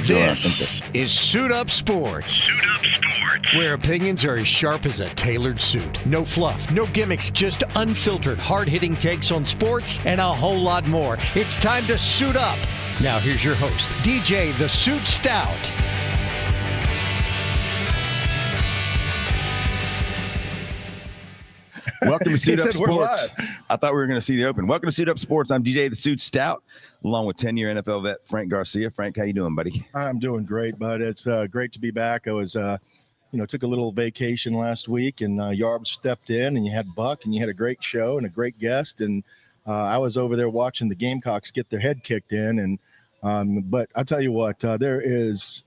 This is Suit Up Sports. Suit Up Sports. Where opinions are as sharp as a tailored suit. No fluff, no gimmicks, just unfiltered, hard-hitting takes on sports and a whole lot more. It's time to suit up. Now here's your host, DJ the Suit Stout. Welcome to Suit Up Sports. I thought we were going to see the open. Welcome to Suit Up Sports. I'm DJ the Suit Stout, along with 10-year NFL vet Frank Garcia. Frank, how you doing, buddy? I'm doing great, bud. It's great to be back. I was, took a little vacation last week, and Yarb stepped in, and you had Buck, and you had a great show and a great guest, and I was over there watching the Gamecocks get their head kicked in, and but I'll tell you what, there is,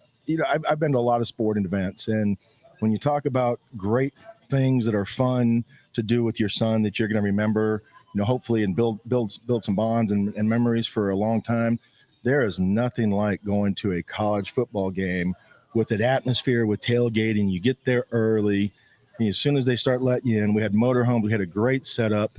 I've been to a lot of sporting events, and when you talk about great things that are fun to do with your son that you're going to remember, hopefully, and build some bonds and memories for a long time. There is nothing like going to a college football game with an atmosphere, with tailgating. You get there early, and as soon as they start letting you in, we had motorhomes, we had a great setup.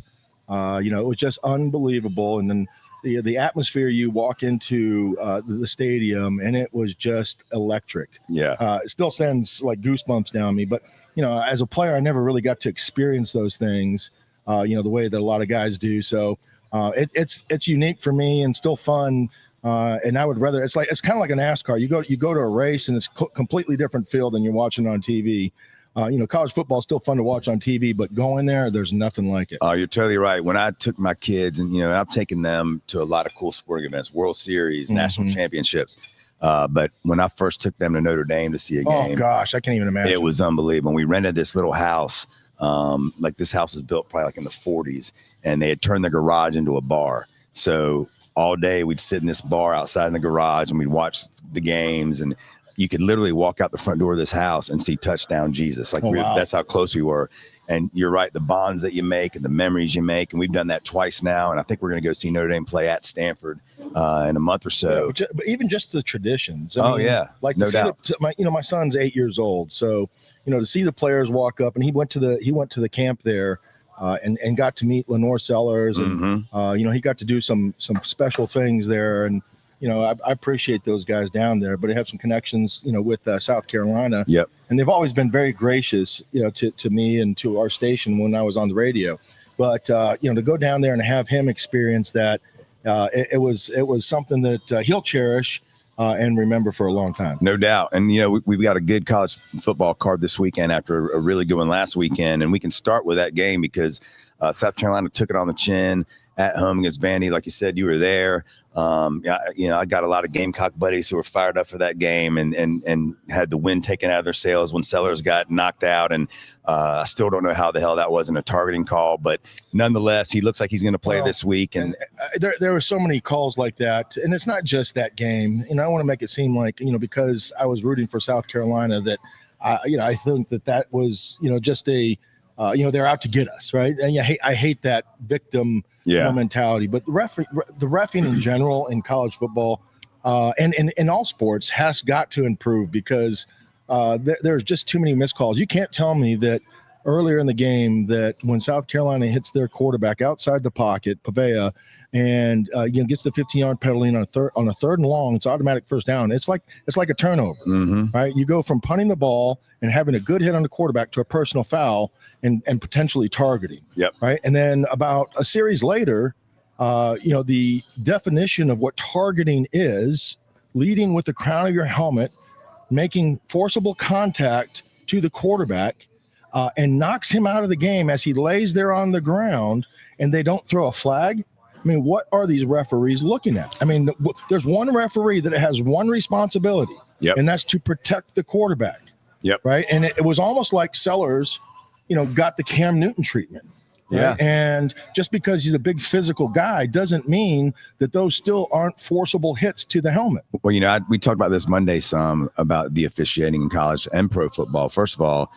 It was just unbelievable. And then the atmosphere, you walk into the stadium, and it was just electric. Yeah. It still sends like goosebumps down me. But, as a player, I never really got to experience those things, the way that a lot of guys do. So it's unique for me and still fun. And I would rather, it's kind of like a NASCAR. You go to a race, and it's completely different feel than you're watching on TV. College football is still fun to watch on TV, but going there, there's nothing like it. Oh, you're totally right. When I took my kids, and I've taken them to a lot of cool sporting events, World Series, national championships. But when I first took them to Notre Dame to see a game, oh gosh, I can't even imagine. It was unbelievable. We rented this little house. This house was built probably like in the 40s, and they had turned the garage into a bar. So all day we'd sit in this bar outside in the garage, and we'd watch the games, and you could literally walk out the front door of this house and see touchdown Jesus. That's how close we were. And you're right, the bonds that you make and the memories you make. And we've done that twice now. And I think we're going to go see Notre Dame play at Stanford in a month or so. Yeah, but even just the traditions. I mean, like no doubt. My son's 8 years old. So, to see the players walk up, and he went to the camp there and got to meet Lenore Sellers. And, he got to do some special things there. And, I appreciate those guys down there, but I have some connections, with South Carolina. Yep. And they've always been very gracious, to me and to our station when I was on the radio. But, to go down there and have him experience that, it was something that he'll cherish and remember for a long time. No doubt. And, we've got a good college football card this weekend after a really good one last weekend. And we can start with that game because South Carolina took it on the chin at home against Vandy. Like you said, you were there. I got a lot of Gamecock buddies who were fired up for that game and had the wind taken out of their sails when Sellers got knocked out. And I still don't know how the hell that wasn't a targeting call, but nonetheless, he looks like he's going to play this week. And there were so many calls like that, and it's not just that game. I want to make it seem like, because I was rooting for South Carolina that, I think that was, just a, they're out to get us, right? And I hate that victim mentality. But the reffing in general in college football and in all sports has got to improve because there's just too many missed calls. You can't tell me that earlier in the game that when South Carolina hits their quarterback outside the pocket, Pavea, and gets the 15-yard penalty on a third and long, it's automatic first down. It's like a turnover, right? You go from punting the ball and having a good hit on the quarterback to a personal foul and potentially targeting. Yep. Right. And then about a series later, the definition of what targeting is, leading with the crown of your helmet, making forcible contact to the quarterback, and knocks him out of the game as he lays there on the ground, and they don't throw a flag. I mean, what are these referees looking at? I mean, there's one referee that has one responsibility, and that's to protect the quarterback. Yep. Right. And it was almost like Sellers, got the Cam Newton treatment. Right? Yeah. And just because he's a big physical guy doesn't mean that those still aren't forcible hits to the helmet. Well, we talked about this Monday some about the officiating in college and pro football. First of all,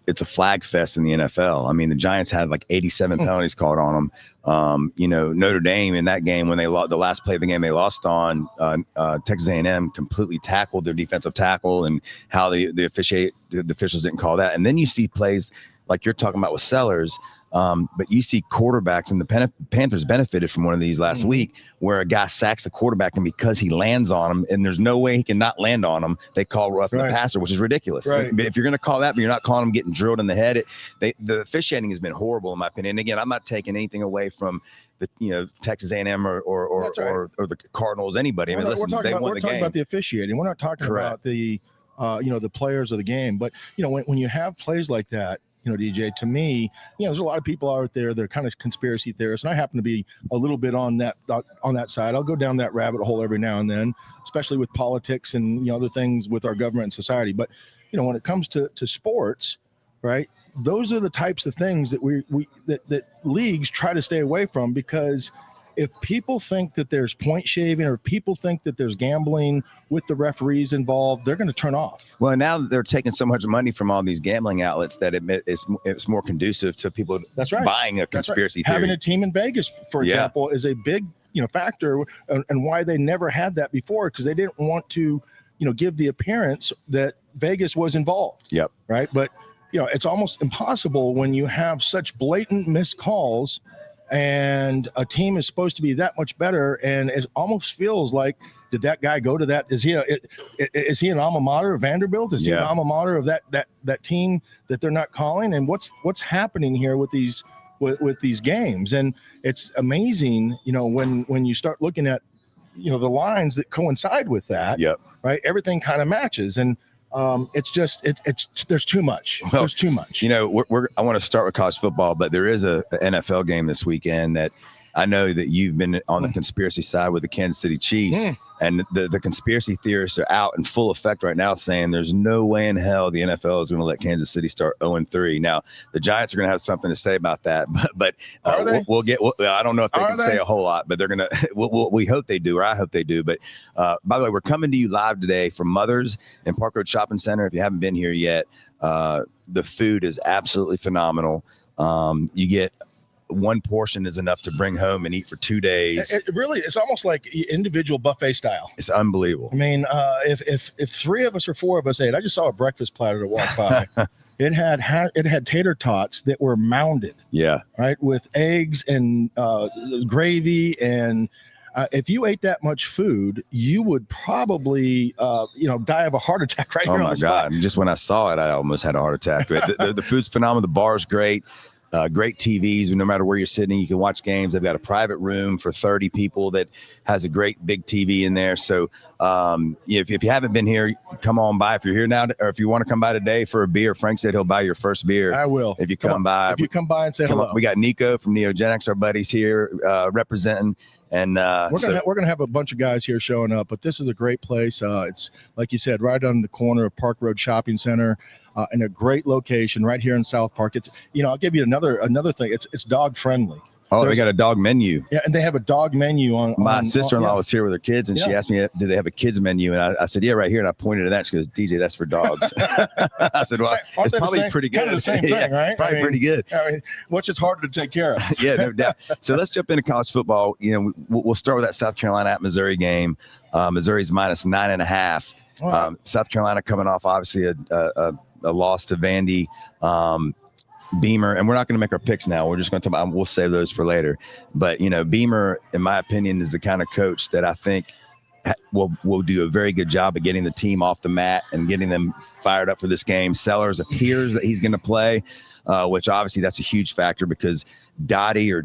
it's a flag fest in the NFL. I mean, the Giants had like 87 penalties called on them. Notre Dame in that game when they lost the last play of the game they lost on, Texas A&M completely tackled their defensive tackle and how the officials didn't call that. And then you see plays like you're talking about with Sellers, But you see quarterbacks, and the Panthers benefited from one of these last week, where a guy sacks the quarterback, and because he lands on him, and there's no way he can not land on him, they call roughing the passer, which is ridiculous. Right. If you're going to call that, but you're not calling him getting drilled in the head, the officiating has been horrible in my opinion. And again, I'm not taking anything away from the Texas A&M or the Cardinals, anybody. I mean, listen, they won the game. We're talking about the officiating. We're not talking about the the players of the game. But when you have plays like that, DJ, to me, there's a lot of people out there that are kind of conspiracy theorists, and I happen to be a little bit on that side. I'll go down that rabbit hole every now and then, especially with politics and other things with our government and society. But when it comes to sports, right, those are the types of things that that leagues try to stay away from, because if people think that there's point shaving, or people think that there's gambling with the referees involved, they're going to turn off. Well, now they're taking so much money from all these gambling outlets that it's more conducive to people buying a conspiracy theory. Having a team in Vegas, for example, is a big factor, and why they never had that before, because they didn't want to give the appearance that Vegas was involved. Yep. Right. But it's almost impossible when you have such blatant missed calls, and a team is supposed to be that much better, and it almost feels like, did that guy go to that? Is he an alma mater of Vanderbilt? Is he an alma mater of that team that they're not calling? And what's happening here with these games? And it's amazing, when you start looking at the lines that coincide with that. Yep. Right, everything kind of matches, and it's just there's too much. Well, there's too much. I want to start with college football, but there is a NFL game this weekend that I know that you've been on the conspiracy side with the Kansas City Chiefs, and the conspiracy theorists are out in full effect right now, saying there's no way in hell the NFL is going to let Kansas City start 0-3. Now, the Giants are going to have something to say about that, but we'll get. I don't know if they can say a whole lot, but they're going to. We hope they do, or I hope they do. But by the way, we're coming to you live today from Mother's in Park Road Shopping Center. If you haven't been here yet, the food is absolutely phenomenal. You get. One portion is enough to bring home and eat for 2 days. It's almost like individual buffet style. It's unbelievable. I mean, if 3 of us or 4 of us ate, I just saw a breakfast platter that walked by. It had tater tots that were mounded. Yeah. Right, with eggs and gravy, and if you ate that much food, you would probably die of a heart attack right here on the spot. Oh my God! And just when I saw it, I almost had a heart attack. But the food's phenomenal. The bar's great. Great TVs. No matter where you're sitting, you can watch games. They've got a private room for 30 people that has a great big TV in there. So if you haven't been here, come on by. If you're here now, or if you want to come by today for a beer, Frank said he'll buy your first beer. I will. If you come by. If you come by and say hello. We got Nico from Neogenics, our buddies here representing. And we're gonna have a bunch of guys here showing up. But this is a great place. It's like you said, right on the corner of Park Road Shopping Center. In a great location right here in South Park. It's I'll give you another thing. It's dog friendly. Oh, they got a dog menu. Yeah, and they have a dog menu on. My sister-in-law was here with her kids, and she asked me, "Do they have a kids menu?" And I said, "Yeah, right here." And I pointed to that. She goes, "DJ, that's for dogs." I said, "Well, it's probably pretty good." Kind of the same thing, right? It's probably pretty good. Which is harder to take care of. Yeah, no doubt. So let's jump into college football. We'll start with that South Carolina at Missouri game. Missouri's minus 9.5. Wow. South Carolina coming off obviously a loss to Vandy. Beamer, and we're not going to make our picks now. We're just going to talk about, we'll save those for later. But, Beamer, in my opinion, is the kind of coach that I think will do a very good job of getting the team off the mat and getting them fired up for this game. Sellers appears that he's going to play, which obviously that's a huge factor because Doty or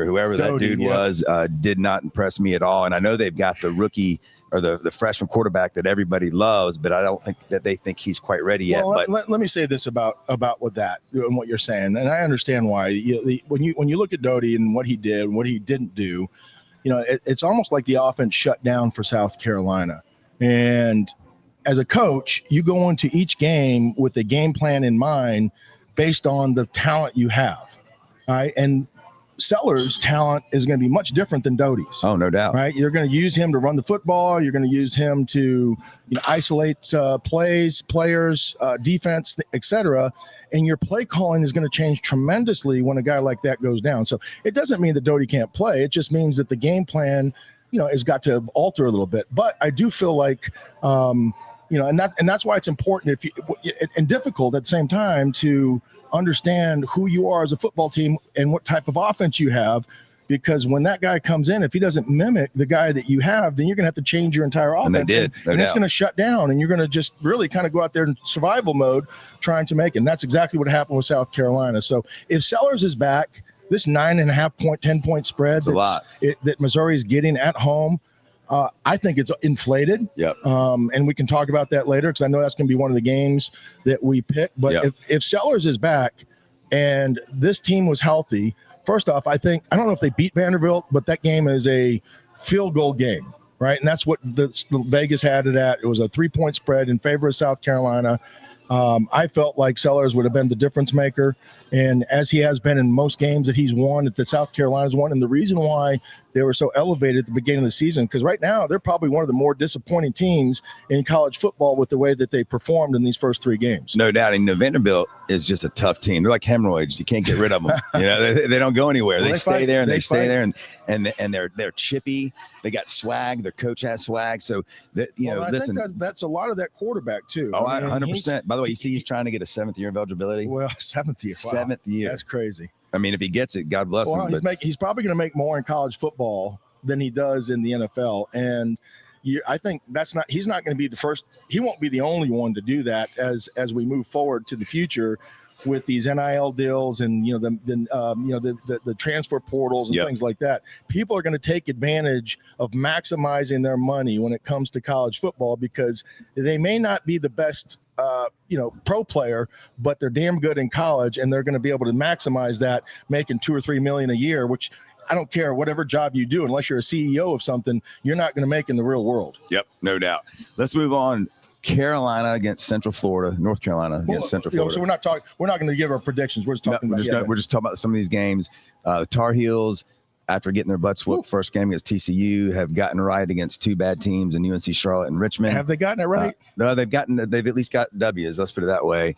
whoever that dude was did not impress me at all. And I know they've got the rookie or the freshman quarterback that everybody loves, but I don't think that they think he's quite ready yet. Well, let me say this about what that and what you're saying, and I understand why. When you look at Doty and what he did and what he didn't do, it's almost like the offense shut down for South Carolina. And as a coach, you go into each game with a game plan in mind based on the talent you have, right? And Sellers' talent is going to be much different than Doty's. Oh, no doubt. Right? You're going to use him to run the football. You're going to use him to isolate players, defense, etc. And your play calling is going to change tremendously when a guy like that goes down. So it doesn't mean that Doty can't play. It just means that the game plan, has got to alter a little bit. But I do feel like, and that's why it's important and difficult at the same time to understand who you are as a football team and what type of offense you have. Because when that guy comes in, if he doesn't mimic the guy that you have, then you're going to have to change your entire offense. And they did. And it's going to shut down, and you're going to just really kind of go out there in survival mode trying to make it. And that's exactly what happened with South Carolina. So if Sellers is back, this 9.5-point, 10-point spread that Missouri is getting at home, I think it's inflated. Yep. And we can talk about that later because I know that's going to be one of the games that we pick. But if Sellers is back and this team was healthy, first off, I don't know if they beat Vanderbilt, but that game is a field goal game, right? And that's what the Vegas had it at. It was a 3-point spread in favor of South Carolina. I felt like Sellers would have been the difference maker, and as he has been in most games that he's won, that South Carolina's won. And the reason why they were so elevated at the beginning of the season, because right now they're probably one of the more disappointing teams in college football with the way that they performed in these first 3 games. No doubt. And Vanderbilt is just a tough team. They're like hemorrhoids. You can't get rid of them. They don't go anywhere. Well, they stay there and they stay there, and they're chippy. They got swag. Their coach has swag. So that I think that's a lot of that quarterback too. Oh, 100%. By the way, you see he's trying to get a 7th year of eligibility. Well, 7th year. Wow. 7th year. That's crazy. I mean, if he gets it, God bless him. He's probably going to make more in college football than he does in the NFL. And I think he's not going to be the first. He won't be the only one to do that as we move forward to the future with these NIL deals and the transfer portals and things like that. People are going to take advantage of maximizing their money when it comes to college football because they may not be the best pro player, but they're damn good in college, and they're going to be able to maximize that, making $2 or $3 million a year, which I don't care whatever job you do, unless you're a CEO of something, you're not going to make in the real world. Yep, no doubt. Let's move on. Carolina against Central Florida, North Carolina against Central Florida. So we're not going to give our predictions. We're just talking we're just talking about some of these games. The Tar Heels, after getting their butts whooped first game against TCU, have gotten right against 2 bad teams in UNC Charlotte and Richmond. Have they gotten it right? No, they've at least got W's. Let's put it that way.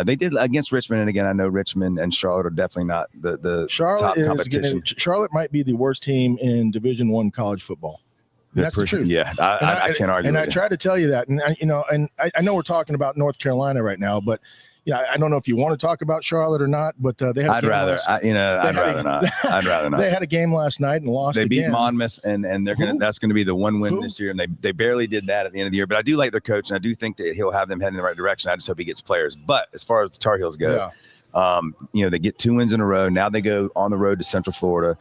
They did against Richmond, and again, I know Richmond and Charlotte are definitely not the top competition. Charlotte might be the worst team in Division I college football. That's the truth. Yeah, I can't argue. And I tried to tell you that, and I know we're talking about North Carolina right now, but I don't know if you want to talk about Charlotte or not. But they had. I'd rather not. I'd rather not. They had a game last night and lost. They beat Monmouth, and they're gonna. That's gonna be the one win this year, and they barely did that at the end of the year. But I do like their coach, and I do think that he'll have them heading in the right direction. I just hope he gets players. But as far as the Tar Heels go, they get 2 wins in a row. Now they go on the road to Central Florida.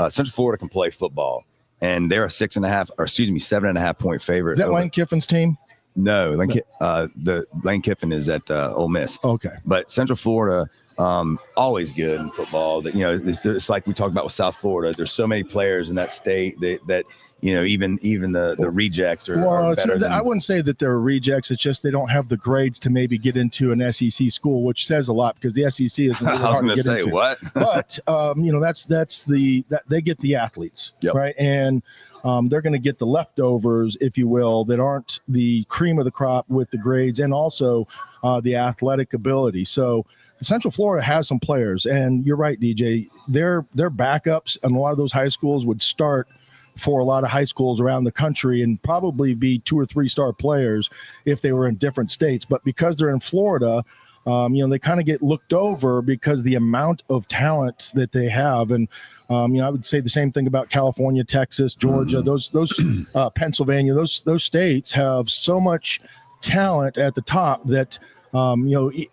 Central Florida can play football. And they're a 7.5 point favorite. Is that Lane Kiffin's team? No, Lane Kiffin is at Ole Miss. Okay. But Central Florida, always good in football. That it's like we talked about with South Florida. There's so many players in that state that even the rejects are better. I wouldn't say that they're rejects. It's just they don't have the grades to maybe get into an SEC school, which says a lot because the SEC is. I was going to say into. What, but they get the athletes, right, and they're going to get the leftovers, if you will, that aren't the cream of the crop with the grades and also the athletic ability. So Central Florida has some players, and you're right, DJ. Their backups and a lot of those high schools would start for a lot of high schools around the country and probably be 2 or 3 star players if they were in different states. But because they're in Florida, they kind of get looked over because the amount of talent that they have. And, I would say the same thing about California, Texas, Georgia, those Pennsylvania, those states have so much talent at the top that,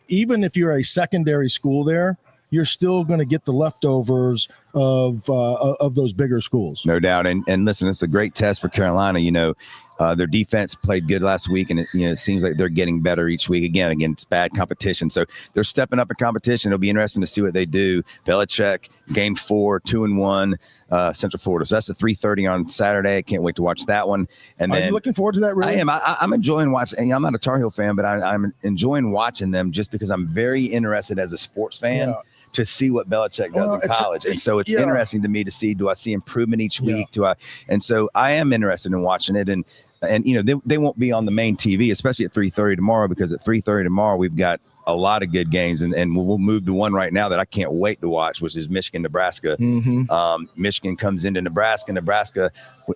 even if you're a secondary school there, you're still going to get the leftovers of those bigger schools. No doubt. And listen, it's a great test for Carolina. Their defense played good last week, and it seems like they're getting better each week. Again, it's bad competition. So they're stepping up in competition. It'll be interesting to see what they do. Belichick, game 4, 2-1, Central Florida. So that's a 3:30 on Saturday. I can't wait to watch that one. And Are you looking forward to that, really? I am. I'm enjoying watching. I'm not a Tar Heel fan, but I'm enjoying watching them just because I'm very interested as a sports fan to see what Belichick does in college. And so it's interesting to me to see, do I see improvement each week? And so I am interested in watching it. And they won't be on the main TV, especially at 3:30 tomorrow, because at 3:30 tomorrow, we've got a lot of good games. And we'll move to one right now that I can't wait to watch, which is Michigan, Nebraska. Michigan comes into Nebraska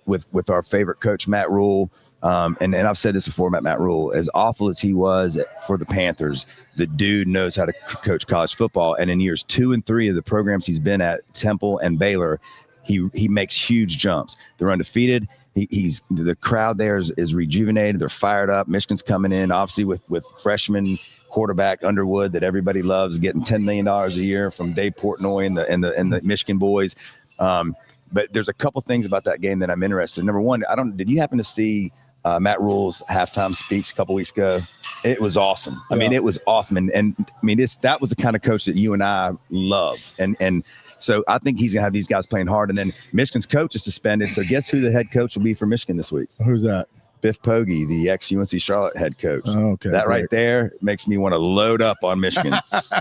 with our favorite coach, Matt Rule. And I've said this before about Matt Rule, as awful as he was for the Panthers, the dude knows how to coach college football. And in years 2 and 3 of the programs he's been at, Temple and Baylor, he makes huge jumps. They're undefeated. He's the crowd there is rejuvenated. They're fired up. Michigan's coming in, obviously, with freshman quarterback Underwood that everybody loves, getting $10 million a year from Dave Portnoy and the Michigan boys. But there's a couple things about that game that I'm interested in. Number one, did you happen to see Matt Rule's halftime speech a couple weeks ago? It was awesome. I mean, it was awesome. And I mean, that was the kind of coach that you and I love. And so I think he's going to have these guys playing hard. And then Michigan's coach is suspended. So guess who the head coach will be for Michigan this week? Who's that? Biff Poggi, the ex-UNC Charlotte head coach. Oh, okay. That right there makes me want to load up on Michigan.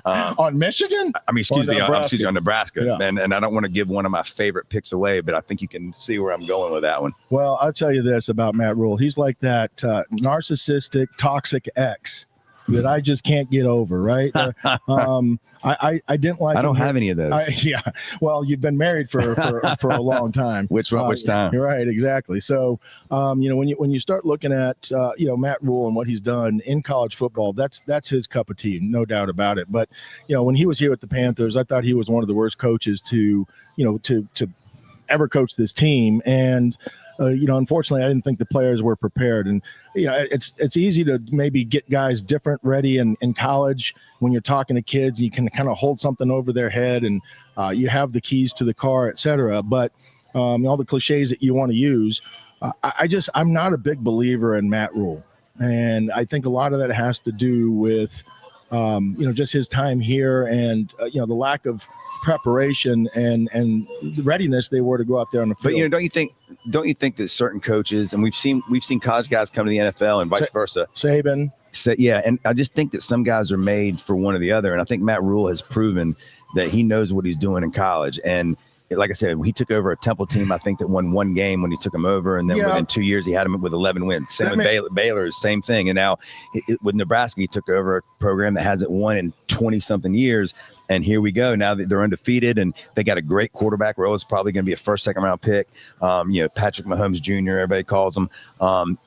On Michigan? I mean, excuse me, on Nebraska. Yeah. And I don't want to give one of my favorite picks away, but I think you can see where I'm going with that one. Well, I'll tell you this about Matt Rule. He's like that narcissistic, toxic ex that I just can't get over, right? I didn't like. I don't have any of those. Yeah. Well, you've been married for a long time. Which time? You're right, exactly. So, when you start looking at Matt Rule and what he's done in college football, that's his cup of tea, no doubt about it. But when he was here with the Panthers, I thought he was one of the worst coaches to ever coach this team. And unfortunately, I didn't think the players were prepared. And it's easy to maybe get guys different ready in college when you're talking to kids. You can kind of hold something over their head, and you have the keys to the car, et cetera. But all the cliches that you want to use, I'm not a big believer in Matt Rule, and I think a lot of that has to do with just his time here and the lack of preparation and the readiness they were to go out there on the field. But don't you think that certain coaches, and we've seen college guys come to the NFL and vice versa. Saban. Yeah, and I just think that some guys are made for one or the other, and I think Matt Rule has proven that he knows what he's doing in college. And like I said, he took over a Temple team, I think, that won one game when he took him over, and then within 2 years he had him with 11 wins. Same with Baylor, same thing. And now with Nebraska, he took over a program that hasn't won in 20-something years. And here we go. Now that they're undefeated and they got a great quarterback. Rowe's probably going to be a first, second round pick. Patrick Mahomes Jr., everybody calls him.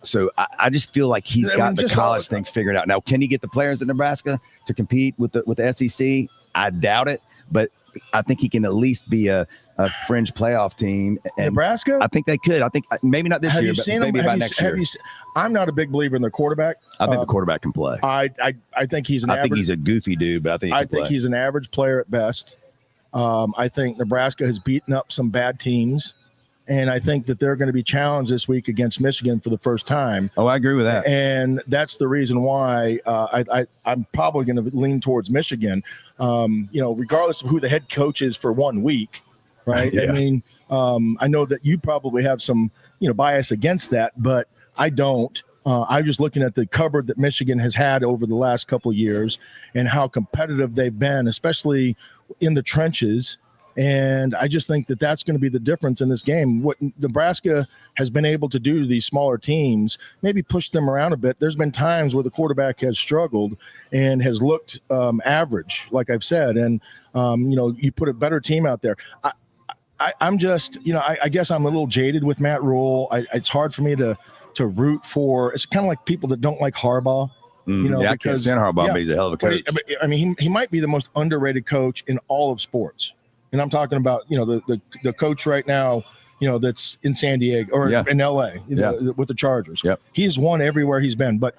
So I just feel like he's got the college thing figured out. Now, can he get the players at Nebraska to compete with the SEC? I doubt it, but I think he can at least be a fringe playoff team. And Nebraska? I think they could. I think maybe not this year, but maybe by next year. I'm not a big believer in their quarterback. I think the quarterback can play. I think he's an average. I think he's a goofy dude, but I think he's an average player at best. I think Nebraska has beaten up some bad teams, and I think that they're going to be challenged this week against Michigan for the first time. Oh, I agree with that. And that's the reason why I'm probably going to lean towards Michigan, regardless of who the head coach is for 1 week, right? Yeah. I mean, I know that you probably have some, bias against that, but I don't. I'm just looking at the cupboard that Michigan has had over the last couple of years and how competitive they've been, especially in the trenches. And I just think that that's going to be the difference in this game. What Nebraska has been able to do to these smaller teams, maybe push them around a bit. There's been times where the quarterback has struggled and has looked average, like I've said. And, you put a better team out there. I'm just, I guess I'm a little jaded with Matt Rule. It's hard for me to root for. It's kind of like people that don't like Harbaugh. I can't stand Harbaugh, but he's a hell of a coach. I mean, he might be the most underrated coach in all of sports. And I'm talking about, the coach right now, that's in San Diego or in LA with the Chargers. Yep. He's won everywhere he's been. But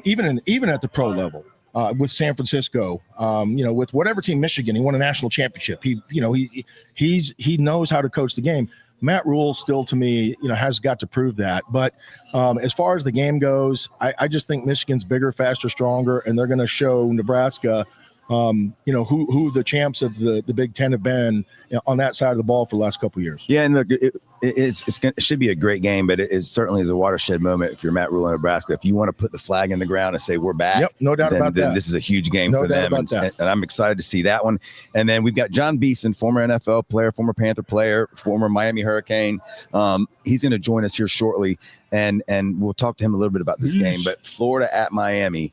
even at the pro level, with San Francisco, with whatever team, Michigan, he won a national championship. He knows how to coach the game. Matt Rule still, to me, has got to prove that. But as far as the game goes, I just think Michigan's bigger, faster, stronger, and they're going to show Nebraska who the champs of the Big Ten have been on that side of the ball for the last couple of years. Yeah, and look, it should be a great game, but it certainly is a watershed moment if you're Matt Rule in Nebraska. If you want to put the flag in the ground and say we're back, no doubt about that. This is a huge game for them, and I'm excited to see that one. And then we've got Jon Beason, former NFL player, former Panther player, former Miami Hurricane. He's going to join us here shortly, and we'll talk to him a little bit about this game. But Florida at Miami.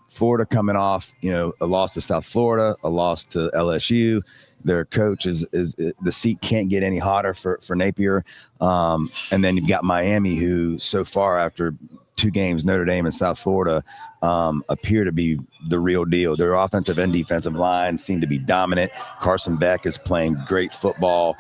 Florida coming off, a loss to South Florida, a loss to LSU. Their coach is the seat can't get any hotter for Napier. And then you've got Miami, who so far after 2 games, Notre Dame and South Florida, appear to be the real deal. Their offensive and defensive line seem to be dominant. Carson Beck is playing great football.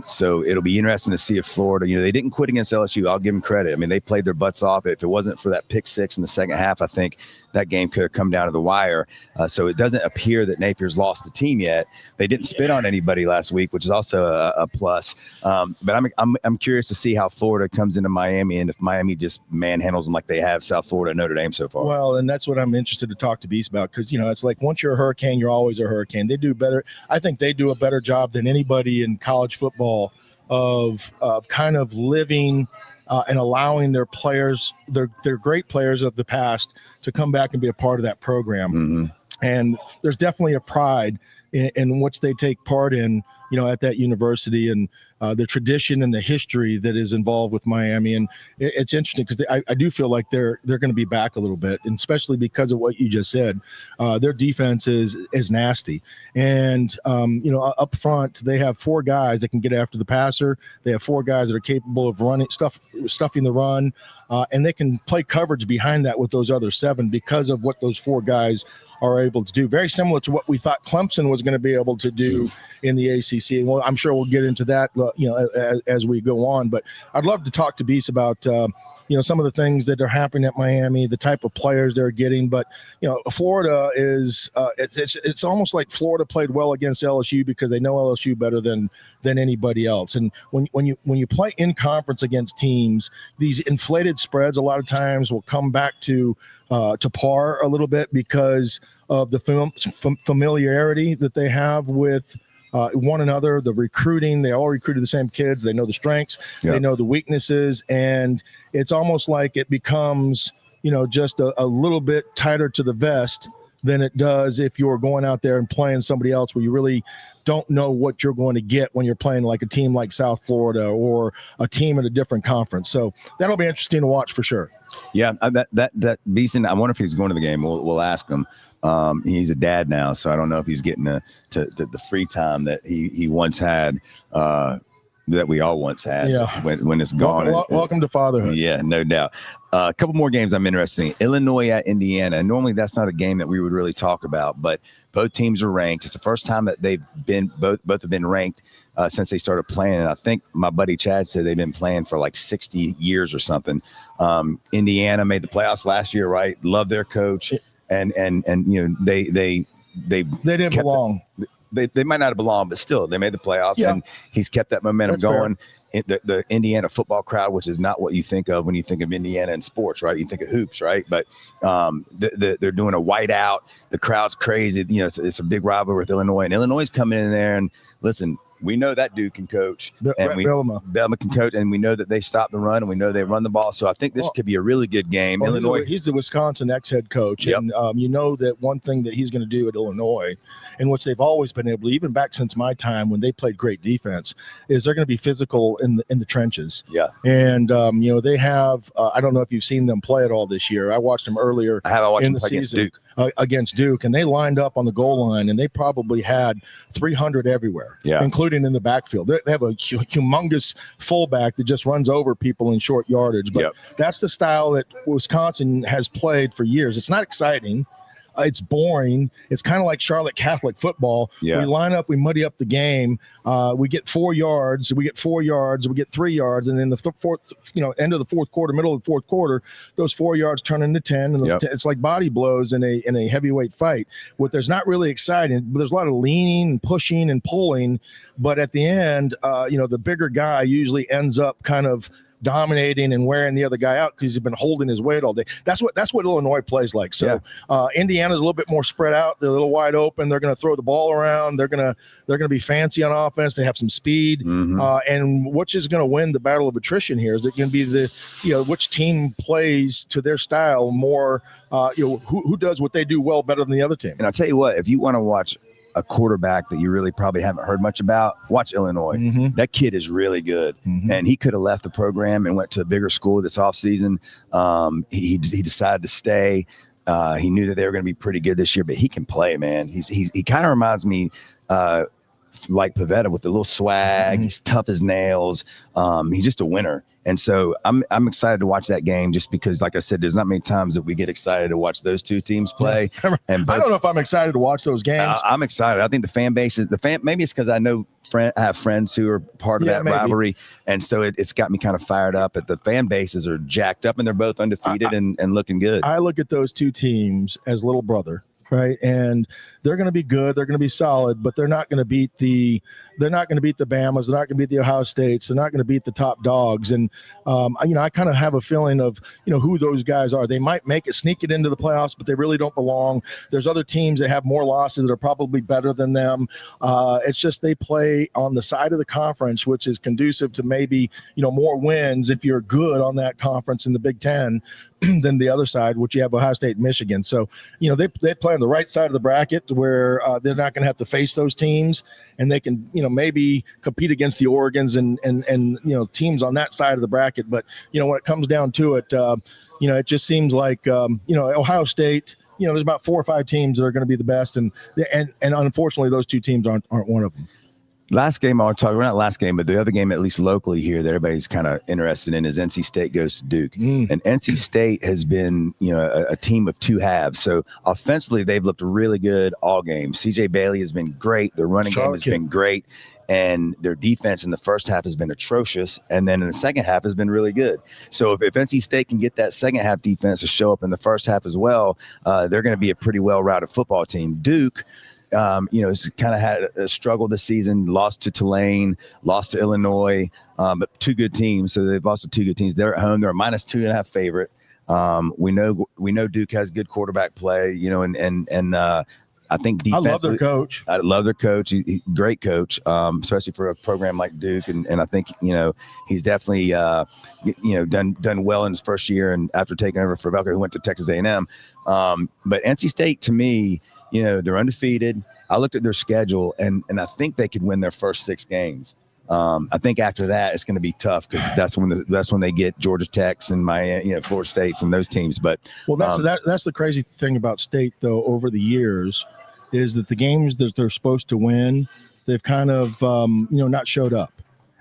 So it'll be interesting to see if Florida, they didn't quit against LSU. I'll give them credit. I mean, they played their butts off. If it wasn't for that pick 6 in the second half, I think that game could have come down to the wire. So it doesn't appear that Napier's lost the team yet. They didn't spit on anybody last week, which is also a plus. But I'm curious to see how Florida comes into Miami, and if Miami just manhandles them like they have South Florida and Notre Dame so far. Well, and that's what I'm interested to talk to Beast about, because it's like once you're a Hurricane, you're always a Hurricane. They do better. I think they do a better job than anybody in college football of kind of living and allowing their players, their great players of the past, to come back and be a part of that program. Mm-hmm. And there's definitely a pride in which they take part in, at that university, and the tradition and the history that is involved with Miami. And it's interesting because I do feel like they're going to be back a little bit, and especially because of what you just said. Their defense is nasty. And, up front, they have 4 guys that can get after the passer. They have 4 guys that are capable of stuffing the run. And they can play coverage behind that with those other 7 because of what those 4 guys are able to do. Very similar to what we thought Clemson was going to be able to do in the ACC. And I'm sure we'll get into that, as we go on. But I'd love to talk to Beast about, some of the things that are happening at Miami, the type of players they're getting. But, Florida is it's almost like Florida played well against LSU because they know LSU better than anybody else. And when you play in conference against teams, these inflated spreads a lot of times will come back to par a little bit because of the familiarity that they have with one another, the recruiting. They all recruited the same kids. They know the strengths, They know the weaknesses, and it's almost like it becomes, just a little bit tighter to the vest than it does if you're going out there and playing somebody else where you really don't know what you're going to get when you're playing like a team like South Florida or a team in a different conference. So that'll be interesting to watch for sure. Yeah, that Beason, I wonder if he's going to the game. We'll ask him. He's a dad now, so I don't know if he's getting the free time that he once had, that we all once had. Yeah. When it's gone. Welcome to fatherhood. Yeah, no doubt. A couple more games I'm interested in. Illinois at Indiana. And normally that's not a game that we would really talk about, but both teams are ranked. It's the first time that they've been both have been ranked since they started playing. And I think my buddy Chad said they've been playing for like 60 years or something. Indiana made the playoffs last year, right? Love their coach, and they didn't belong. They might not have belonged, but still they made the playoffs, and he's kept that momentum going. The Indiana football crowd, which is not what you think of when you think of Indiana in sports, right? You think of hoops, right? But they're doing a whiteout. The crowd's crazy. It's a big rivalry with Illinois, and Illinois is coming in there. And listen, we know that dude can coach, and Belma can coach, and we know that they stop the run, and we know they run the ball. So I think this could be a really good game. Illinois, he's the Wisconsin ex-head coach, and that one thing that he's going to do at Illinois, and which they've always been able to, even back since my time when they played great defense, is they're going to be physical in the trenches. Yeah, and they have. I don't know if you've seen them play at all this year. I watched them earlier. I watched in them the play season against Duke, and they lined up on the goal line, and they probably had 300 everywhere, including in the backfield. They have a humongous fullback that just runs over people in short yardage. But that's the style that Wisconsin has played for years. It's not exciting. It's boring. It's kind of like Charlotte Catholic football. Yeah. We line up, we muddy up the game. We get 4 yards, we get 4 yards, we get 3 yards, and then the fourth, end of the fourth quarter, middle of the fourth quarter, those 4 yards turn into 10, and it's like body blows in a heavyweight fight. What there's not really exciting, but there's a lot of leaning and pushing and pulling. But at the end, the bigger guy usually ends up kind of dominating and wearing the other guy out because he's been holding his weight all day. That's what Illinois plays like. So Indiana's a little bit more spread out. They're a little wide open. They're going to throw the ball around. They're going to be fancy on offense. They have some speed. And which is going to win the battle of attrition here? Is it going to be which team plays to their style more? Who does what they do well better than the other team? And I'll tell you what, if you want to watch a quarterback that you really probably haven't heard much about, watch Illinois. That kid is really good, and he could have left the program and went to a bigger school this offseason. He decided to stay. He knew that they were going to be pretty good this year, but he can play, man. He kind of reminds me like Pavetta with the little swag. He's tough as nails. He's just a winner. And so I'm excited to watch that game just because, like I said, there's not many times that we get excited to watch those two teams play. And I don't know if I'm excited to watch those games. I'm excited. I think the fan base is maybe it's because I know I have friends who are part of that rivalry. And so it's got me kind of fired up. But the fan bases are jacked up and they're both undefeated and looking good. I look at those two teams as little brother. Right. And they're going to be good. They're going to be solid, but they're not going to beat the Bamas. They're not going to beat the Ohio States. They're not going to beat the top dogs. And, I kind of have a feeling of, who those guys are. They might sneak it into the playoffs, but they really don't belong. There's other teams that have more losses that are probably better than them. It's just they play on the side of the conference, which is conducive to maybe, more wins if you're good on that conference in the Big Ten than the other side, which you have Ohio State and Michigan. So, they play on the right side of the bracket where they're not going to have to face those teams, and they can, maybe compete against the Oregons and teams on that side of the bracket. But, when it comes down to it, it just seems like, Ohio State, there's about 4 or 5 teams that are going to be the best. And unfortunately, those two teams aren't one of them. Last game I want to talk about, not last game, but the other game, at least locally here, that everybody's kind of interested in is NC State goes to Duke. And NC State has been, a team of two halves. So offensively, they've looked really good all game. CJ Bailey has been great. Their running game has been great. And their defense in the first half has been atrocious. And then in the second half has been really good. So if NC State can get that second half defense to show up in the first half as well, they're going to be a pretty well-rounded football team. Duke, has kind of had a struggle this season, lost to Tulane, lost to Illinois, but two good teams. So they've lost to two good teams. They're at home. They're a -2.5 favorite. We know Duke has good quarterback play, and I think defensively, I love their coach. I love their coach. He's great coach, especially for a program like Duke. And I think, he's definitely, done well in his first year and after taking over for Velker, who went to Texas A&M. But NC State, to me, they're undefeated. I looked at their schedule, and I think they could win their first 6 games. I think after that, it's going to be tough because that's when they get Georgia Techs and Miami, Florida States and those teams. But that's the crazy thing about State, though. Over the years, is that the games that they're supposed to win, they've kind of not showed up.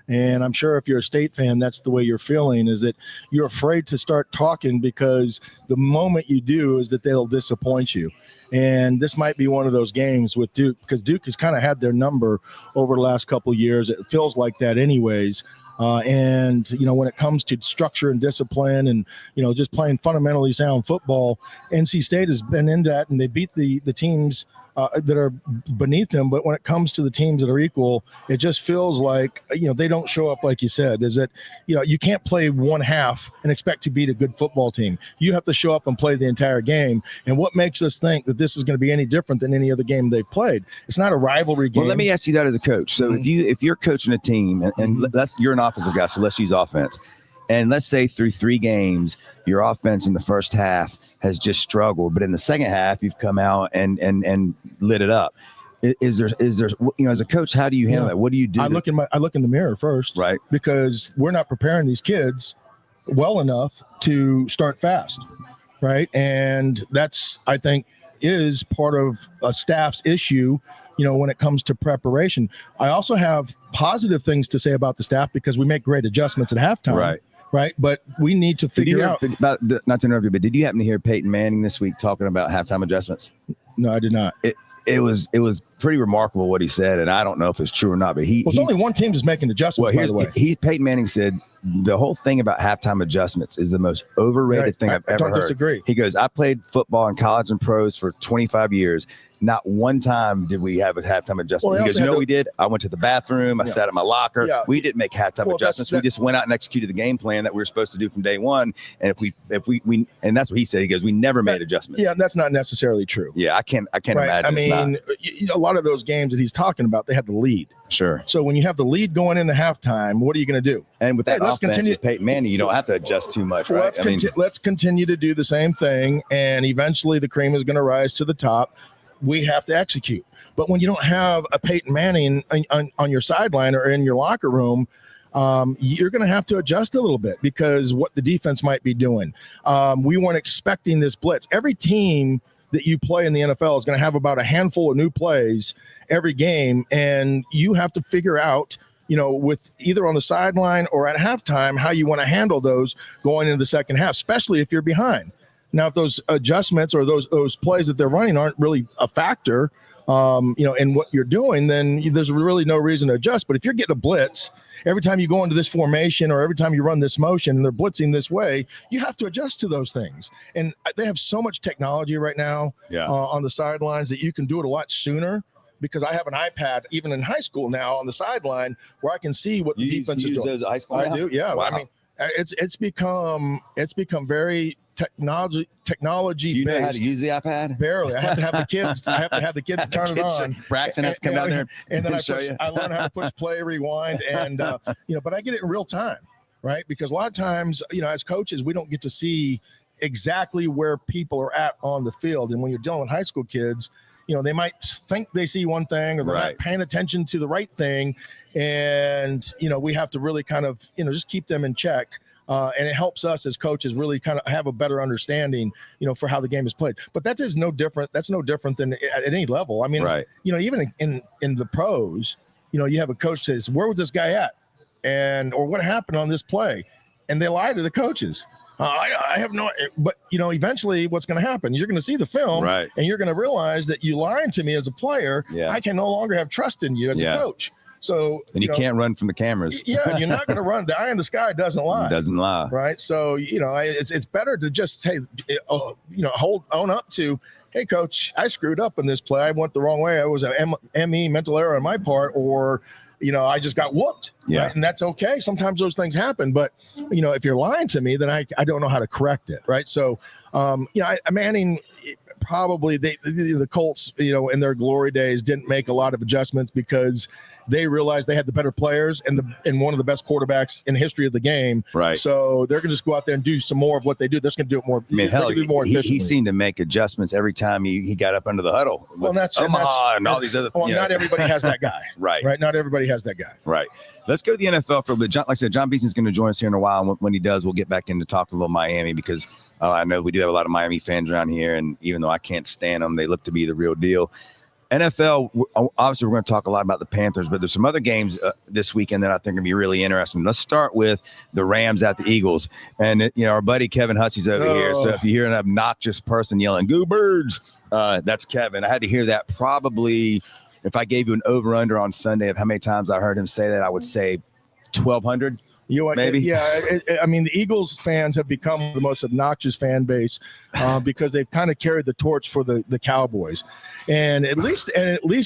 And I'm sure if you're a State fan, that's the way you're feeling, is that you're afraid to start talking because the moment you do is that they'll disappoint you. And this might be one of those games with Duke, because Duke has kind of had their number over the last couple of years. It feels like that anyways. And when it comes to structure and discipline and, just playing fundamentally sound football, NC State has been in that, and they beat the teams that are beneath them. But when it comes to the teams that are equal, it just feels like, they don't show up like you said. Is that, you can't play one half and expect to beat a good football team. You have to show up and play the entire game. And what makes us think that this is going to be any different than any other game they've played? It's not a rivalry game. Well, let me ask you that as a coach. So if you're coaching a team, and you're an offensive guy, so let's use offense. And let's say through 3 games, your offense in the first half has just struggled, but in the second half, you've come out and lit it up. Is there, as a coach, how do you handle that? What do you do? I look in the mirror first, right? Because we're not preparing these kids well enough to start fast, right? And that's, I think, is part of a staff's issue. When it comes to preparation. I also have positive things to say about the staff because we make great adjustments at halftime. Right. But we need to figure out. Not to interrupt you, but did you happen to hear Peyton Manning this week talking about halftime adjustments? No, I did not. It was pretty remarkable what he said, and I don't know if it's true or not. But it's only one team that's making adjustments. By the way, Peyton Manning said the whole thing about halftime adjustments is the most overrated thing I've ever heard. Disagree. He goes, I played football in college and pros for 25 years. Not one time did we have a halftime adjustment. Well, he goes, we did? I went to the bathroom. I sat in my locker. Yeah. We didn't make halftime adjustments. We just went out and executed the game plan that we were supposed to do from day one. And if we and that's what he said. He goes, we never made adjustments. Yeah, that's not necessarily true. Yeah, I can't imagine. I mean, a lot of those games that he's talking about, they had the lead. Sure. So when you have the lead going into halftime, what are you going to do? And with that offense with Peyton Manning, you don't have to adjust too much, right? Let's continue to do the same thing, and eventually the cream is going to rise to the top. We have to execute. But when you don't have a Peyton Manning on your sideline or in your locker room, you're going to have to adjust a little bit because what the defense might be doing. We weren't expecting this blitz. Every team that you play in the NFL is going to have about a handful of new plays every game, and you have to figure out, with either on the sideline or at halftime, how you want to handle those going into the second half, especially if you're behind. Now, if those adjustments or those plays that they're running aren't really a factor, in what you're doing, then there's really no reason to adjust. But if you're getting a blitz every time you go into this formation or every time you run this motion and they're blitzing this way, you have to adjust to those things. And they have so much technology right now on the sidelines that you can do it a lot sooner. Because I have an iPad, even in high school now, on the sideline where I can see what the defense is doing. Those at high school I now? do, yeah. Wow. I mean, it's become very technology Do you know how to use the iPad? Barely. I have to have the kids. I have to have the kids turn it on. Braxton has to come down there and then I I learn how to push play, rewind, and but I get it in real time, right? Because a lot of times, as coaches, we don't get to see exactly where people are at on the field, and when you're dealing with high school kids, they might think they see one thing or they're not paying attention to the right thing. And, we have to really kind of, just keep them in check. And it helps us as coaches really kind of have a better understanding, for how the game is played. But that is no different. That's no different than at any level. I mean, even in the pros, you have a coach says, where was this guy at? Or what happened on this play? And they lie to the coaches. I have no, but eventually what's going to happen? You're going to see the film, and you're going to realize that you lied to me as a player. I can no longer have trust in you as a coach. So, and you can't run from the cameras. Yeah, you're not going to run. The eye in the sky doesn't lie. It doesn't lie. Right. So, it's better to just say, own up to, hey, coach, I screwed up in this play. I went the wrong way. I was an ME mental error on my part, or I just got whooped. Yeah. Right? And that's okay. Sometimes those things happen. But, if you're lying to me, then I don't know how to correct it. Right. So, Manning, probably the Colts, in their glory days didn't make a lot of adjustments because they realized they had the better players and one of the best quarterbacks in the history of the game. Right. So they're going to just go out there and do some more of what they do. They're just going to do it more. I mean, hell, he he seemed to make adjustments every time he got up under the huddle. Well, that's Omaha and all these other. Well, not everybody has that guy. Right. Not everybody has that guy. Right. Let's go to the NFL for a bit. Like I said, Jon Beason is going to join us here in a while. And when he does, we'll get back into talk a little Miami because I know we do have a lot of Miami fans around here. And even though I can't stand them, they look to be the real deal. NFL, obviously, we're going to talk a lot about the Panthers, but there's some other games this weekend that I think are going to be really interesting. Let's start with the Rams at the Eagles. And, our buddy Kevin Hussey's over here. So if you hear an obnoxious person yelling, "Go Birds," that's Kevin. I had to hear that probably, if I gave you an over-under on Sunday of how many times I heard him say that, I would say 1,200. Maybe. Yeah. The Eagles fans have become the most obnoxious fan base because they've kind of carried the torch for the Cowboys, and at least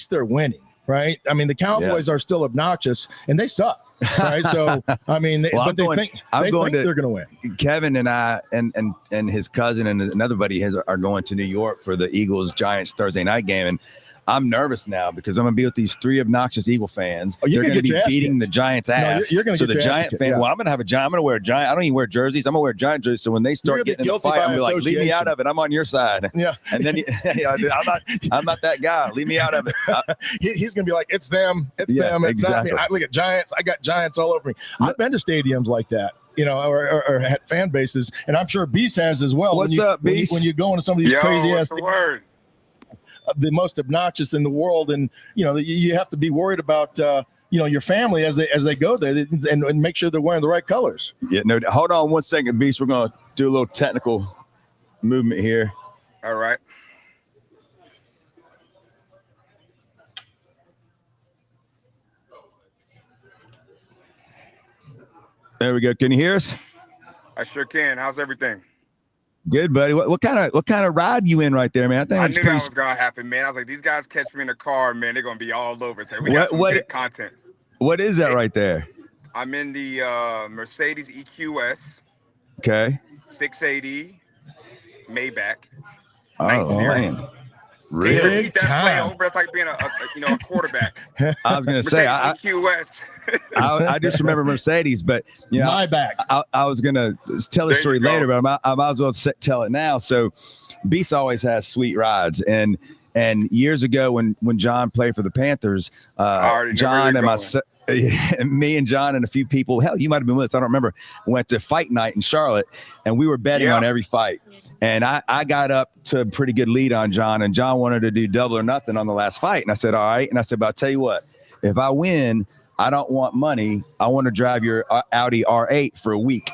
they're winning, right? I mean, the Cowboys are still obnoxious and they suck, right? So they think they're going to win. Kevin and I and his cousin and another buddy are going to New York for the Eagles Giants Thursday night game, and I'm nervous now because I'm going to be with these three obnoxious Eagle fans. They're going to be beating the Giants' ass. You're going to get the Giant fan. Well, I'm going to have a Giant. I'm going to wear a Giant. I don't even wear jerseys. I'm going to wear Giant jerseys. So when they start getting in the fight, I'm going to be like, leave me out of it. I'm on your side. Yeah. And then I'm not that guy. Leave me out of it. He's going to be like, it's them. It's them. It's exactly. Not me. I look at Giants. I got Giants all over me. I've been to stadiums like that. Or had fan bases, and I'm sure Beast has as well. What's up, Beast? When you go into some of these crazy ass the word? The most obnoxious in the world, and you have to be worried about your family as they go there and make sure they're wearing the right colors. Yeah, no, hold on 1 second, Beast. We're gonna do a little technical movement here. All right. There we go. Can you hear us? I sure can. How's everything? Good, buddy. What kind of ride you in right there, man? I knew that was gonna happen, man. I was like, these guys catch me in the car, man. They're gonna be all over. So we got some good content. What is that right there? I'm in the Mercedes EQS. Okay. 680 Maybach. Oh man. Really? Repeat that play over. It's like being a quarterback. I was gonna say EQS. I just remember Mercedes, but my back. I was gonna tell the story later, but I might as well tell it now. So, Beast always has sweet rides, and years ago when John played for the Panthers, John and me and John and a few people, hell, you might have been with us, I don't remember, went to fight night in Charlotte, and we were betting on every fight. And I got up to a pretty good lead on John, and John wanted to do double or nothing on the last fight. And I said, all right. And I said, but I'll tell you what, if I win, I don't want money. I want to drive your Audi R8 for a week.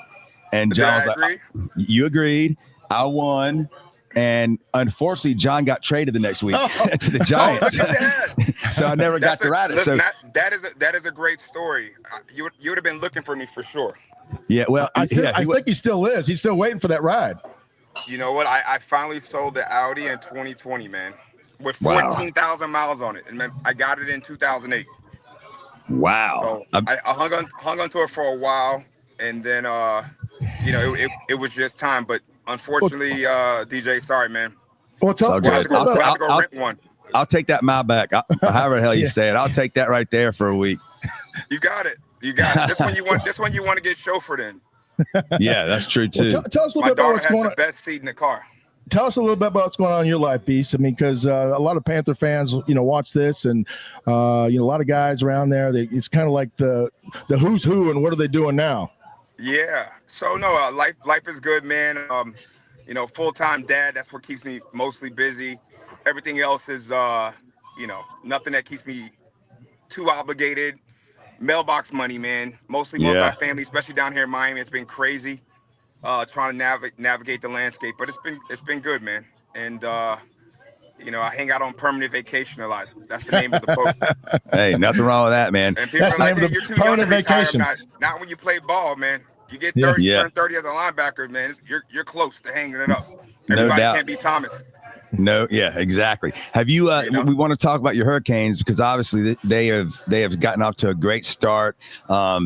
And John was like, you agreed. I won. And unfortunately, John got traded the next week to the Giants. Look at that. So I never got to ride it. Listen, So that is a great story. You would have been looking for me for sure. Yeah, well, I think he still is. He's still waiting for that ride. You know what? I finally sold the Audi in 2020, man, with 14,000 miles on it, and man, I got it in 2008. Wow. So I hung on to it for a while, and then it was just time. But unfortunately, DJ, sorry, man. Well, tell us about go rent one. I'll take that mile back. However the hell you say it, I'll take that right there for a week. You got it. This one you want to get chauffeured in. Yeah, that's true too. Well, tell us a little bit about what's going on. The best seat in the car. Tell us a little bit about what's going on in your life, Beast. I mean, because a lot of Panther fans, watch this, and a lot of guys around there. It's kind of like the who's who and what are they doing now? Yeah. So no, life is good, man. Full-time dad. That's what keeps me mostly busy. Everything else is, nothing that keeps me too obligated. Mailbox money, man. Mostly multifamily, especially down here in Miami. It's been crazy. Trying to navigate the landscape, but it's been good, man. And I hang out on permanent vacation a lot. That's the name of the boat. Hey, nothing wrong with that, man. And people are like, hey, you're too young to retire. Not when you play ball, man. You get 30, turn 30 as a linebacker, man. You're close to hanging it up. Everybody can't be Thomas. No, yeah, exactly. Have you? We want to talk about your Hurricanes because obviously they have gotten off to a great start,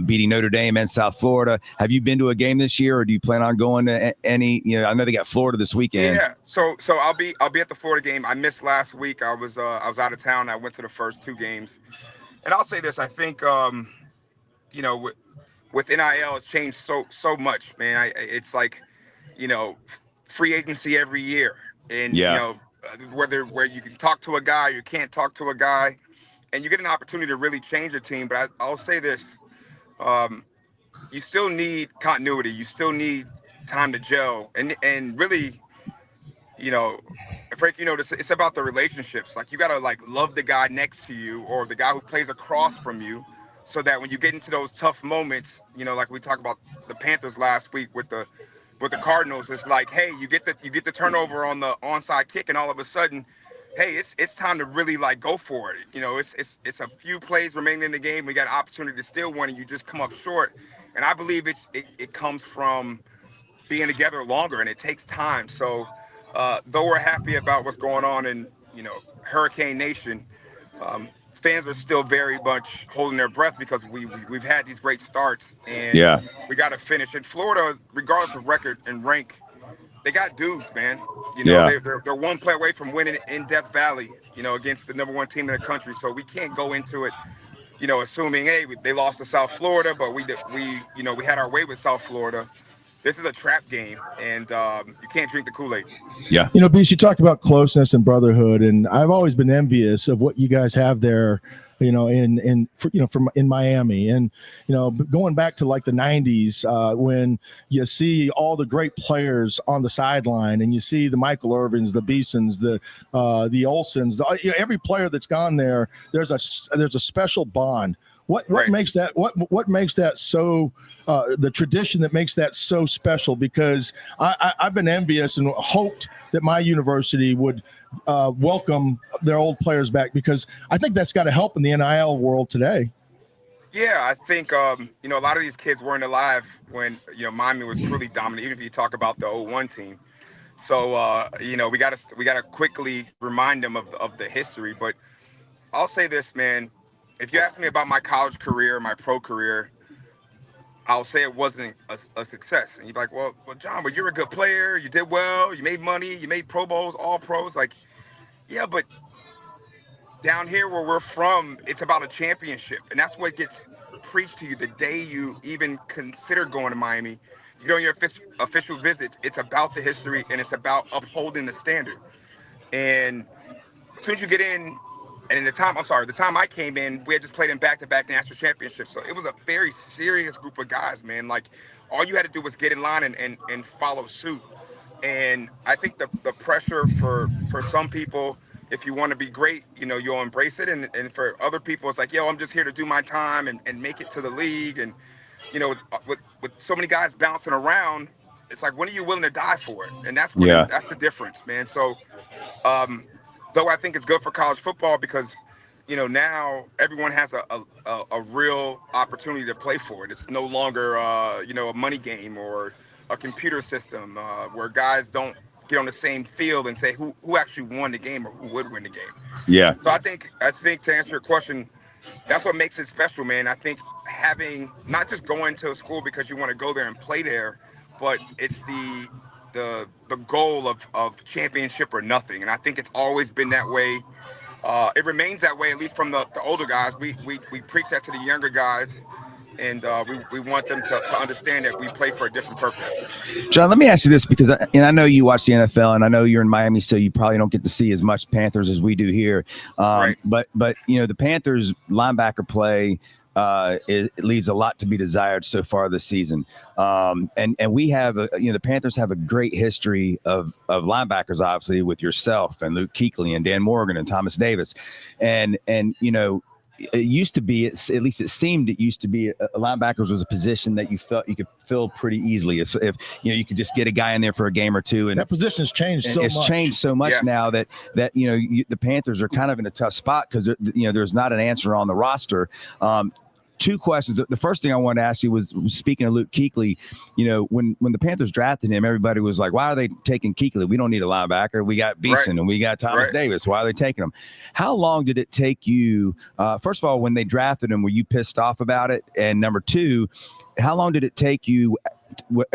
beating Notre Dame and South Florida. Have you been to a game this year, or do you plan on going to any? I know they got Florida this weekend. Yeah, so I'll be at the Florida game. I missed last week. I was out of town. I went to the first two games, and I'll say this: I think with NIL, it's changed so much, man. It's like free agency every year. And where you can talk to a guy, you can't talk to a guy, and you get an opportunity to really change a team. But I'll say this: you still need continuity. You still need time to gel, and really, Frank, it's about the relationships. Like you gotta love the guy next to you or the guy who plays across from you, so that when you get into those tough moments, like we talked about the Panthers last week with the Cardinals, it's like, hey, you get the turnover on the onside kick, and all of a sudden, hey, it's time to really go for it. It's a few plays remaining in the game. We got an opportunity to steal one, and you just come up short. And I believe it comes from being together longer, and it takes time. So, though we're happy about what's going on in Hurricane Nation, fans are still very much holding their breath because we've had these great starts, and we got to finish. In Florida, regardless of record and rank, they got dudes, man. They're one play away from winning in Death Valley, against the number one team in the country. So we can't go into it, assuming, hey, they lost to South Florida, but we had our way with South Florida. This is a trap game, and you can't drink the Kool-Aid. Yeah. Beast, you talked about closeness and brotherhood, and I've always been envious of what you guys have there, in Miami, and going back to the 90s, when you see all the great players on the sideline, and you see the Michael Irvins, the Beasons, the Olsons, every player that's gone there, there's a special bond. What makes that what makes that so the tradition that makes that so special? Because I've been envious and hoped that my university would welcome their old players back, because I think that's got to help in the NIL world today. Yeah, I think a lot of these kids weren't alive when Miami was truly dominant. Even if you talk about the 01 team, so we gotta quickly remind them of the history. But I'll say this, man. If you ask me about my college career, my pro career, I'll say it wasn't a success. And you're like, well, John, but you're a good player. You did well. You made money. You made Pro Bowls, all pros. Yeah, but down here where we're from, it's about a championship. And that's what gets preached to you the day you even consider going to Miami. You go on your official visits. It's about the history, and it's about upholding the standard. And as soon as you get in, And the time I came in, we had just played in back-to-back national championships. So it was a very serious group of guys, man. Like, all you had to do was get in line and follow suit. And I think the pressure for some people, if you want to be great, you'll embrace it. And for other people, it's like, yo, I'm just here to do my time and make it to the league. And, with so many guys bouncing around, it's like, when are you willing to die for it? And that's Yeah. that's the difference, man. So, though I think it's good for college football because, now everyone has a real opportunity to play for it. It's no longer, a money game or a computer system where guys don't get on the same field and say who actually won the game or who would win the game. Yeah. So I think to answer your question, that's what makes it special, man. I think having not just going to a school because you want to go there and play there, but it's the goal of championship or nothing. And I think it's always been that way. It remains that way, at least from the older guys. We preach that to the younger guys, and we want them to understand that we play for a different purpose. John, let me ask you this because I know you watch the NFL, and I know you're in Miami, so you probably don't get to see as much Panthers as we do here. Right. But the Panthers linebacker play it leaves a lot to be desired so far this season. And we have the Panthers have a great history of linebackers, obviously, with yourself and Luke Kuechly and Dan Morgan and Thomas Davis, and it used to be, at least it seemed, it used to be linebackers was a position that you felt you could fill pretty easily if you could just get a guy in there for a game or two. And that position has changed so much. It's changed so much now that the Panthers are kind of in a tough spot because there's not an answer on the roster. Two questions. The first thing I wanted to ask you was speaking of Luke Kuechly, when the Panthers drafted him, everybody was like, why are they taking Kuechly? We don't need a linebacker. We got Beason and we got Thomas Davis. Why are they taking him? How long did it take you? First of all, when they drafted him, were you pissed off about it? And number two, how long did it take you?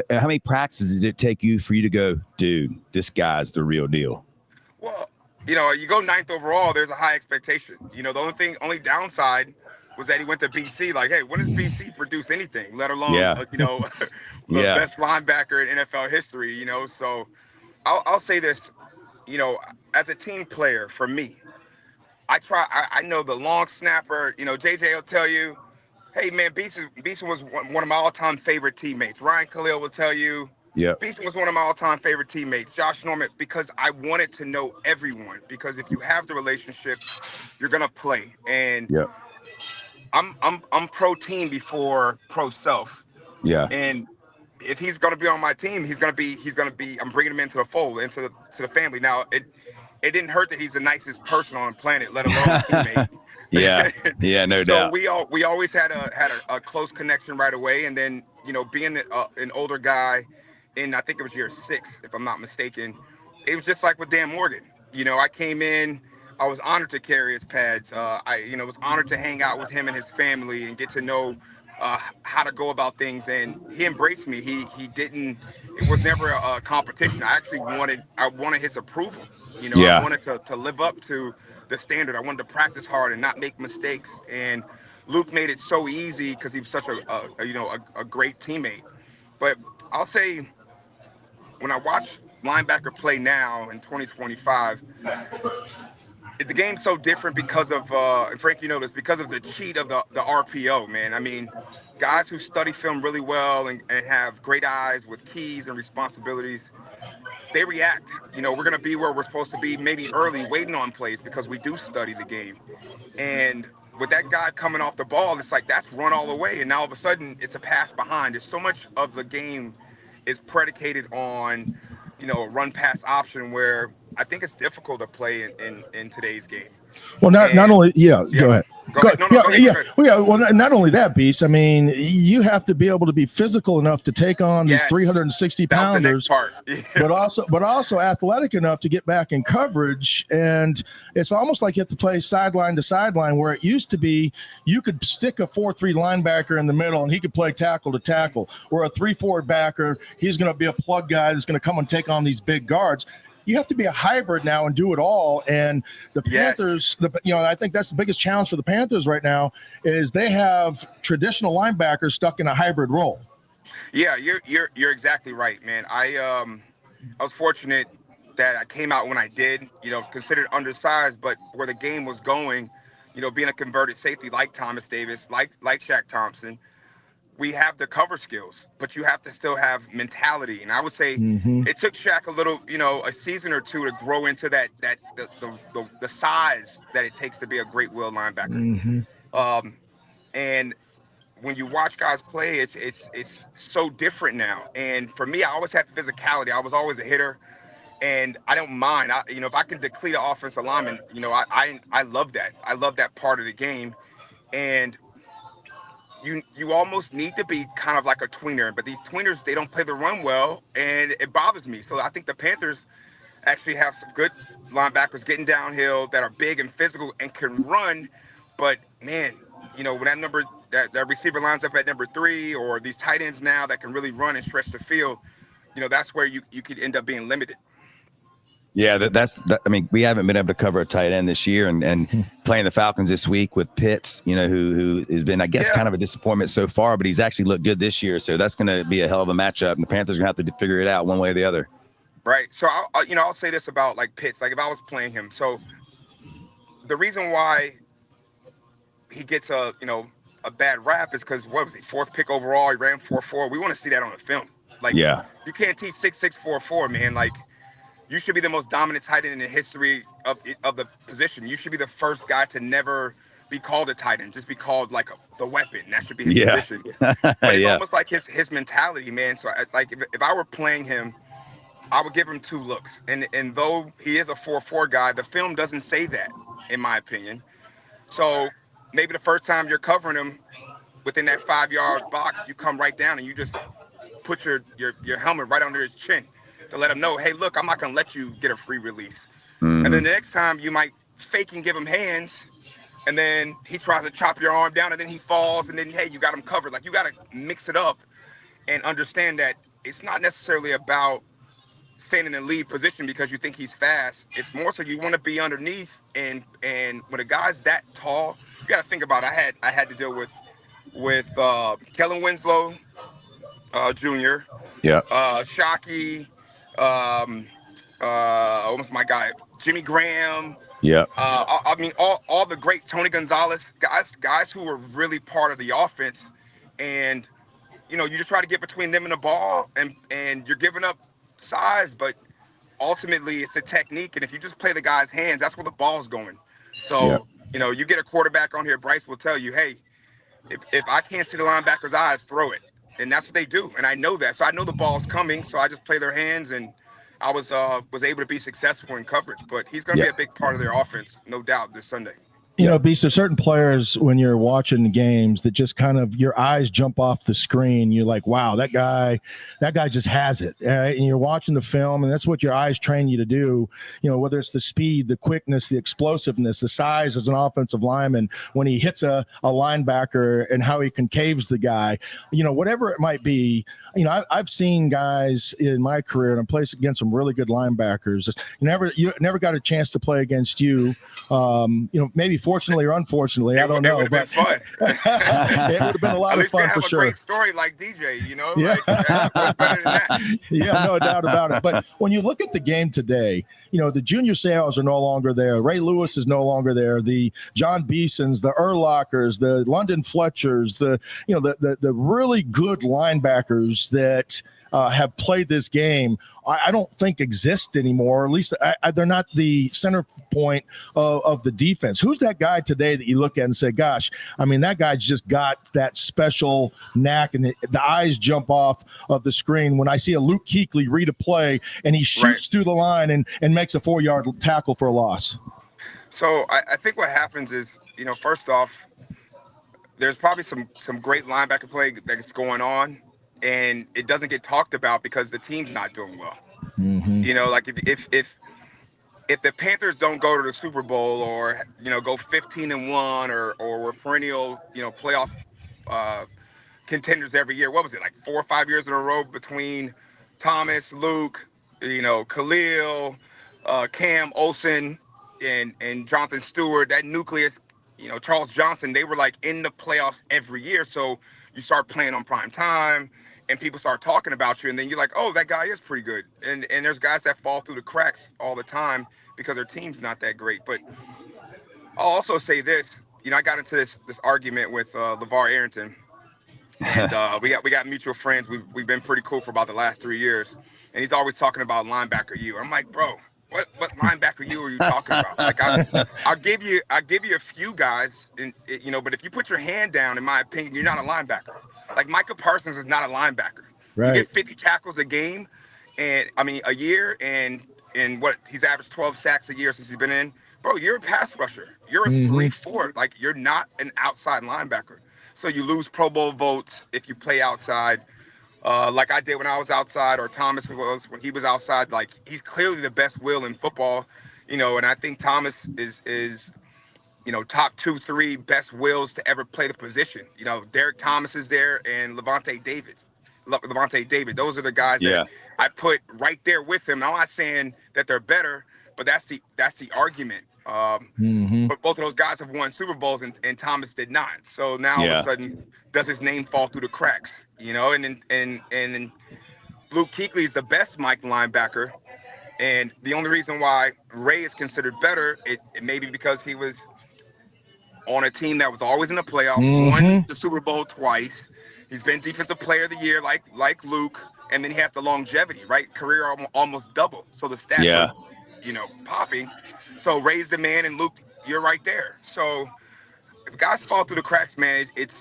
How many practices did it take you for you to go, dude, this guy's the real deal? Well, you go 9th overall, there's a high expectation. The only downside was that he went to BC. Like, hey, when does BC produce anything, let alone, the best linebacker in NFL history, So I'll say this, as a team player, for me, I know the long snapper, JJ will tell you, hey, man, Beason was one of my all-time favorite teammates. Ryan Khalil will tell you, Beason was one of my all-time favorite teammates. Josh Norman, because I wanted to know everyone. Because if you have the relationships, you're gonna play. And I'm pro team before pro self. Yeah. And if he's gonna be on my team, he's gonna be. I'm bringing him into the fold, into the family. Now it didn't hurt that he's the nicest person on the planet, let alone a teammate. No doubt. So we always had a close connection right away, and then being an older guy, I think it was year 6, if I'm not mistaken, it was just like with Dan Morgan. I came in. I was honored to carry his pads. I was honored to hang out with him and his family and get to know how to go about things. And he embraced me. He didn't. It was never a competition. I actually wanted his approval. I wanted to live up to the standard. I wanted to practice hard and not make mistakes. And Luke made it so easy because he was such a great teammate. But I'll say, when I watch linebacker play now in 2025. The game's so different because of, and Frank, this, because of the cheat of the RPO, man. I mean, guys who study film really well and have great eyes with keys and responsibilities, they react. We're going to be where we're supposed to be, maybe early, waiting on plays because we do study the game. And with that guy coming off the ball, it's like that's run all the way. And now all of a sudden, it's a pass behind. There's so much of the game is predicated on, a run-pass option where I think it's difficult to play in today's game. Well, not only go ahead. Go ahead. Well, not only that, Beast. I mean, you have to be able to be physical enough to take on these 360 pounders, but also athletic enough to get back in coverage. And it's almost like you have to play sideline to sideline, where it used to be you could stick a 4-3 linebacker in the middle and he could play tackle to tackle, or a 3-4 backer. He's going to be a plug guy that's going to come and take on these big guards. You have to be a hybrid now and do it all. And the Panthers, I think that's the biggest challenge for the Panthers right now is they have traditional linebackers stuck in a hybrid role. Yeah, you're exactly right, man. I was fortunate that I came out when I did, considered undersized, but where the game was going, being a converted safety like Thomas Davis, like Shaq Thompson, we have the cover skills, but you have to still have mentality. And I would say it took Shaq a little, a season or two to grow into the size that it takes to be a great will linebacker. And when you watch guys play, it's so different now. And for me, I always had physicality. I was always a hitter, and I don't mind. If I can deplete an offensive lineman, I love that. I love that part of the game, and you almost need to be kind of like a tweener. But these tweeners, they don't play the run well, and it bothers me. So I think the Panthers actually have some good linebackers getting downhill that are big and physical and can run. But man, when that receiver lines up at number 3, or these tight ends now that can really run and stretch the field, that's where you could end up being limited. Yeah, I mean, we haven't been able to cover a tight end this year, and playing the Falcons this week with Pitts, who has been, I guess, kind of a disappointment so far, but he's actually looked good this year. So that's going to be a hell of a matchup, and the Panthers are going to have to figure it out one way or the other. Right. So I'll say this about like Pitts, like if I was playing him. So the reason why he gets a bad rap is because, what was he, 4th pick overall? He ran 4.4. We want to see that on the film. Like, yeah, you can't teach 6'6", 4.4, man. Like, you should be the most dominant tight end in the history of the position. You should be the first guy to never be called a tight end, just be called like the weapon. That should be his position. But it's almost like his mentality, man. So if I were playing him, I would give him 2 looks. And though he is a 4.4 guy, the film doesn't say that, in my opinion. So maybe the first time you're covering him within that 5-yard box, you come right down and you just put your helmet right under his chin to let him know, hey, look, I'm not going to let you get a free release. And then the next time you might fake and give him hands, and then he tries to chop your arm down, and then he falls, and then, hey, you got him covered. Like, you got to mix it up and understand that it's not necessarily about staying in the lead position because you think he's fast. It's more so you want to be underneath, and when a guy's that tall, you got to think about it. I had to deal with Kellen Winslow Jr., Shockey, almost my guy, Jimmy Graham. Yeah. I mean, all the great Tony Gonzalez guys who were really part of the offense, and you just try to get between them and the ball, and you're giving up size, but ultimately it's a technique, and if you just play the guy's hands, that's where the ball's going. So you get a quarterback on here, Bryce will tell you, hey, if I can't see the linebacker's eyes, throw it. And that's what they do, and I know that. So I know the ball's coming, so I just play their hands, and I was able to be successful in coverage. But he's going to be a big part of their offense, no doubt, this Sunday. Beast, there's certain players when you're watching games that just kind of your eyes jump off the screen. You're like, wow, that guy just has it. And you're watching the film, and that's what your eyes train you to do. Whether it's the speed, the quickness, the explosiveness, the size as an offensive lineman, when he hits a linebacker and how he concaves the guy, whatever it might be. I've seen guys in my career, and I played against some really good linebackers. You never got a chance to play against you. Maybe fortunately or unfortunately, I don't know. It would have been fun. It would have been a lot of fun for sure. A great story like DJ, Yeah. what's better than that? Yeah, no doubt about it. But when you look at the game today, the junior Sales are no longer there. Ray Lewis is no longer there. The Jon Beasons, the Urlachers, the London Fletchers, the really good linebackers that have played this game, I don't think exist anymore. Or at least they're not the center point of the defense. Who's that guy today that you look at and say, gosh, I mean, that guy's just got that special knack, and the eyes jump off of the screen when I see a Luke Kuechly read a play and he shoots through the line and makes a 4-yard tackle for a loss? So I think what happens is, first off, there's probably some great linebacker play that's going on, and it doesn't get talked about because the team's not doing well. Like if the Panthers don't go to the Super Bowl or go 15-1 or we're perennial playoff contenders every year, what was it, like 4 or 5 years in a row between Thomas, Luke, Khalil, Cam, Olsen, and Jonathan Stewart, that nucleus, Charles Johnson, they were like in the playoffs every year. So you start playing on prime time, and people start talking about you, and then you're like, oh, that guy is pretty good. And there's guys that fall through the cracks all the time because their team's not that great. But I'll also say this, I got into this argument with LeVar Arrington, and we got mutual friends. We've been pretty cool for about the last 3 years, and he's always talking about linebacker you. I'm like, bro, what linebacker you are you talking about? Like, I'll give you a few guys, but if you put your hand down, in my opinion, you're not a linebacker. Like, Micah Parsons is not a linebacker. You Right. get 50 tackles a game, a year, and what he's averaged 12 sacks a year since he's been in. Bro, you're a pass rusher. You're a 3-4. Like, you're not an outside linebacker. So you lose Pro Bowl votes if you play outside, like I did when I was outside, or Thomas was when he was outside. Like, he's clearly the best will in football, and I think Thomas is top 2, 3 best wills to ever play the position. Derek Thomas is there, and Levante David. Those are the guys that Yeah. I put right there with him. I'm not saying that they're better, but that's the argument. But both of those guys have won Super Bowls, and Thomas did not. So now all of Yeah. a sudden, does his name fall through the cracks? And Luke Kuechly is the best Mike linebacker, and the only reason why Ray is considered better, it may be because he was on a team that was always in the playoffs, won the Super Bowl twice. He's been Defensive Player of the Year, like Luke, and then he had the longevity, right? Career almost double, so the stats Yeah. are, popping. So Ray's the man, and Luke, you're right there. So if guys fall through the cracks, man, it's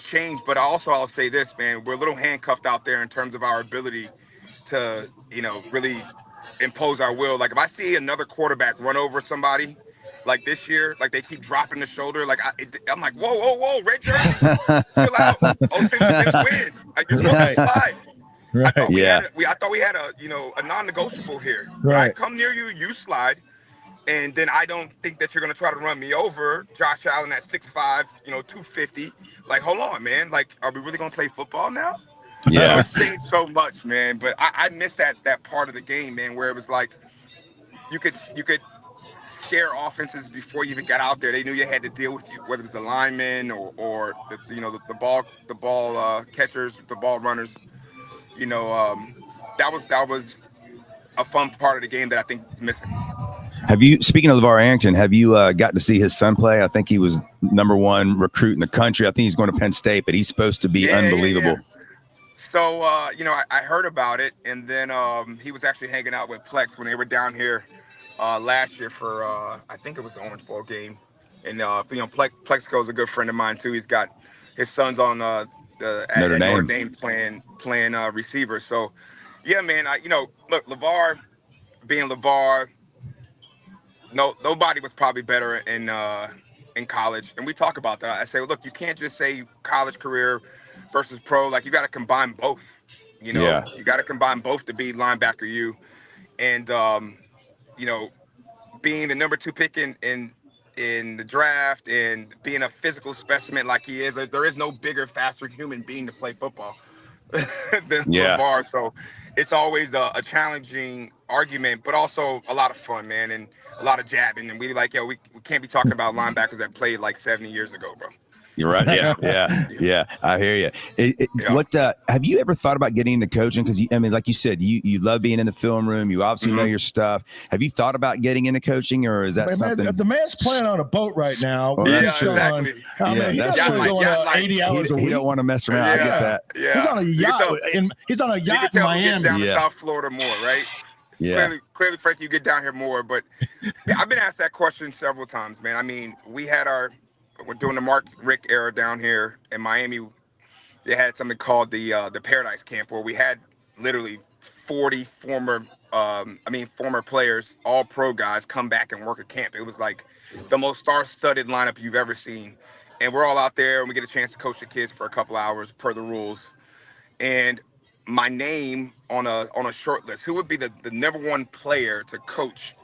changed. But I'll say this, man, we're a little handcuffed out there in terms of our ability to, really impose our will. Like, if I see another quarterback run over somebody, like this year, like they keep dropping the shoulder, like I'm like, whoa, red jersey, chill out. Oh, since when? Like, you're supposed to slide. Right. I thought Yeah. we had a non-negotiable here. Right. When I come near you, you slide. And then I don't think that you're going to try to run me over. Josh Allen at 6'5", 250. Like, hold on, man. Like, are we really going to play football now? Yeah. It's changed so much, man. But I miss that part of the game, man, where it was like you could scare offenses before you even got out there. They knew you had to deal with you, whether it's the linemen or the ball catchers, the ball runners. That was a fun part of the game that I think is missing. Have you, speaking of LeVar Arrington, have you got to see his son play? I think he was #1 recruit in the country. I think he's going to Penn State, but he's supposed to be unbelievable. Yeah. So, I heard about it, and then he was actually hanging out with Plex when they were down here last year for, I think it was the Orange Bowl game. And, Plexico is a good friend of mine, too. He's got his son's on at Notre Dame playing receiver. So, yeah, man, look, LeVar being LeVar, nobody was probably better in college. And we talk about that. I say, look, you can't just say college career versus pro. Like, you got to combine both. Yeah. You got to combine both to be linebacker you. And, being the number 2 pick in the draft and being a physical specimen like he is, there is no bigger, faster human being to play football than LeVar. So it's always a challenging argument, but also a lot of fun, man, and a lot of jabbing. And we can't be talking about linebackers that played like 70 years ago, bro. You're right. Yeah. I hear you. What have you ever thought about getting into coaching? Because like you said, you love being in the film room. You obviously know your stuff. Have you thought about getting into coaching, or is that something? The man's playing on a boat right now. Well, exactly. He doesn't want to go 80 hours a week. He don't want to mess around. I get that. Yeah. He's on a yacht. He's on a You can yacht in tell he gets Miami. down to South Florida more, right? Yeah. Clearly, Frank, you get down here more. But I've been asked that question several times, man. I mean, we're doing the Mark Richt era down here in Miami. They had something called the Paradise Camp, where we had literally 40 former players, all pro guys, come back and work at camp. It was like the most star-studded lineup you've ever seen. And we're all out there, and we get a chance to coach the kids for a couple hours per the rules. And my name on a short list, who would be the #1 player to coach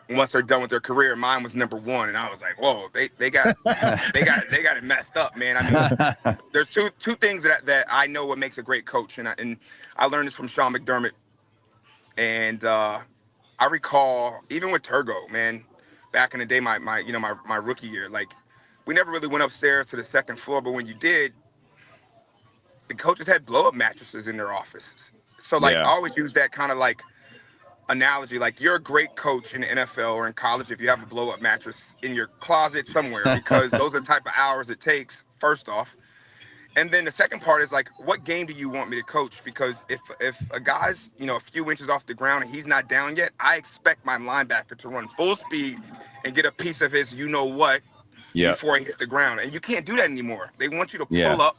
once they're done with their career? Mine was #1, and I was like, whoa, they got it messed up, man. I mean, there's two things that I know what makes a great coach, and I learned this from Sean McDermott. And I recall, even with Turgo, man, back in the day, my rookie year, like, we never really went upstairs to the second floor, but when you did, the coaches had blow up mattresses in their offices. So like I Yeah. always use that kind of like analogy. Like you're a great coach in the NFL or in college if you have a blow up mattress in your closet somewhere, because those are the type of hours it takes. First off. And then the second part is like, what game do you want me to coach? Because if a guy's a few inches off the ground and he's not down yet, I expect my linebacker to run full speed and get a piece of his what Yep. before he hits the ground. And you can't do that anymore. They want you to Yeah. pull up.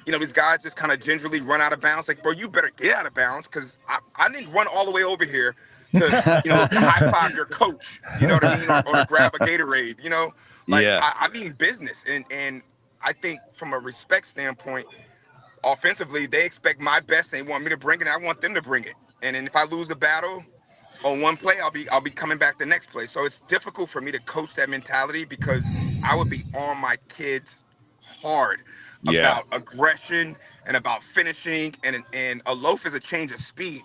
These guys just kind of gingerly run out of bounds. Like, bro, you better get out of bounds, because I didn't run all the way over here to to high five your coach. You know what I mean? Or to grab a Gatorade. Like Yeah. I mean business. And I think from a respect standpoint, offensively, they expect my best. They want me to bring it. I want them to bring it. And then if I lose the battle on one play, I'll be coming back the next play. So it's difficult for me to coach that mentality, because I would be on my kids hard Yeah. about aggression and about finishing. And a loaf is a change of speed.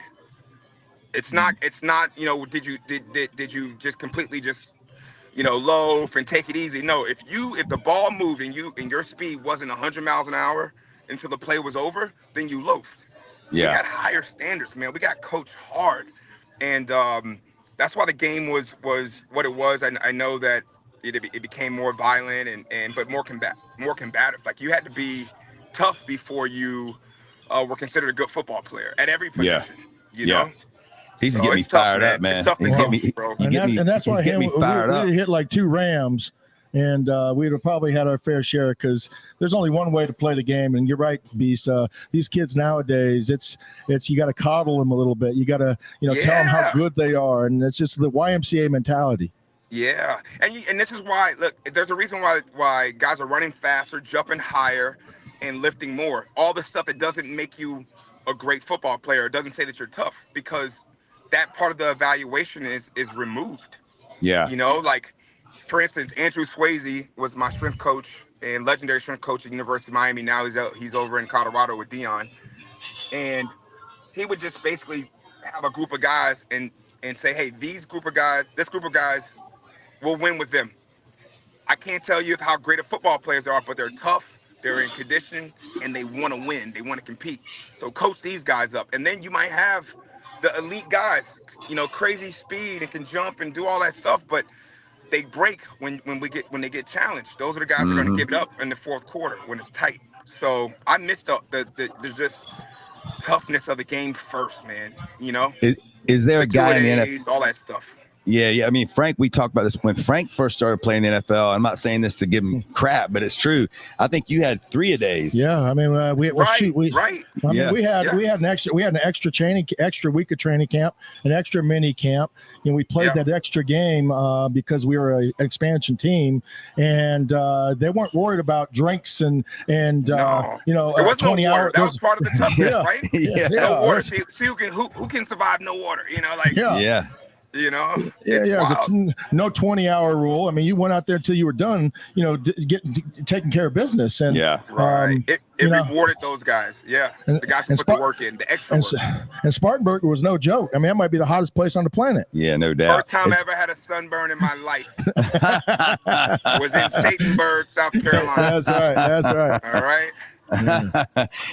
It's not. Did you just completely just loaf and take it easy? No, if the ball moved and your speed wasn't 100 miles an hour until the play was over, then you loafed. We Yeah. got higher standards, man. We got coached hard, and that's why the game was what it was. I know that it became more violent but more combative. Like you had to be tough before you were considered a good football player at every Yeah. position. Yeah. He's So getting me it's tough, fired man. up, man. It's tough to He's getting me, coach, bro. And that's why he's getting me fired up. we hit like 2 Rams, and we'd have probably had our fair share, because there's only one way to play the game. And you're right, Beast. These kids nowadays, it's you got to coddle them a little bit. You got to tell them how good they are, and it's just the YMCA mentality. Yeah, and this is why. Look, there's a reason why guys are running faster, jumping higher, and lifting more. All the stuff that doesn't make you a great football player. It doesn't say that you're tough, because that part of the evaluation is removed. Yeah. Like for instance, Andrew Swayze was my strength coach and legendary strength coach at University of Miami. Now he's over in Colorado with Dion, and he would just basically have a group of guys and say, hey, this group of guys will win with them. I can't tell you how great of football players they are, but they're tough, they're in condition, and they want to win. They want to compete. So coach these guys up. And then you might have the elite guys, crazy speed and can jump and do all that stuff, but they break when they get challenged. Those are the guys who are going to give it up in the fourth quarter when it's tight. So I missed there's just toughness of the game first, man. Is there The a guy in the two-a-days, NFL? all that stuff. Yeah. I mean, Frank, we talked about this when Frank first started playing the NFL. I'm not saying this to give him crap, but it's true. I think you had 3-a-days. Yeah, I mean, Right. I mean, we had an extra week of training camp, an extra mini camp. We played that extra game because we were an expansion team, and they weren't worried about drinks and No. There was 20 no water. hours. That was part of the toughness, right? Yeah. No water. See who can survive no water? Yeah. It's wild. No 20-hour rule. I mean, you went out there till you were done, taking care of business. And right. It rewarded those guys. Yeah. The guys who put the work in, the extra work. And Spartanburg was no joke. I mean, that might be the hottest place on the planet. Yeah, no doubt. First time I ever had a sunburn in my life was in Satanburg, South Carolina. That's right. All right.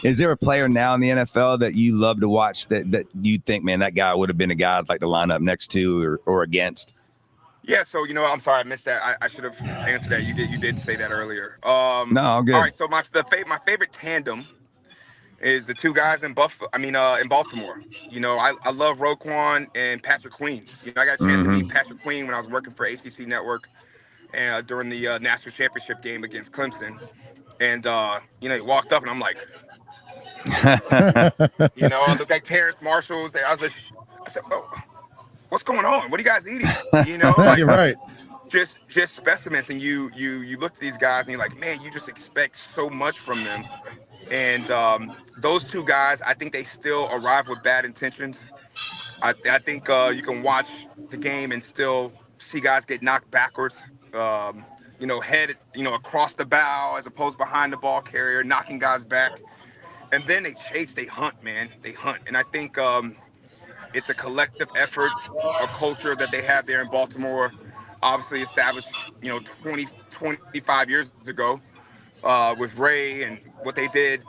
Is there a player now in the NFL that you love to watch that you think, man, that guy would have been a guy I'd like to line up next to or against? Yeah, so I'm sorry I missed that. I should have answered that. You did say that earlier. No, I'm good. All right, so my favorite tandem is the two guys in Baltimore. I love Roquan and Patrick Queen. I got a chance to meet Patrick Queen when I was working for ACC Network and during the national championship game against Clemson. And he walked up and I'm like, I looked like Terrence Marshall. I said, oh, what's going on? What are you guys eating? You're right. Just specimens. And you look at these guys and you're like, man, you just expect so much from them. And those two guys, I think they still arrive with bad intentions. I think you can watch the game and still see guys get knocked backwards. Head, across the bow as opposed behind the ball carrier, knocking guys back. And then they chase, they hunt, man. They hunt. And I think it's a collective effort, a culture that they have there in Baltimore, obviously established, 20, 25 years ago. with Ray and what they did,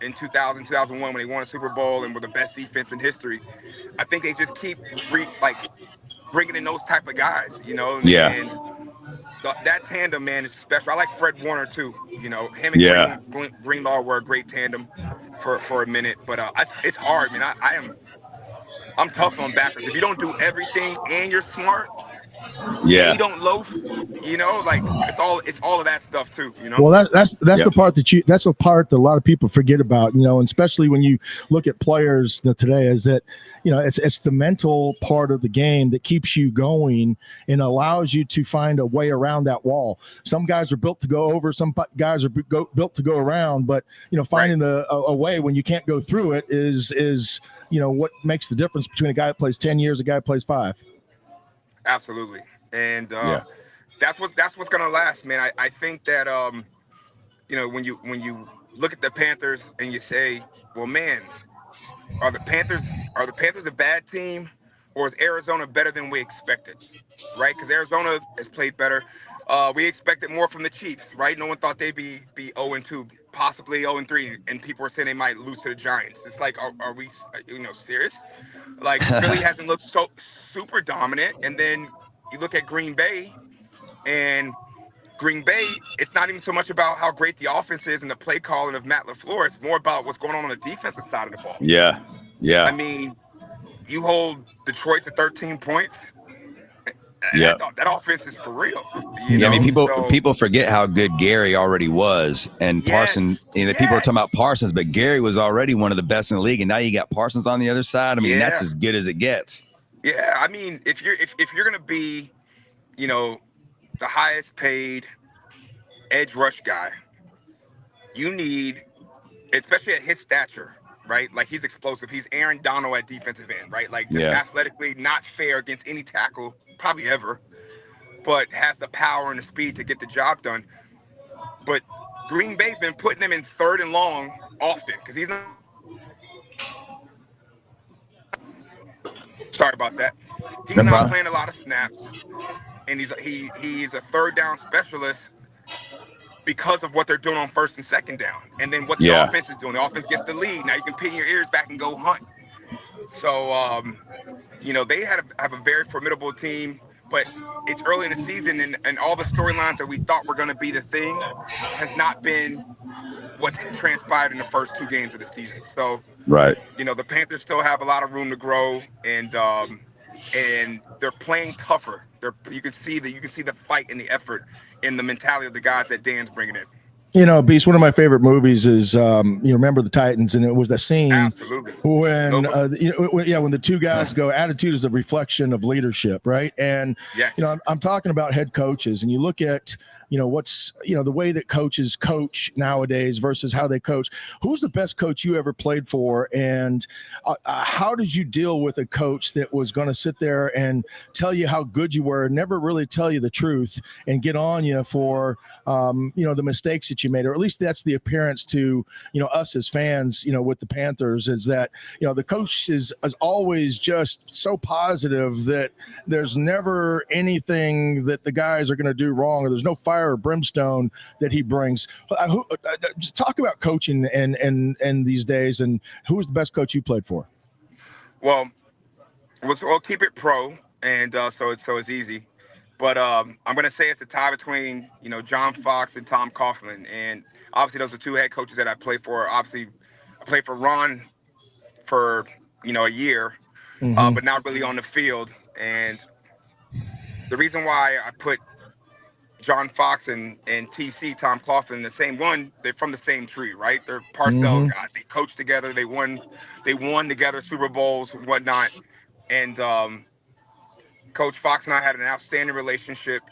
in 2000, 2001 when they won a Super Bowl and were the best defense in history. I think they just keep bringing in those type of guys, Yeah. and that tandem, man, is special. I like Fred Warner too. Him and Yeah. Greenlaw were a great tandem for a minute, but it's hard, man. I'm tough on backers. If you don't do everything and you're smart and Yeah. you don't loaf, it's all of that stuff too. Well, that's Yep. the part that's the part that a lot of people forget about, and especially when you look at players today, is that it's the mental part of the game that keeps you going and allows you to find a way around that wall. Some guys are built to go over, some guys are built to go around, but finding a way when you can't go through it is what makes the difference between a guy that plays 10 years, a guy that plays 5. Absolutely, and Yeah. that's what's gonna last, man. I think that when you look at the Panthers and you say, well, man, are the Panthers a bad team, or is Arizona better than we expected? Right? Because Arizona has played better. We expected more from the Chiefs, right? No one thought they'd be 0-2, possibly 0-3, and people were saying they might lose to the Giants. It's like, are we serious? Like, Philly hasn't looked so super dominant, and then you look at Green Bay, and Green Bay, it's not even so much about how great the offense is and the play calling of Matt LaFleur. It's more about what's going on the defensive side of the ball. Yeah. I Yeah. mean, you hold Detroit to 13 points. Yeah. That offense is for real, Yeah, I mean, So people forget how good Gary already was, and Parsons. yes, People are talking about yes, Parsons, but Gary was already one of the best in the league, and now you got Parsons on the other side. I mean, that's yeah, as good as it gets. yeah. I mean, if you're gonna be, the highest paid edge rush guy, you need, especially at his stature, right? Like, he's explosive. He's Aaron Donald at defensive end, right? Like, just Yeah. athletically not fair against any tackle, probably ever, but has the power and the speed to get the job done. But Green Bay's been putting him in third and long often because he's not. Sorry about that. He's No not problem. playing a lot of snaps, and he's a third down specialist because of what they're doing on first and second down, and then what the Yeah. offense is doing. The offense gets the lead. Now you can pin your ears back and go hunt. So they have a very formidable team, but it's early in the season, and all the storylines that we thought were going to be the thing has not been what transpired in the first 2 games of the season. So Right. the Panthers still have a lot of room to grow, and they're playing tougher. You can see the fight and the effort in the mentality of the guys that Dan's bringing in. Beast, one of my favorite movies is Remember the Titans, and it was the scene Absolutely. when Nobody. when the two guys go, attitude is a reflection of leadership, right? And Yes. I'm talking about head coaches, and you look at what's the way that coaches coach nowadays versus how they coach. Who's the best coach you ever played for, and how did you deal with a coach that was going to sit there and tell you how good you were, never really tell you the truth, and get on you for the mistakes that you made, or at least that's the appearance to us as fans with the Panthers, is that the coach is always just so positive that there's never anything that the guys are going to do wrong, or there's no fire or brimstone that he brings. Just talk about coaching and these days, and who was the best coach you played for? Well, we'll keep it pro, and so it's easy. But I'm gonna say it's a tie between John Fox and Tom Coughlin, and obviously those are 2 head coaches that I play for. Obviously, I played for Ron for a year, Mm-hmm. but not really on the field. And the reason why I put John Fox and TC, Tom Coughlin, the same one, they're from the same tree, right? They're Parcells Mm-hmm. guys. They coached together. They won together Super Bowls and whatnot. And Coach Fox and I had an outstanding relationship.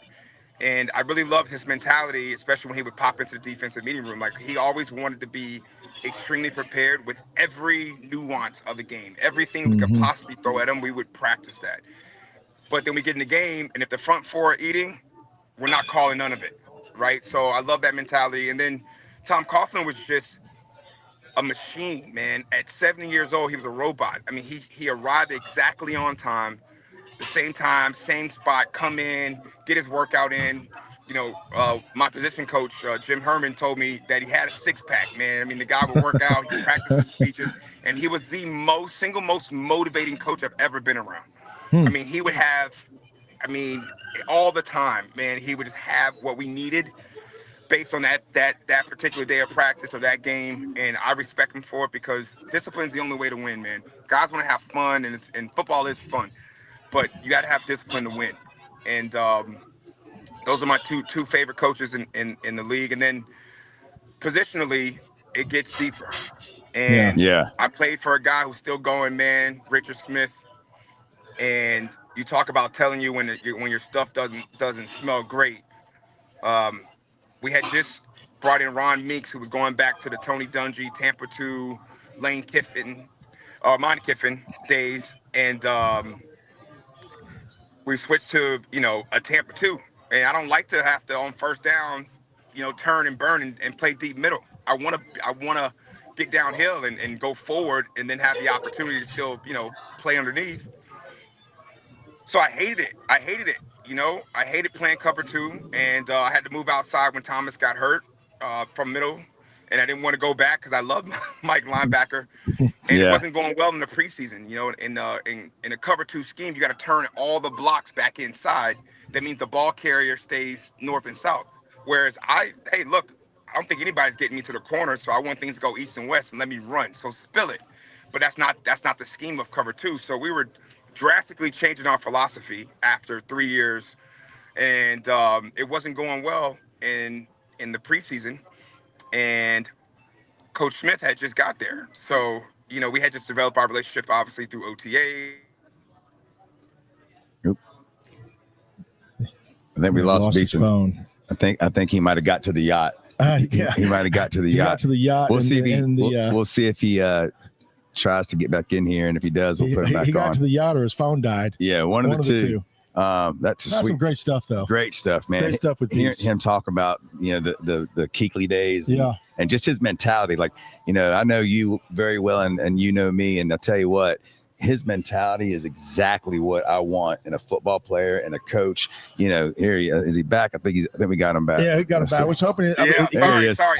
And I really loved his mentality, especially when he would pop into the defensive meeting room. Like, he always wanted to be extremely prepared with every nuance of the game. Everything we could Mm-hmm. possibly throw at him, we would practice that. But then we get in the game, and if the front four are eating, we're not calling none of it, right? So I love that mentality. And then Tom Coughlin was just a machine, man. At 70 years old, he was a robot. I mean, he arrived exactly on time, the same spot, come in, get his workout in, my position coach, Jim Herman, told me that he had a six-pack, man. I mean, the guy would work out, he practiced his speeches, and he was the single most motivating coach I've ever been around. I mean, he would have, I mean, all the time, man, he would just have what we needed based on that particular day of practice or that game, and I respect him for it because discipline's the only way to win, man. Guys want to have fun, and football is fun, but you got to have discipline to win. And those are my two favorite coaches in the league. And then positionally, it gets deeper. And Yeah. I played for a guy who's still going, man, Richard Smith. And you talk about telling you when your stuff doesn't smell great. We had just brought in Ron Meeks, who was going back to the Tony Dungy, Tampa 2, Lane Kiffin, Monty Kiffin days. And we switched to, a Tampa 2. And I don't like to have to, on first down, turn and burn and play deep middle. I want to get downhill and go forward and then have the opportunity to still, play underneath. So I hated it. I hated playing cover 2, and I had to move outside when Thomas got hurt from middle, and I didn't want to go back because I love Mike linebacker, and it wasn't going well in the preseason. In a cover 2 scheme, you got to turn all the blocks back inside. That means the ball carrier stays north and south. Whereas hey, look, I don't think anybody's getting me to the corner, so I want things to go east and west and let me run. So spill it. But that's not the scheme of cover 2. So we were drastically changing our philosophy after 3 years, and it wasn't going well in the preseason. And Coach Smith had just got there, so we had just developed our relationship obviously through OTA. Nope. I think we lost Beason. Phone. I think he might have got to the yacht. He might have got to the yacht. Got to the yacht. We'll see if he tries to get back in here, and if he does, we'll put him back on. He got to the yacht, or his phone died. Yeah, one of the two. That's some great stuff, though. Great stuff, man. Great stuff with him talk about the Keekly days. And just his mentality. Like, I know you very well, and you know me, and I'll tell you what. His mentality is exactly what I want in a football player and a coach. Here is he back? I think we got him back. Yeah, we got him back. I was hoping. Sorry.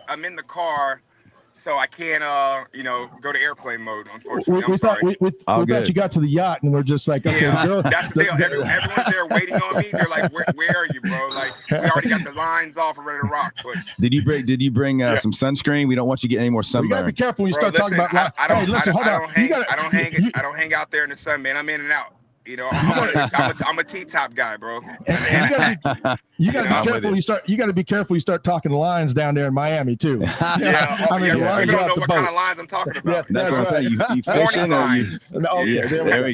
I'm in the car, so I can't go to airplane mode. Unfortunately, we thought you got to the yacht, and we're just like, okay, that's the deal. Everyone's there waiting on me. They're like, where are you, bro? Like, we already got the lines off and ready to rock. But did you bring some sunscreen? We don't want you to get any more sunburn. You gotta be careful when you start talking about. I don't hang out there in the sun, man. I'm in and out. I'm a T-top guy, bro. You gotta be careful. You gotta be careful. You start talking lines down there in Miami too. You don't know what kind of lines I'm talking about. That's what I'm saying. You fishing or you? There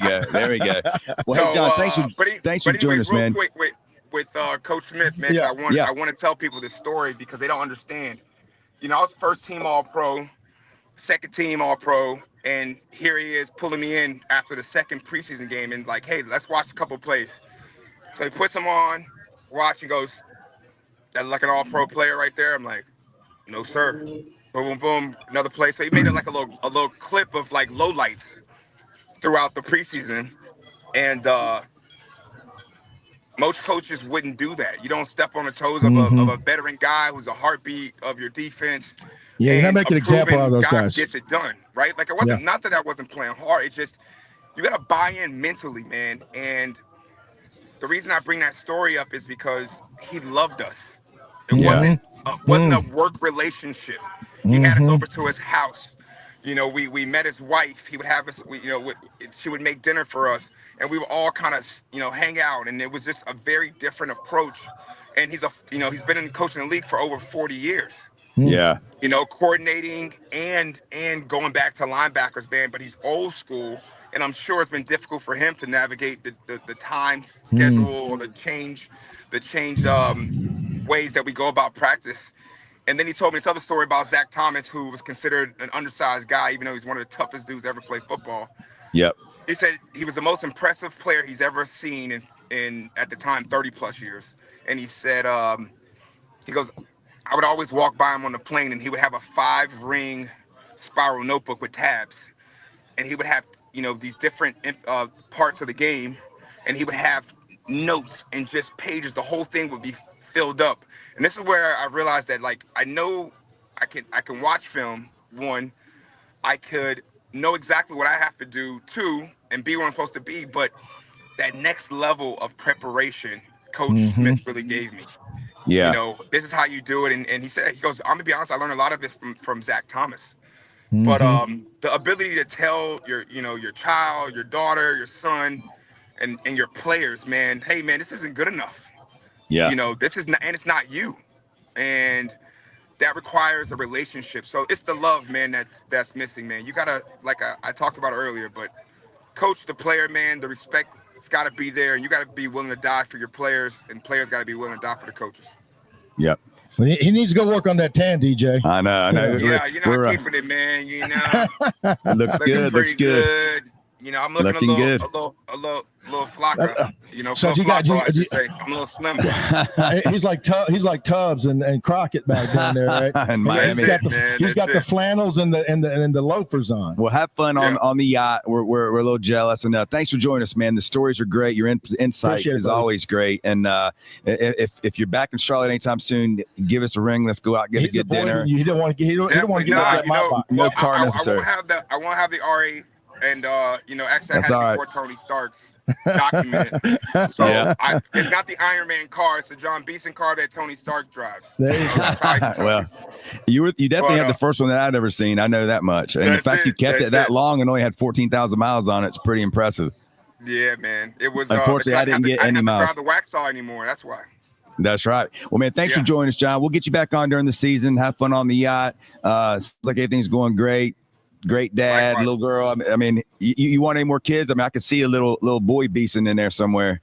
we go. Well, hey, John, thanks for joining us, man. Quick with Coach Smith, man. I want to tell people this story because they don't understand. I was first team All-Pro, second team All-Pro. And here he is pulling me in after the second preseason game and like, hey, let's watch a couple plays. So he puts them on, watch, and goes, that's like an all-pro player right there. I'm like, no, sir. Boom, boom, boom, another play. So he made it like a little clip of like lowlights throughout the preseason. And most coaches wouldn't do that. You don't step on the toes of a veteran guy who's a heartbeat of your defense. Yeah, you're not making an example of those guys. Gets it done, right? Like it wasn't not that I wasn't playing hard. It's just you got to buy in mentally, man. And the reason I bring that story up is because he loved us. It wasn't a work relationship. He had us over to his house. We met his wife. He would have us. She would make dinner for us, and we would all kind of hang out. And it was just a very different approach. And he's been in coaching the league for over 40 years. Yeah. Coordinating and going back to linebackers, man, but he's old school, and I'm sure it's been difficult for him to navigate the time schedule or the change ways that we go about practice. And then he told me this other story about Zach Thomas, who was considered an undersized guy, even though he's one of the toughest dudes ever played football. Yep. He said he was the most impressive player he's ever seen in at the time 30 plus years. And he said he goes, I would always walk by him on the plane, and he would have a 5-ring spiral notebook with tabs, and he would have these different parts of the game, and he would have notes and just pages, the whole thing would be filled up. And this is where I realized that, like, I know I can watch film. One, I could know exactly what I have to do. Two, and be where I'm supposed to be. But that next level of preparation, Coach Smith really gave me. Yeah. You know, this is how you do it. And he said, he goes, I'm gonna be honest, I learned a lot of this from Zach Thomas. But the ability to tell your child, your daughter, your son, and your players, man, hey man, this isn't good enough. Yeah. You know, this is not, and it's not you. And that requires a relationship. So it's the love, man, that's missing, man. You gotta, like I talked about earlier, but coach the player, man, the respect, it's gotta be there, and you gotta be willing to die for your players, and players gotta be willing to die for the coaches. Yep. Well, he needs to go work on that tan, DJ. I know. Yeah, you're not keeping it, man. You know, it looks good. Looks good. You know, I'm looking a little flocker. You know, so I'm a little slim. he's like Tubbs and Crockett back down there, right? In Miami. He's got the flannels and the loafers on. Well, have fun on the yacht. We're a little jealous, and thanks for joining us, man. The stories are great. Your insight is always great. And if you're back in Charlotte anytime soon, give us a ring. Let's go out, get a good dinner. You don't want to get no car necessary. I won't have the RA. And actually, I had it before Tony Stark's documented. So it's not the Iron Man car; it's the Jon Beason car that Tony Stark drives. There you go. Well, you definitely had the first one that I'd ever seen. I know that much. And the fact you kept it that long and only had 14,000 miles on it's pretty impressive. Yeah, man. It was. Unfortunately, I didn't get any miles. I didn't drive the Waxhaw anymore. That's why. That's right. Well, man, thanks for joining us, John. We'll get you back on during the season. Have fun on the yacht. It's like everything's going great. Great dad, Likewise. Little girl. I mean, you want any more kids? I mean, I could see a little boy Beason in there somewhere.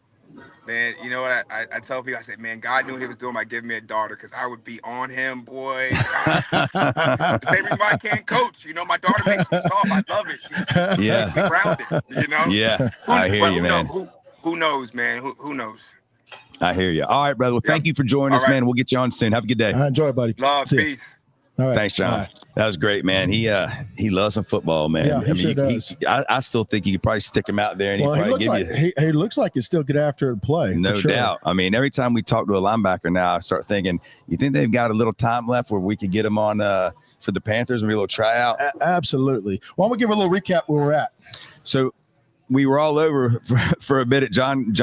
Man, you know what? I tell people, I said, man, God knew what he was doing by giving me a daughter, because I would be on him, boy. The same reason why I can't coach. You know, my daughter makes me soft. I love it. She makes me grounded, you know? Yeah, I hear you, man. Who knows, man? Who knows? I hear you. All right, brother. Well, thank you for joining us, man. We'll get you on soon. Have a good day. Enjoy it, buddy. Love, peace. All right. Thanks, John. That was great, man. He loves some football, man. Yeah, he does. I still think you could probably stick him out there, and he looks like he still get after and play. No doubt. I mean, every time we talk to a linebacker now, I start thinking, you think they've got a little time left where we could get him on for the Panthers and be a little tryout? Absolutely. Why don't we give a little recap where we're at? So we were all over for a bit. John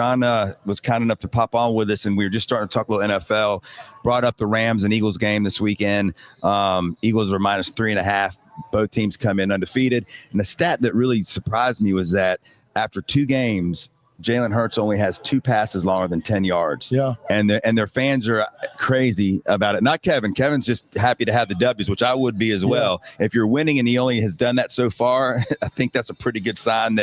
was kind enough to pop on with us, and we were just starting to talk a little NFL. Brought up the Rams and Eagles game this weekend. Eagles are -3.5. Both teams come in undefeated. And the stat that really surprised me was that after 2 games, Jalen Hurts only has 2 passes longer than 10 yards. Yeah. And their fans are crazy about it. Not Kevin. Kevin's just happy to have the W's, which I would be as well. If you're winning and he only has done that so far, I think that's a pretty good sign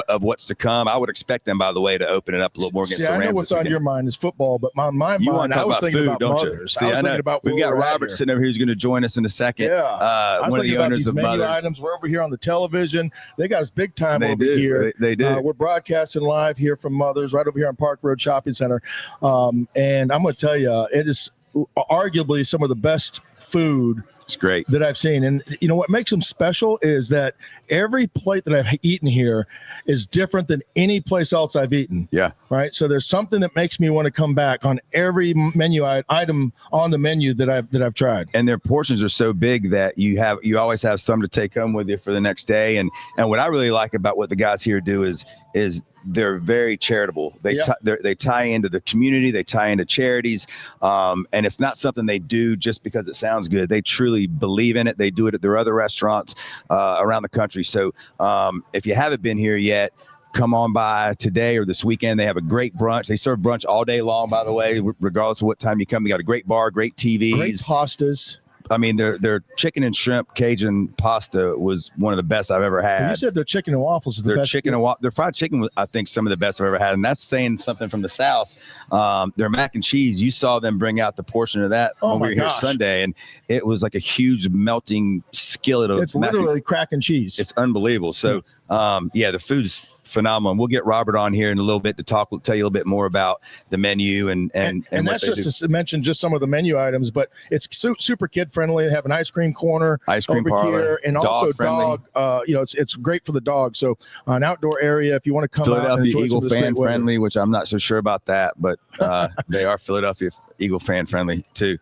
of what's to come. I would expect them, by the way, to open it up a little more against the Rams. I know what's on your mind is football, but my mind, you want to talk about thinking food, about don't mothers. you? See, I know. We've got Robert here. sitting over here who's going to join us in a second. Yeah. One of the owners of menu Mothers. items. We're over here on the television. They got us big time over here. They do. We're broadcasting live here from Mothers right over here on Park Road Shopping Center. And I'm going to tell you, it is arguably some of the best food It's great that I've seen. And you know what makes them special is that every plate that I've eaten here is different than any place else I've eaten. Yeah. Right. So there's something that makes me want to come back on every menu item on the menu that I've tried. And their portions are so big that you always have some to take home with you for the next day. And what I really like about what the guys here do is they're very charitable. They tie into the community, they tie into charities, and it's not something they do just because it sounds good. They truly believe in it. They do it at their other restaurants around the country. So if you haven't been here yet, come on by today or this weekend. They have a great brunch. They serve brunch all day long, by the way, regardless of what time you come. They got a great bar, great TVs, great pastas. I mean, their chicken and shrimp Cajun pasta was one of the best I've ever had. You said their chicken and waffles is the best. Their fried chicken was, I think, some of the best I've ever had, and that's saying something from the South. Their mac and cheese, you saw them bring out the portion of that when we were here Sunday, and it was like a huge melting skillet of It's literally crack and cheese. It's unbelievable. So Yeah, the food's phenomenal. And we'll get Robert on here in a little bit to tell you a little bit more about the menu and that's just to mention just some of the menu items, but it's super kid friendly. They have an ice cream corner, ice cream over parlor, here, and also dog. It's great for the dog. So an outdoor area if you want to come out and enjoy Eagle fan friendly, weather. which I'm not so sure about that, but they are Philadelphia Eagle fan friendly too.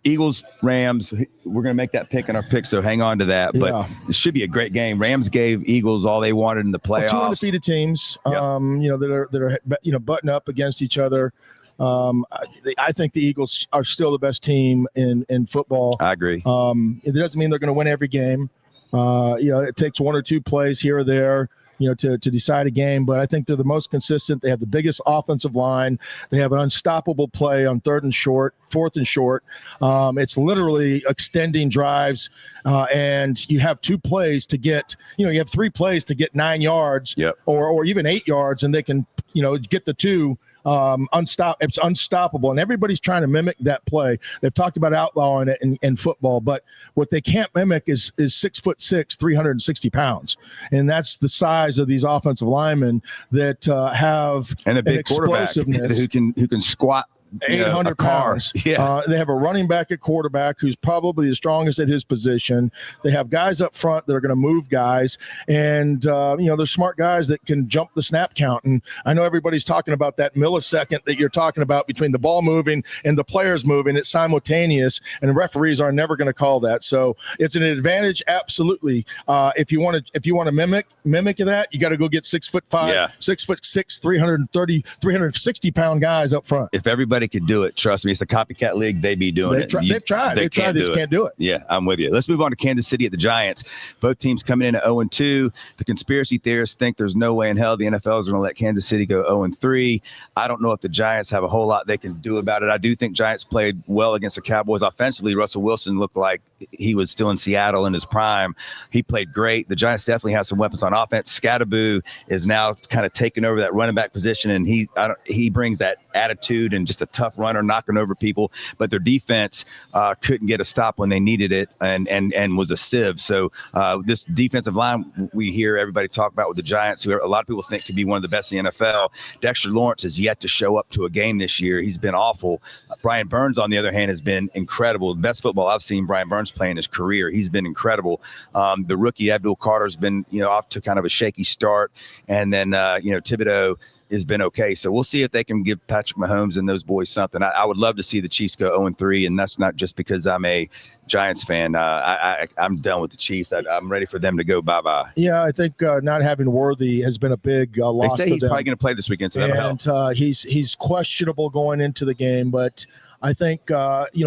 Eagles, Rams, we're going to make that pick in our pick, so hang on to that. But it should be a great game. Rams gave Eagles all they wanted in the playoffs. Two undefeated teams, that are butting up against each other. I think the Eagles are still the best team in football. I agree. It doesn't mean they're going to win every game. It takes one or two plays here or there, to decide a game, but I think they're the most consistent. They have the biggest offensive line. They have an unstoppable play on fourth and short. It's literally extending drives, and you have 2 plays to get, you have 3 plays to get 9 yards, or even 8 yards, and they can, get the 2. It's unstoppable, and everybody's trying to mimic that play. They've talked about outlawing it in football, but what they can't mimic is 6'6", 360 pounds, and that's the size of these offensive linemen that have and a big quarterback who can squat 800 pounds. Yeah. They have a running back at quarterback who's probably the strongest at his position. They have guys up front that are going to move guys, and they're smart guys that can jump the snap count. And I know everybody's talking about that millisecond that you're talking about between the ball moving and the players moving. It's simultaneous, and referees are never going to call that. So it's an advantage, absolutely. If you want to mimic that, you got to go get 6'5", 6'6", 360 pound guys up front. If everybody could do it, trust me, it's a copycat league. They be doing it. They've tried. They just can't do it. Yeah, I'm with you. Let's move on to Kansas City at the Giants. Both teams coming in at 0-2. The conspiracy theorists think there's no way in hell the NFL is going to let Kansas City go 0-3. I don't know if the Giants have a whole lot they can do about it. I do think Giants played well against the Cowboys offensively. Russell Wilson looked like he was still in Seattle in his prime. He played great. The Giants definitely have some weapons on offense. Scatterboo is now kind of taking over that running back position, and he brings that attitude and just a tough runner, knocking over people. But their defense couldn't get a stop when they needed it, and was a sieve. So this defensive line we hear everybody talk about with the Giants, who a lot of people think could be one of the best in the NFL. Dexter Lawrence has yet to show up to a game this year. He's been awful. Brian Burns, on the other hand, has been incredible. The best football I've seen Brian Burns play in his career. He's been incredible. The rookie Abdul Carter's been off to kind of a shaky start, and then Thibodeau has been okay. So we'll see if they can give Patrick Mahomes and those boys something. I would love to see the Chiefs go 0-3, and that's not just because I'm a Giants fan. I'm done with the Chiefs. I'm ready for them to go bye-bye. Yeah, I think not having Worthy has been a big loss. They say he's probably going to play this weekend, so that'll help. And he's questionable going into the game, but I think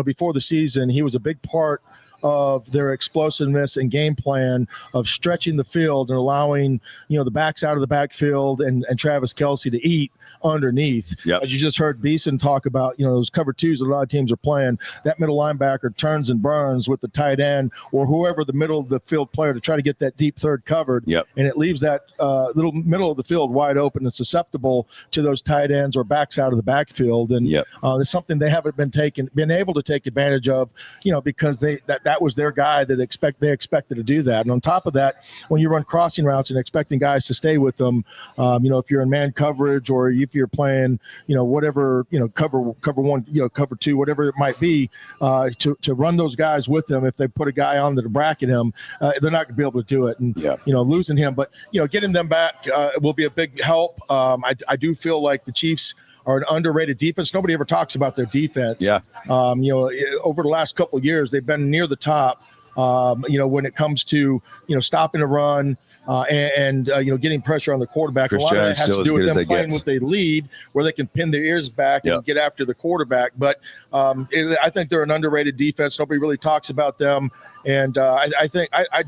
before the season he was a big part of their explosiveness and game plan of stretching the field and allowing the backs out of the backfield and Travis Kelce to eat underneath. Yep. As you just heard Beason talk about, those cover twos that a lot of teams are playing, that middle linebacker turns and burns with the tight end or whoever the middle of the field player to try to get that deep third covered. Yep. And it leaves that little middle of the field wide open and susceptible to those tight ends or backs out of the backfield. And it's something they haven't been able to take advantage of, because that was their guy that they expected to do that. And on top of that, when you run crossing routes and expecting guys to stay with them, if you're in man coverage or if you're playing, whatever, cover one, cover two, whatever it might be, to run those guys with them. If they put a guy on to bracket him, they're not going to be able to do it. And, losing him, but, getting them back will be a big help. I do feel like the Chiefs are an underrated defense. Nobody ever talks about their defense. Yeah. Over the last couple of years, they've been near the top. When it comes to stopping a run and getting pressure on the quarterback. Chris a lot Jones of that has to do with them playing with a lead where they can pin their ears back and get after the quarterback. But I think they're an underrated defense. Nobody really talks about them, and I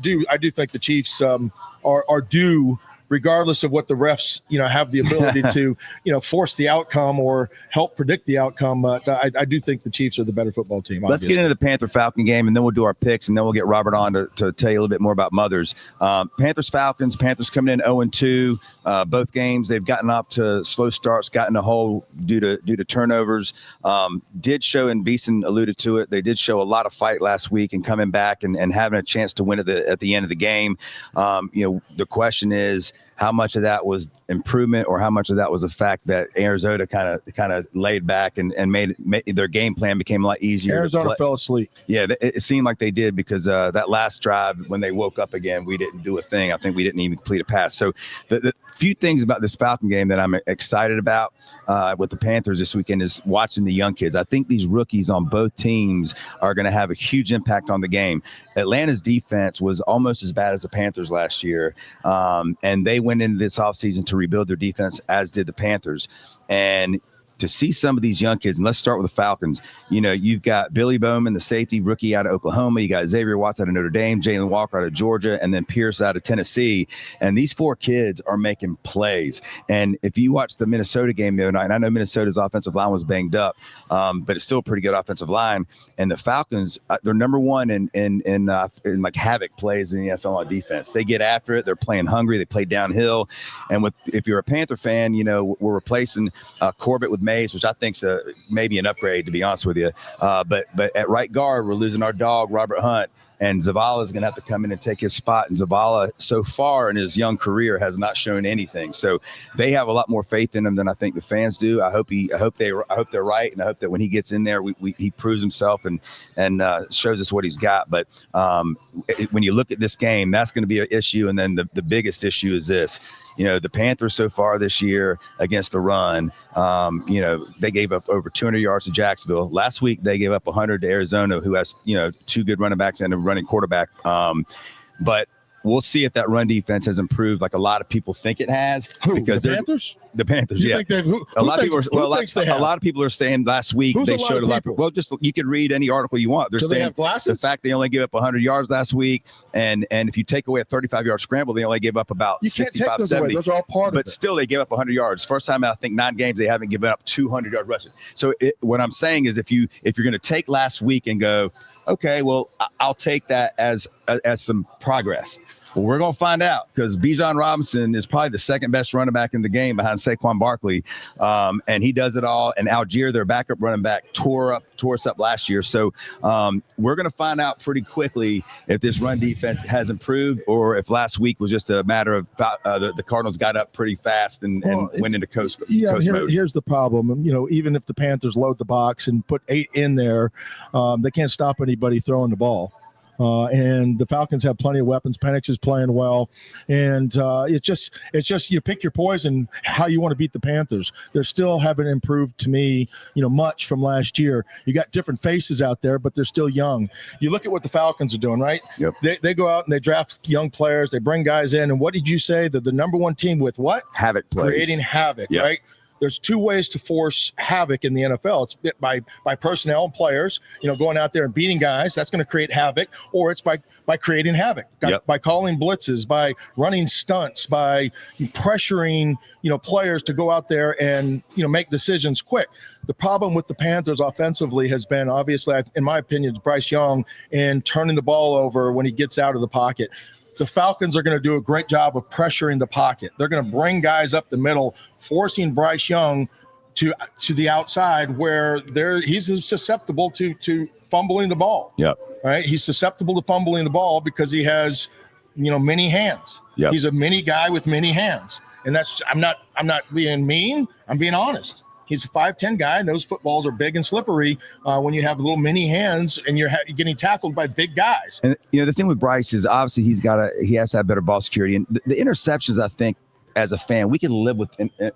do think the Chiefs are due regardless of what the refs, have the ability to, force the outcome or help predict the outcome. But I do think the Chiefs are the better football team. Let's get into the Panther-Falcon game, and then we'll do our picks, and then we'll get Robert on to tell you a little bit more about Mothers. Panthers-Falcons. Panthers coming in 0-2. Both games they've gotten off to slow starts, gotten a hole due to turnovers. Did show, and Beason alluded to it, they did show a lot of fight last week and coming back and having a chance to win at the end of the game. The question is, how much of that was improvement, or how much of that was the fact that Arizona kind of laid back and made their game plan became a lot easier? Arizona fell asleep. Yeah, it seemed like they did, because that last drive when they woke up again, we didn't do a thing. I think we didn't even complete a pass. So the few things about this Falcon game that I'm excited about with the Panthers this weekend is watching the young kids. I think these rookies on both teams are going to have a huge impact on the game. Atlanta's defense was almost as bad as the Panthers last year, and they went into this offseason to rebuild their defense, as did the Panthers. And to see some of these young kids, and let's start with the Falcons. You've got Billy Bowman, the safety rookie out of Oklahoma. You got Xavier Watts out of Notre Dame, Jalen Walker out of Georgia, and then Pierce out of Tennessee. And these 4 kids are making plays. And if you watch the Minnesota game the other night, and I know Minnesota's offensive line was banged up, but it's still a pretty good offensive line. And the Falcons, they're number one in like havoc plays in the NFL on defense. They get after it. They're playing hungry. They play downhill. And if you're a Panther fan, we're replacing Corbett with Mays, which I think's maybe an upgrade, to be honest with you. But at right guard, we're losing our dog, Robert Hunt, and Zavala is going to have to come in and take his spot. And Zavala, so far in his young career, has not shown anything. So they have a lot more faith in him than I think the fans do. I hope they're right, and I hope that when he gets in there, he proves himself and shows us what he's got. But when you look at this game, that's going to be an issue. And then the biggest issue is this. The Panthers so far this year against the run, they gave up over 200 yards to Jacksonville. Last week, they gave up 100 to Arizona, who has, 2 good running backs and a running quarterback. But we'll see if that run defense has improved like a lot of people think it has. Because the Panthers? The Panthers, yeah. A lot of people are saying last week they showed a lot of. Well, just you can read any article you want. They're saying they have glasses? The fact they only gave up 100 yards last week, and if you take away a 35-yard scramble, they only gave up about 65, 70. Those are all part of it. But still, they gave up 100 yards. First time in, I think, 9 games they haven't given up 200-yard rushes. So what I'm saying is, if you're going to take last week and go, okay, well, I'll take that as some progress. Well, we're going to find out, because Bijan Robinson is probably the second best running back in the game behind Saquon Barkley. And he does it all. And Algier, their backup running back, tore us up last year. So we're going to find out pretty quickly if this run defense has improved, or if last week was just a matter of the Cardinals got up pretty fast and went into coast mode. Here's the problem. Even if the Panthers load the box and put 8 in there, they can't stop anybody throwing the ball. And the Falcons have plenty of weapons. Penix is playing well, and it's just you pick your poison how you want to beat the Panthers. They still haven't improved to me, much from last year. You got different faces out there, but they're still young. You look at what the Falcons are doing, right? Yep. They go out and they draft young players. They bring guys in, and what did you say? They're the number 1 team with what? Havoc plays. Creating havoc, yep. Right? There's 2 ways to force havoc in the NFL. It's by personnel and players, going out there and beating guys. That's going to create havoc. Or it's by creating havoc, yep. By calling blitzes, by running stunts, by pressuring, players to go out there and, make decisions quick. The problem with the Panthers offensively has been, obviously, in my opinion, it's Bryce Young and turning the ball over when he gets out of the pocket. The Falcons are going to do a great job of pressuring the pocket. They're going to bring guys up the middle, forcing Bryce Young to the outside where he's susceptible to fumbling the ball. Yep. Right? He's susceptible to fumbling the ball because he has, many hands. Yep. He's a mini guy with many hands. And I'm not being mean. I'm being honest. He's a 5'10" guy, and those footballs are big and slippery when you have little mini hands and you're getting tackled by big guys. And the thing with Bryce is obviously he has to have better ball security. And the interceptions, I think, as a fan, we can live with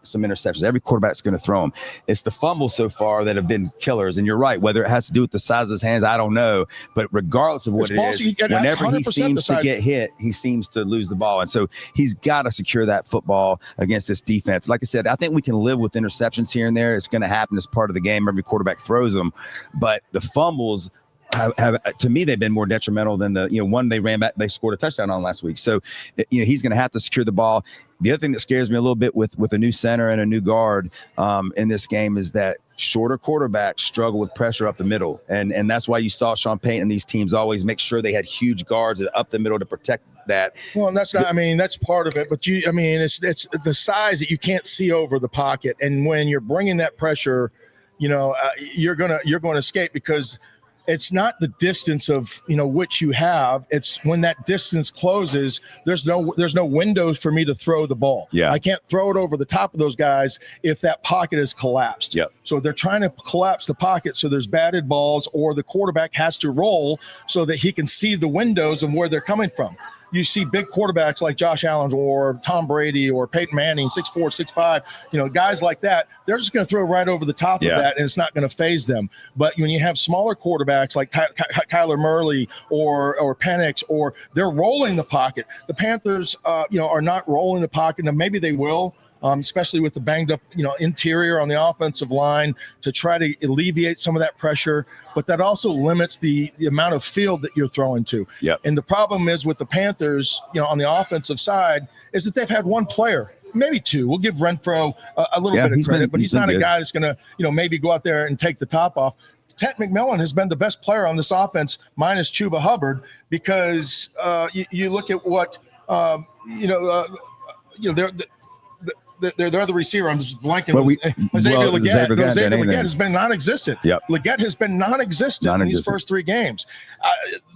some interceptions. Every quarterback's going to throw them. It's the fumbles so far that have been killers. And you're right, whether it has to do with the size of his hands, I don't know. But regardless of what it is, whenever he seems to get hit, he seems to lose the ball. And so he's got to secure that football against this defense. Like I said, I think we can live with interceptions here and there. It's going to happen as part of the game. Every quarterback throws them. But the fumbles have to me, they've been more detrimental than one they ran back, they scored a touchdown on last week. So, he's going to have to secure the ball. The other thing that scares me a little bit with a new center and a new guard in this game is that shorter quarterbacks struggle with pressure up the middle. And that's why you saw Sean Payton and these teams always make sure they had huge guards up the middle to protect that. Well, and that's not, that's part of it, but it's the size that you can't see over the pocket. And when you're bringing that pressure, you're going to escape, because it's not the distance of, which you have. It's when that distance closes, there's no windows for me to throw the ball. Yeah. I can't throw it over the top of those guys if that pocket is collapsed. Yep. So they're trying to collapse the pocket so there's batted balls, or the quarterback has to roll so that he can see the windows of where they're coming from. You see big quarterbacks like Josh Allen or Tom Brady or Peyton Manning, 6'4", 6'5", guys like that, they're just going to throw right over the top of that, and it's not going to phase them. But when you have smaller quarterbacks like Kyler Murray or Penix, or they're rolling the pocket, the Panthers, are not rolling the pocket, and maybe they will. Especially with the banged up, interior on the offensive line, to try to alleviate some of that pressure. But that also limits the amount of field that you're throwing to. Yep. And the problem is with the Panthers, on the offensive side, is that they've had one player, maybe two. We'll give Renfro a little bit of credit, but he's not a guy that's going to, maybe go out there and take the top off. Ted McMillan has been the best player on this offense, minus Chuba Hubbard, because you look at what, they're the receiver. I'm just blanking. Xavier Legette has been non-existent. Yep. Legette has been non-existent in these first three games.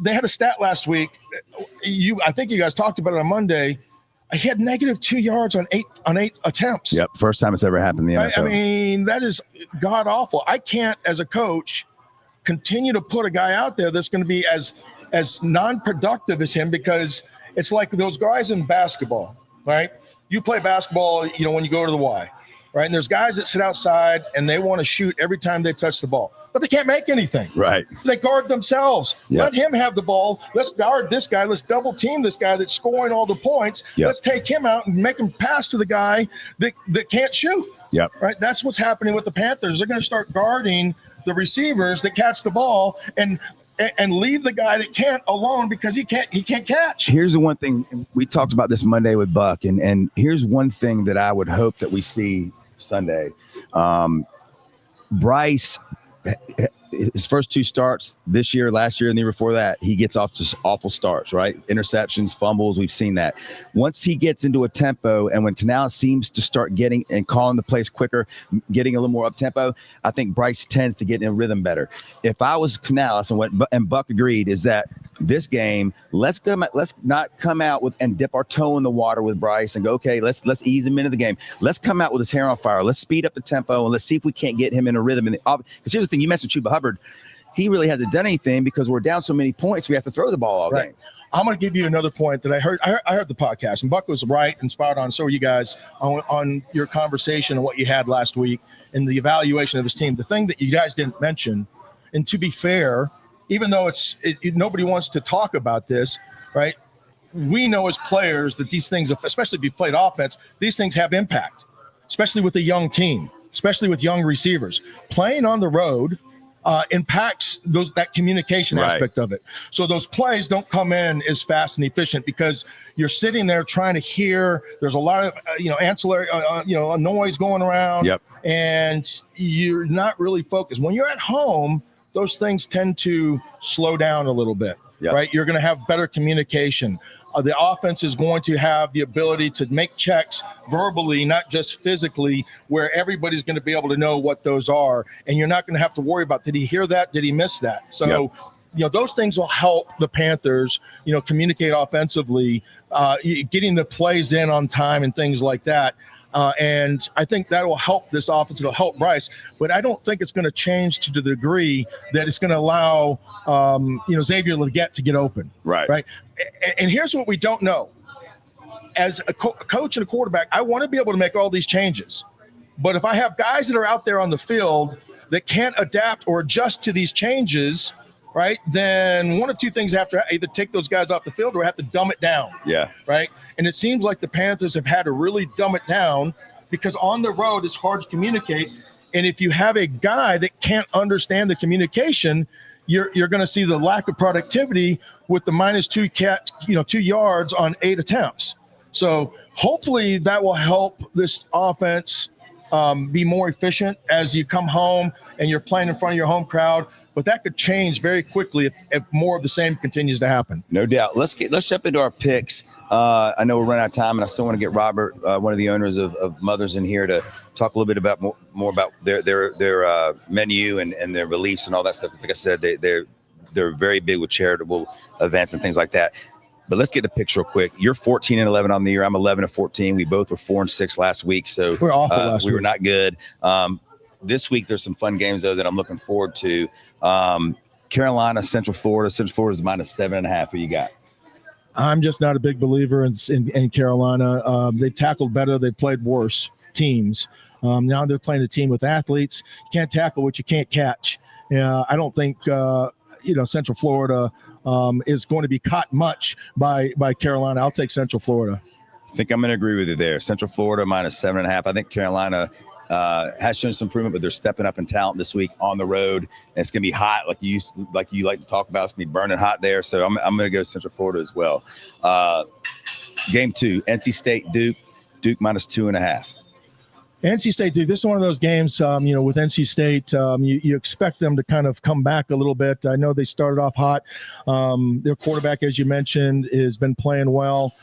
They had a stat last week. I think you guys talked about it on Monday. He had -2 yards on eight attempts. Yep, first time it's ever happened in the NFL. That is god awful. I can't, as a coach, continue to put a guy out there that's going to be as non-productive as him, because it's like those guys in basketball, right? You play basketball, when you go to the Y, right? And there's guys that sit outside and they want to shoot every time they touch the ball, but they can't make anything. Right. They guard themselves. Yep. Let him have the ball. Let's guard this guy. Let's double team this guy that's scoring all the points. Yep. Let's take him out and make him pass to the guy that can't shoot. Yep. Right. That's what's happening with the Panthers. They're going to start guarding the receivers that catch the ball and leave the guy that can't alone, because he can't catch. Here's the one thing, we talked about this Monday with Buck, and here's one thing that I would hope that we see Sunday. Bryce, his first two starts this year, last year, and the year before that, he gets off just awful starts, right? Interceptions, fumbles, we've seen that. Once he gets into a tempo, and when Canales seems to start getting and calling the plays quicker, getting a little more up tempo, I think Bryce tends to get in rhythm better. If I was Canales, and Buck agreed, is that this game, let's not come out with and dip our toe in the water with Bryce and go, okay, let's ease him into the game. Let's come out with his hair on fire. Let's speed up the tempo, and let's see if we can't get him in a rhythm. Because here's the thing, you mentioned Chuba Hubbard. He really hasn't done anything because we're down so many points. We have to throw the ball all game. I'm going to give you another point that I heard the podcast, and Buck was right and spot on. So were you guys on your conversation and what you had last week and the evaluation of his team. The thing that you guys didn't mention, and to be fair, even though nobody wants to talk about this, right? We know as players that these things, especially if you've played offense, these things have impact, especially with a young team, especially with young receivers. Playing on the road impacts that communication aspect of it. So those plays don't come in as fast and efficient because you're sitting there trying to hear. There's a lot of ancillary a noise going around, and you're not really focused. When you're at home, those things tend to slow down a little bit, right? You're going to have better communication. The offense is going to have the ability to make checks verbally, not just physically, where everybody's going to be able to know what those are. And you're not going to have to worry about, did he hear that? Did he miss that? So, those things will help the Panthers, communicate offensively, getting the plays in on time and things like that. And I think that will help this offense. It'll help Bryce, but I don't think it's going to change to the degree that it's going to allow, Xavier Legette to get open. Right. And here's what we don't know. As a coach and a quarterback, I want to be able to make all these changes. But if I have guys that are out there on the field that can't adapt or adjust to these changes, right, then one of two things have to either take those guys off the field or have to dumb it down. Right. And it seems like the Panthers have had to really dumb it down because on the road it's hard to communicate. And if you have a guy that can't understand the communication, you're going to see the lack of productivity with the -2 2 yards on 8 attempts. So hopefully that will help this offense be more efficient as you come home and you're playing in front of your home crowd. But that could change very quickly if more of the same continues to happen. No doubt. Let's jump into our picks. I know we're running out of time, and I still want to get Robert, one of the owners of Mothers, in here to talk a little bit about more about their menu and their beliefs and all that stuff. Like I said, they're very big with charitable events and things like that. But let's get the picks real quick. You're 14-11 on the year. I'm 11-14. We both were 4-6 last week, so we're awful last week. We were not good. This week there's some fun games though that I'm looking forward to. Carolina, Central Florida. Central Florida is -7.5. Who you got? I'm just not a big believer in Carolina. They've tackled better. They've played worse teams. Now they're playing a team with athletes. You can't tackle what you can't catch. I don't think Central Florida is going to be caught much by Carolina. I'll take Central Florida. I think I'm going to agree with you there. Central Florida -7.5. I think Carolina has shown some improvement, but they're stepping up in talent this week on the road. And it's going to be hot, like you like to talk about. It's going to be burning hot there. So I'm going to go Central Florida as well. Game 2, NC State, Duke -2.5. NC State, Duke, this is one of those games, with NC State, you expect them to kind of come back a little bit. I know they started off hot. Their quarterback, as you mentioned, has been playing well.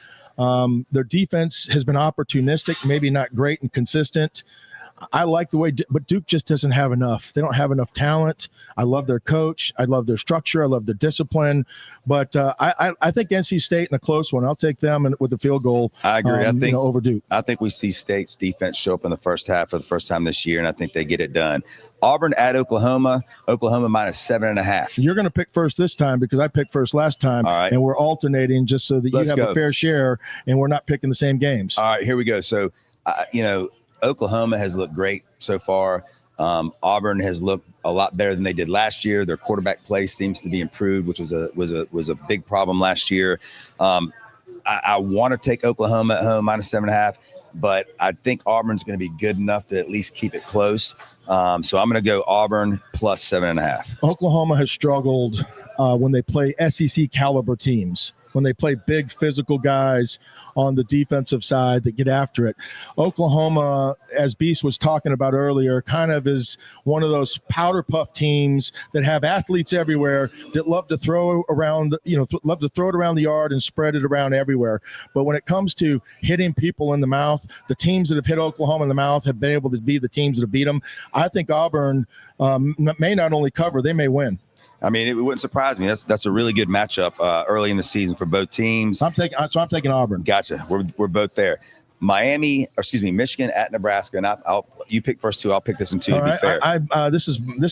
Their defense has been opportunistic, maybe not great and consistent. I like the way, but Duke just doesn't have enough. They don't have enough talent. I love their coach. I love their structure. I love their discipline. But I think NC State in a close one. I'll take them with the field goal. I agree. I think over Duke. I think we see State's defense show up in the first half for the first time this year, and I think they get it done. Auburn at Oklahoma. Oklahoma -7.5. You're going to pick first this time because I picked first last time. All right. And we're alternating just so that you have a fair share and we're not picking the same games. All right, here we go. So, Oklahoma has looked great so far. Auburn has looked a lot better than they did last year. Their quarterback play seems to be improved, which was a big problem last year. I want to take Oklahoma at home -7.5, but I think Auburn's going to be good enough to at least keep it close. So I'm going to go Auburn +7.5. Oklahoma has struggled when they play SEC caliber teams, when they play big physical guys on the defensive side that get after it. Oklahoma, as Beast was talking about earlier, kind of is one of those powder puff teams that have athletes everywhere that love to throw around, love to throw it around the yard and spread it around everywhere. But when it comes to hitting people in the mouth, the teams that have hit Oklahoma in the mouth have been able to be the teams that have beat them. I think Auburn may not only cover, they may win. I mean, it wouldn't surprise me. That's a really good matchup early in the season for both teams. I'm taking Auburn. Gotcha. We're both there. Michigan at Nebraska, and you pick first two. I'll pick this one too. To be fair, this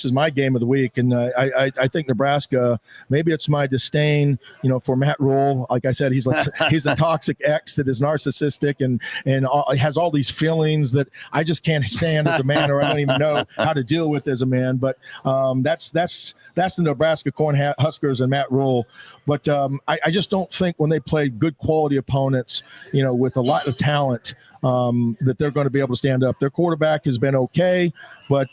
is my game of the week, and I think Nebraska. Maybe it's my disdain, for Matt Rule. Like I said, he's a toxic ex that is narcissistic and has all these feelings that I just can't stand as a man, or I don't even know how to deal with as a man. But that's the Nebraska Cornhuskers and Matt Rule. But I just don't think when they play good quality opponents, with a lot of talent, that they're going to be able to stand up. Their quarterback has been okay, but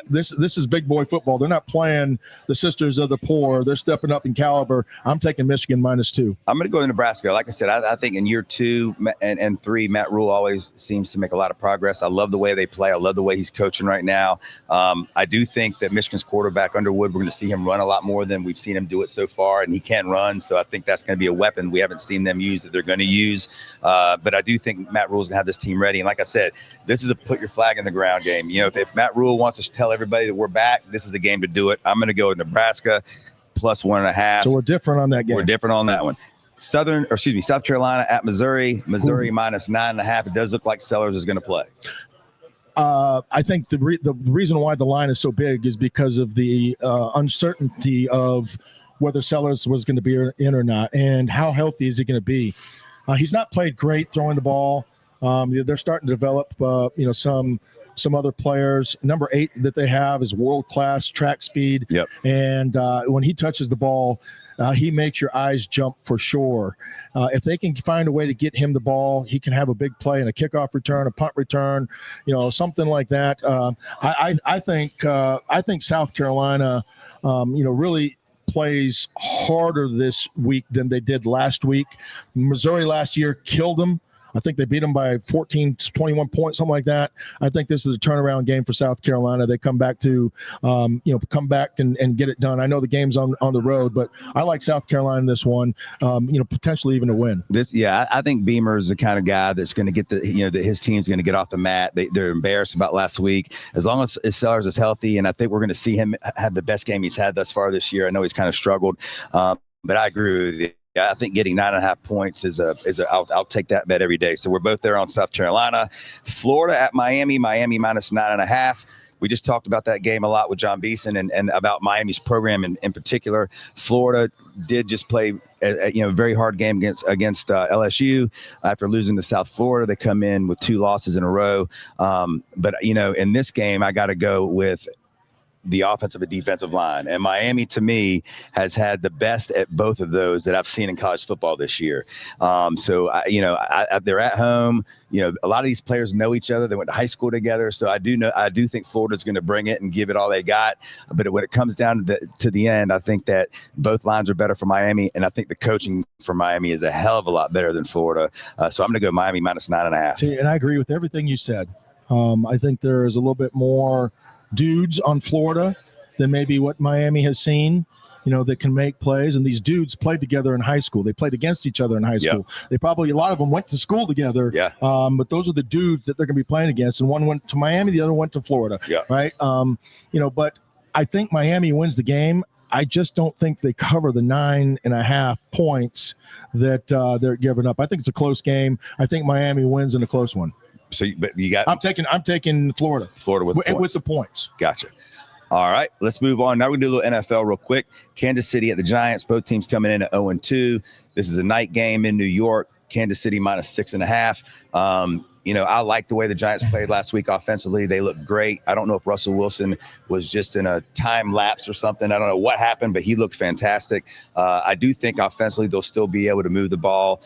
this is big boy football. They're not playing the Sisters of the Poor. They're stepping up in caliber. I'm taking Michigan -2. I'm going to go to Nebraska. Like I said, I think in year 2 and 3, Matt Rule always seems to make a lot of progress. I love the way they play. I love the way he's coaching right now. I do think that Michigan's quarterback, Underwood, we're going to see him run a lot more than we've seen him do it so far, and he can run. So I think that's going to be a weapon we haven't seen them use that they're going to use. But I do think Matt Rule's going to have this team ready. And like I said, this is a put your flag in the ground game. If Matt Rule wants to tell everybody that we're back, this is the game to do it. I'm going to go with Nebraska +1.5. So we're different on that game. We're different on that one. South Carolina at Missouri. Missouri -9.5. It does look like Sellers is going to play. I think the reason why the line is so big is because of the uncertainty of whether Sellers was going to be in or not, and how healthy is he going to be. He's not played great throwing the ball. They're starting to develop, some other players. Number 8 that they have is world-class track speed. Yep. And when he touches the ball, he makes your eyes jump for sure. If they can find a way to get him the ball, he can have a big play in a kickoff return, a punt return, something like that. I think South Carolina, really plays harder this week than they did last week. Missouri last year killed them. I think they beat them by 14, 21 points, something like that. I think this is a turnaround game for South Carolina. They come back to, come back and get it done. I know the game's on the road, but I like South Carolina in this one, potentially even a win. I think Beamer is the kind of guy that's going to get that his team's going to get off the mat. They're embarrassed about last week. As long as Sellers is healthy, and I think we're going to see him have the best game he's had thus far this year. I know he's kind of struggled, but I agree with you. I think getting 9.5 points I'll take that bet every day. So we're both there on South Carolina. Florida at Miami minus 9.5. We just talked about that game a lot with Jon Beason and about Miami's program in particular. Florida did just play a very hard game against LSU after losing to South Florida. They come in with 2 losses in a row. But in this game, I got to go with the offensive and defensive line. And Miami, to me, has had the best at both of those that I've seen in college football this year. So they're at home. A lot of these players know each other. They went to high school together. So I do think Florida's going to bring it and give it all they got. But when it comes down to the end, I think that both lines are better for Miami. And I think the coaching for Miami is a hell of a lot better than Florida. So I'm going to go Miami minus 9.5. See, and I agree with everything you said. I think there is a little bit more dudes on Florida than maybe what Miami has seen, that can make plays. And these dudes played together in high school. They played against each other in high school. They probably, a lot of them went to school together. But those are the dudes that they're going to be playing against. And one went to Miami, the other went to Florida. Right. But I think Miami wins the game. I just don't think they cover the 9.5 points that they're giving up. I think it's a close game. I think Miami wins in a close one. So, but you got. I'm taking Florida. Florida with the points. Gotcha. All right, let's move on. Now we're going to do a little NFL real quick. Kansas City at the Giants. Both teams coming in at 0-2. This is a night game in New York. Kansas City minus 6.5. I like the way the Giants played last week offensively. They look great. I don't know if Russell Wilson was just in a time lapse or something. I don't know what happened, but he looked fantastic. I do think offensively they'll still be able to move the ball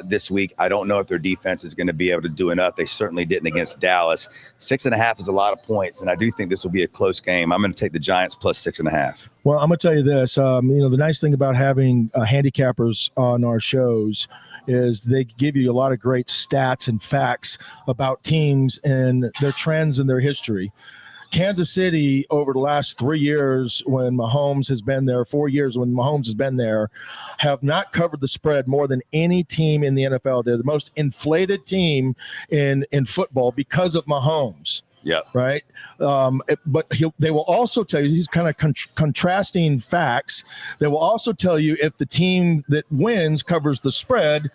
this week. I don't know if their defense is going to be able to do enough. They certainly didn't against Dallas. 6.5 is a lot of points, and I do think this will be a close game. I'm going to take the Giants plus 6.5. Well, I'm going to tell you this. The nice thing about having handicappers on our shows is they give you a lot of great stats and facts about teams and their trends and their history. Kansas City, over the last 3 years when Mahomes has been there, 4 years when Mahomes has been there, have not covered the spread more than any team in the NFL. They're the most inflated team in football because of Mahomes. Yeah. Right. But they will also tell you these kind of contrasting facts. They will also tell you if the team that wins covers the spread,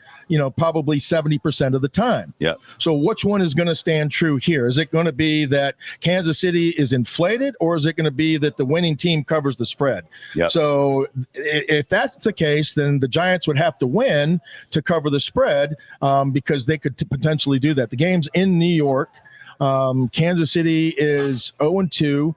probably 70% of the time. Yeah. So which one is going to stand true here? Is it going to be that Kansas City is inflated, or is it going to be that the winning team covers the spread? Yeah. So if that's the case, then the Giants would have to win to cover the spread because they could potentially do that. The game's in New York. Kansas City is 0-2.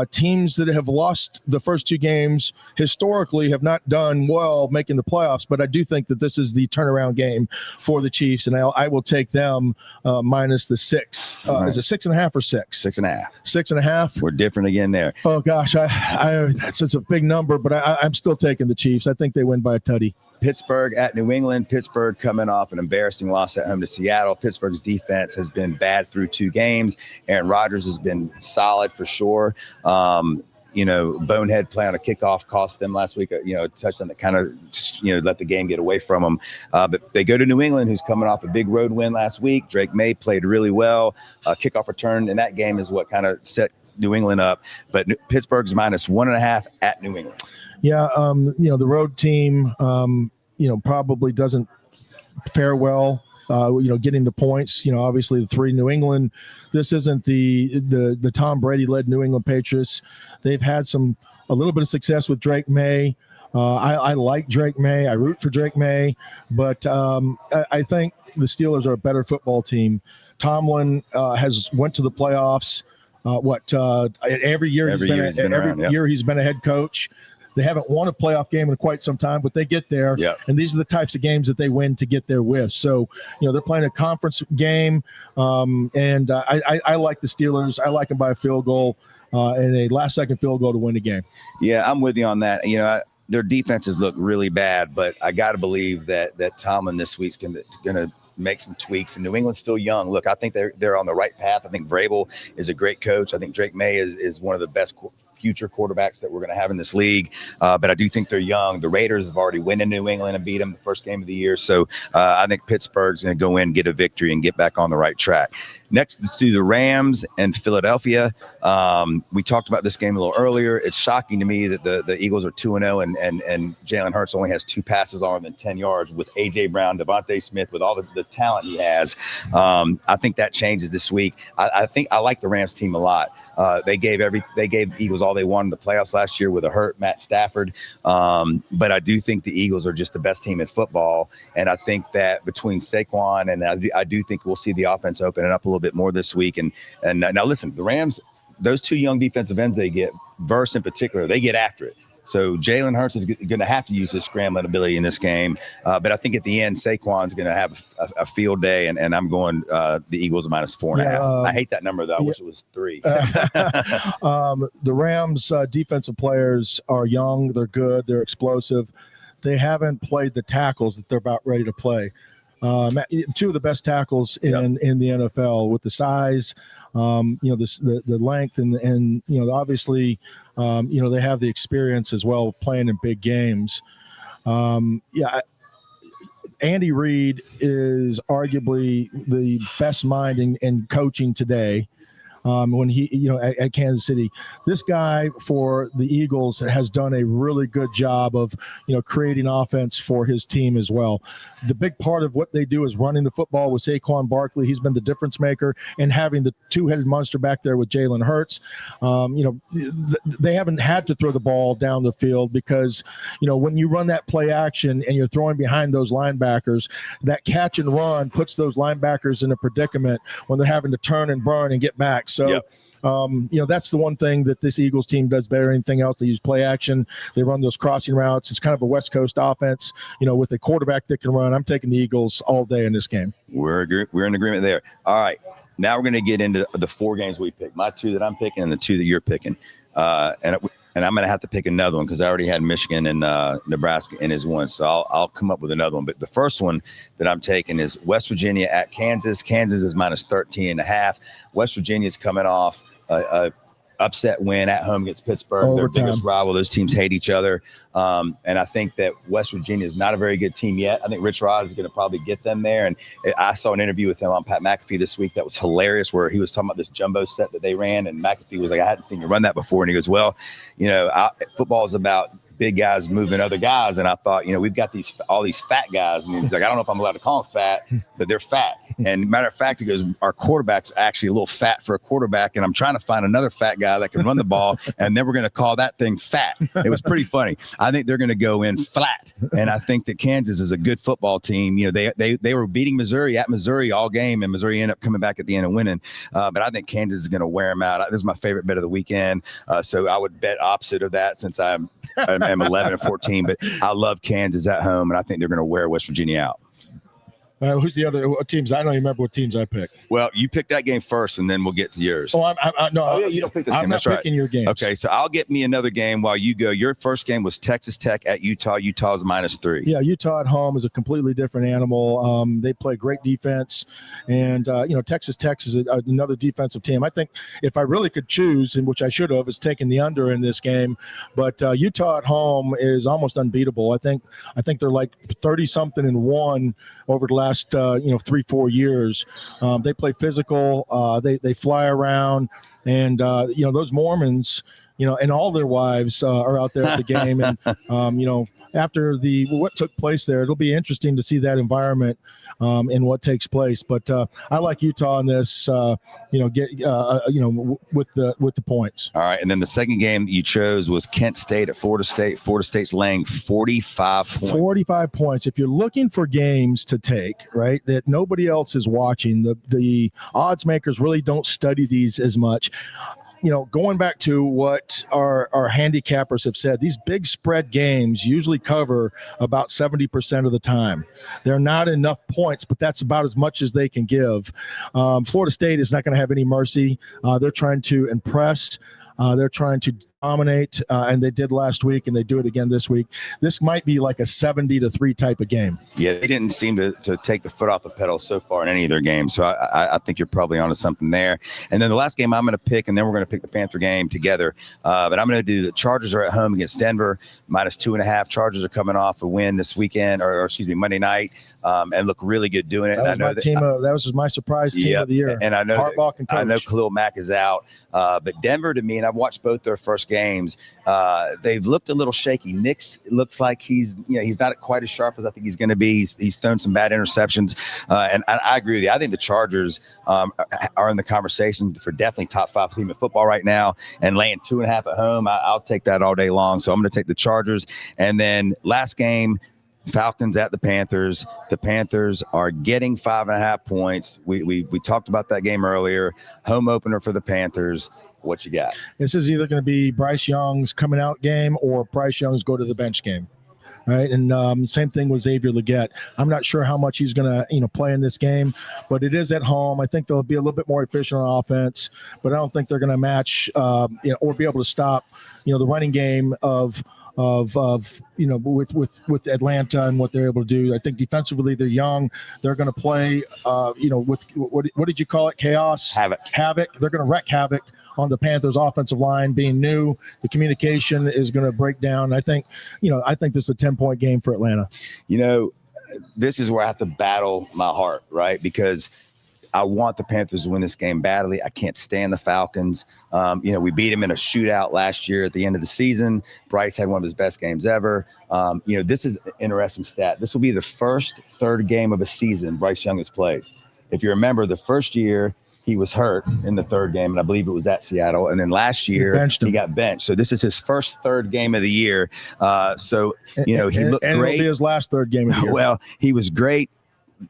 Teams that have lost the first 2 games historically have not done well making the playoffs, but I do think that this is the turnaround game for the Chiefs, and I will take them minus the 6. Right. Is it 6.5 or 6? 6.5. 6.5. We're different again there. Oh gosh, it's a big number, but I'm still taking the Chiefs. I think they win by a tutty. Pittsburgh at New England. Pittsburgh coming off an embarrassing loss at home to Seattle. Pittsburgh's defense has been bad through 2 games. Aaron Rodgers has been solid for sure. Bonehead play on a kickoff cost them last week, a touchdown that kind of, let the game get away from them. But they go to New England, who's coming off a big road win last week. Drake May played really well. Kickoff return in that game is what kind of set New England up. But Pittsburgh's minus 1.5 at New England. Yeah, the road team, probably doesn't fare well, getting the points. Obviously the 3 New England. This isn't the Tom Brady-led New England Patriots. They've had a little bit of success with Drake May. I like Drake May. I root for Drake May. But I think the Steelers are a better football team. Tomlin has went to the playoffs. Every year he's been a head coach. They haven't won a playoff game in quite some time, but they get there. Yeah. And these are the types of games that they win to get there with. So, they're playing a conference game. And I like the Steelers. I like them by a field goal. and a last-second field goal to win the game. Yeah, I'm with you on that. Their defenses look really bad, but I got to believe that Tomlin this week's going to make some tweaks. And New England's still young. Look, I think they're on the right path. I think Vrabel is a great coach. I think Drake May is one of the best future quarterbacks that we're going to have in this league. But I do think they're young. The Raiders have already won in New England and beat them the first game of the year. So I think Pittsburgh's going to go in, get a victory, and get back on the right track. Next, let's do the Rams and Philadelphia. We talked about this game a little earlier. It's shocking to me that the Eagles are 2-0 and Jalen Hurts only has 2 passes longer than 10 yards with A.J. Brown, Devontae Smith, with all the talent he has. I think that changes this week. I think I like the Rams team a lot. They gave Eagles all they wanted in the playoffs last year with a hurt Matt Stafford. But I do think the Eagles are just the best team in football. And I think that between Saquon and I do think we'll see the offense open it up a little bit more this week. And now listen, the Rams, those 2 young defensive ends they get, Verse in particular, they get after it. So Jalen Hurts is going to have to use his scrambling ability in this game. But I think at the end, Saquon's going to have a field day, and I'm going the Eagles -4.5. I hate that number, though. I wish it was 3. The Rams' defensive players are young. They're good. They're explosive. They haven't played the tackles that they're about ready to play. 2 of the best tackles in the NFL with the size, the length, and obviously, they have the experience as well playing in big games. Andy Reid is arguably the best mind in coaching today. When he, at Kansas City, this guy for the Eagles has done a really good job of, creating offense for his team as well. The big part of what they do is running the football with Saquon Barkley. He's been the difference maker, and having the 2-headed monster back there with Jalen Hurts. They haven't had to throw the ball down the field because, when you run that play action and you're throwing behind those linebackers, that catch and run puts those linebackers in a predicament when they're having to turn and burn and get back. So, that's the one thing that this Eagles team does better than anything else. They use play action. They run those crossing routes. It's kind of a West Coast offense, with a quarterback that can run. I'm taking the Eagles all day in this game. We're in agreement there. All right. Now we're going to get into the 4 games we picked. My 2 that I'm picking and the 2 that you're picking. And I'm going to have to pick another one because I already had Michigan and Nebraska in as one. So I'll come up with another one. But the first one that I'm taking is West Virginia at Kansas. Kansas is -13.5. West Virginia is coming off a upset win at home against Pittsburgh. Their biggest rival. Those teams hate each other. And I think that West Virginia is not a very good team yet. I think Rich Rod is going to probably get them there. And I saw an interview with him on Pat McAfee this week that was hilarious, where he was talking about this jumbo set that they ran. And McAfee was like, I hadn't seen you run that before. And he goes, well, football is about big guys moving other guys. And I thought, we've got all these fat guys. And he's like, I don't know if I'm allowed to call them fat, but they're fat. And matter of fact, he goes, our quarterback's actually a little fat for a quarterback. And I'm trying to find another fat guy that can run the ball. And then we're going to call that thing fat. It was pretty funny. I think they're going to go in flat. And I think that Kansas is a good football team. They were beating Missouri at Missouri all game, and Missouri ended up coming back at the end and winning. But I think Kansas is going to wear them out. This is my favorite bet of the weekend. So I would bet opposite of that since I'm 11-14, but I love Kansas at home, and I think they're going to wear West Virginia out. Who's the other teams? I don't even remember what teams I picked. Well, you pick that game first, and then we'll get to yours. Oh, no, you don't pick this game. I'm not picking your games. Okay, so I'll get me another game while you go. Your first game was Texas Tech at Utah. Utah's -3. Yeah, Utah at home is a completely different animal. They play great defense, and Texas Tech is another defensive team. I think if I really could choose, and which I should have, is taking the under in this game. But Utah at home is almost unbeatable. I think they're like 30-something-1 over the last 3-4 years. They play physical. They fly around, and those Mormons, and all their wives are out there at the game. And after what took place there, it'll be interesting to see that environment and what takes place. But I like Utah in this. With the points. All right, and then the second game that you chose was Kent State at Florida State. Florida State's laying 45 points. 45 points. If you're looking for games to take, right, that nobody else is watching, the odds makers really don't study these as much. Going back to what our handicappers have said, these big spread games usually cover about 70% of the time. They're not enough points, but that's about as much as they can give. Florida State is not going to have any mercy. They're trying to impress. They're trying to dominate, and they did last week, and they do it again this week. This might be like a 70-3 type of game. Yeah, they didn't seem to take the foot off the pedal so far in any of their games. So I think you're probably onto something there. And then the last game I'm going to pick, and then we're going to pick the Panther game together. But I'm going to do the Chargers are at home against Denver, -2.5. Chargers are coming off a win this weekend, or excuse me, Monday night, and look really good doing it. That was my surprise team of the year. And I know Harbaugh and coach. I know Khalil Mack is out, but Denver to me, and I've watched both their first games. They've looked a little shaky. Nick's looks like he's not quite as sharp as I think he's going to be. He's thrown some bad interceptions, and I agree with you. I think the Chargers are in the conversation for definitely top 5 team in football right now, and laying 2.5 at home. I'll take that all day long. So I'm going to take the Chargers. And then last game, Falcons at the Panthers. The Panthers are getting 5.5 points. We talked about that game earlier. Home opener for the Panthers. What you got? This is either going to be Bryce Young's coming out game or Bryce Young's go to the bench game. Right. And same thing with Xavier Legette. I'm not sure how much he's going to, play in this game, but it is at home. I think they'll be a little bit more efficient on offense, but I don't think they're going to match, or be able to stop, the running game of with Atlanta and what they're able to do. I think defensively they're young. They're going to play, with what did you call it? Chaos? Havoc. They're going to wreak havoc on the Panthers offensive line. Being new, the communication is going to break down. I think this is a 10-point game for Atlanta. This is where I have to battle my heart, right? Because I want the Panthers to win this game badly. I can't stand the Falcons. We beat them in a shootout last year at the end of the season. Bryce had one of his best games ever. This is an interesting stat. This will be the first third game of a season Bryce Young has played. If you remember, the first year he was hurt in the third game, and I believe it was at Seattle. And then last year he got benched. So this is his first third game of the year. He looked great. It'll be his last third game of the year. Well, he was great.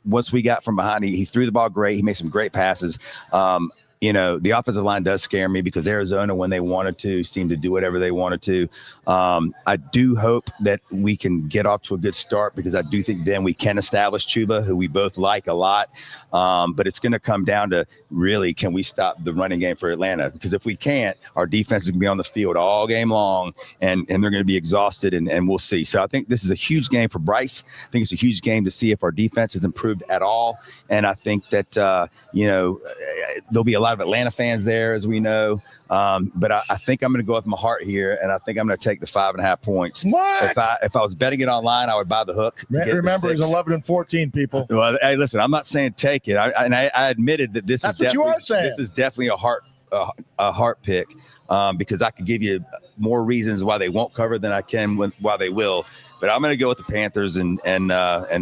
Once we got from behind, he threw the ball great. He made some great passes. The offensive line does scare me because Arizona, when they wanted to, seemed to do whatever they wanted to. I do hope that we can get off to a good start because I do think then we can establish Chuba, who we both like a lot. But it's going to come down to really, can we stop the running game for Atlanta? Because if we can't, our defense is going to be on the field all game long, and they're going to be exhausted, and we'll see. So I think this is a huge game for Bryce. I think it's a huge game to see if our defense has improved at all. And I think that, there'll be a lot of Atlanta fans there, as we know. But I think I'm going to go with my heart here, and I think I'm going to take the 5.5 points. What? If I was betting it online, I would buy the hook. Remember, it's 11-14, people. Well, hey, listen, I'm not saying take it. I admitted that this That's is what you are saying. This is definitely a heart pick because I could give you more reasons why they won't cover than I can why they will. But I'm going to go with the Panthers and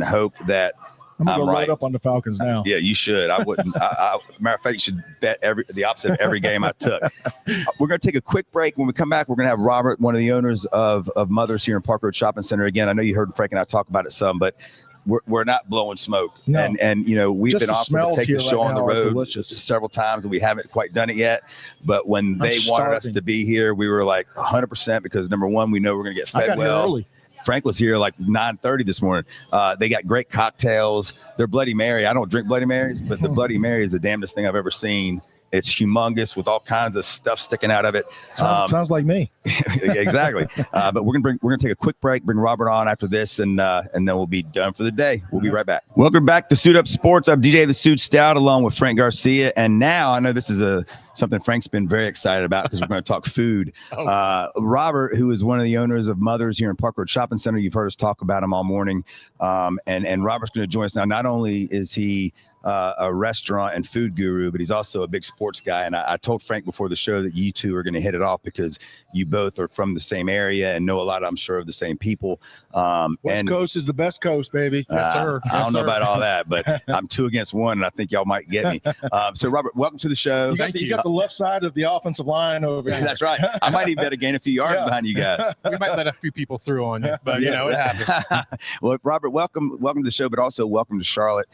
hope that I'm going to go right. right up on the Falcons now. Yeah, you should. I wouldn't. Matter of fact, you should bet the opposite of every game I took. We're going to take a quick break. When we come back, we're going to have Robert, one of the owners of Mothers here in Park Road Shopping Center. Again, I know you heard Frank and I talk about it some, but we're not blowing smoke. No. And we've Just been offered to take the show on the road several times, and we haven't quite done it yet. But when they wanted us to be here, we were like 100% because, number one, we know we're going to get fed I got well. Here early. Frank was here like 9:30 this morning. They got great cocktails. Their Bloody Mary. I don't drink Bloody Marys, but the Bloody Mary is the damnedest thing I've ever seen. It's humongous with all kinds of stuff sticking out of it. Sounds like me. Yeah, exactly. But we're gonna take a quick break. Bring Robert on after this, and then we'll be done for the day. We'll be right back. Welcome back to Suit Up Sports. I'm DJ the Suit Stout, along with Frank Garcia, and now I know this is something Frank's been very excited about because we're going to talk food. Robert, who is one of the owners of Mothers here in Park Road Shopping Center, you've heard us talk about him all morning, and Robert's going to join us now. Not only is he a restaurant and food guru, but he's also a big sports guy. And I told Frank before the show that you two are going to hit it off because you both are from the same area and know a lot, I'm sure, of the same people. West Coast is the best coast, baby. Yes, sir. I don't know about all that, but I'm 2 against 1, and I think y'all might get me. So, Robert, welcome to the show. You got the left side of the offensive line over here. That's right. I might even gain a few yards behind you guys. We might let a few people through on you, but it happens. Well, Robert, welcome to the show, but also welcome to Charlotte.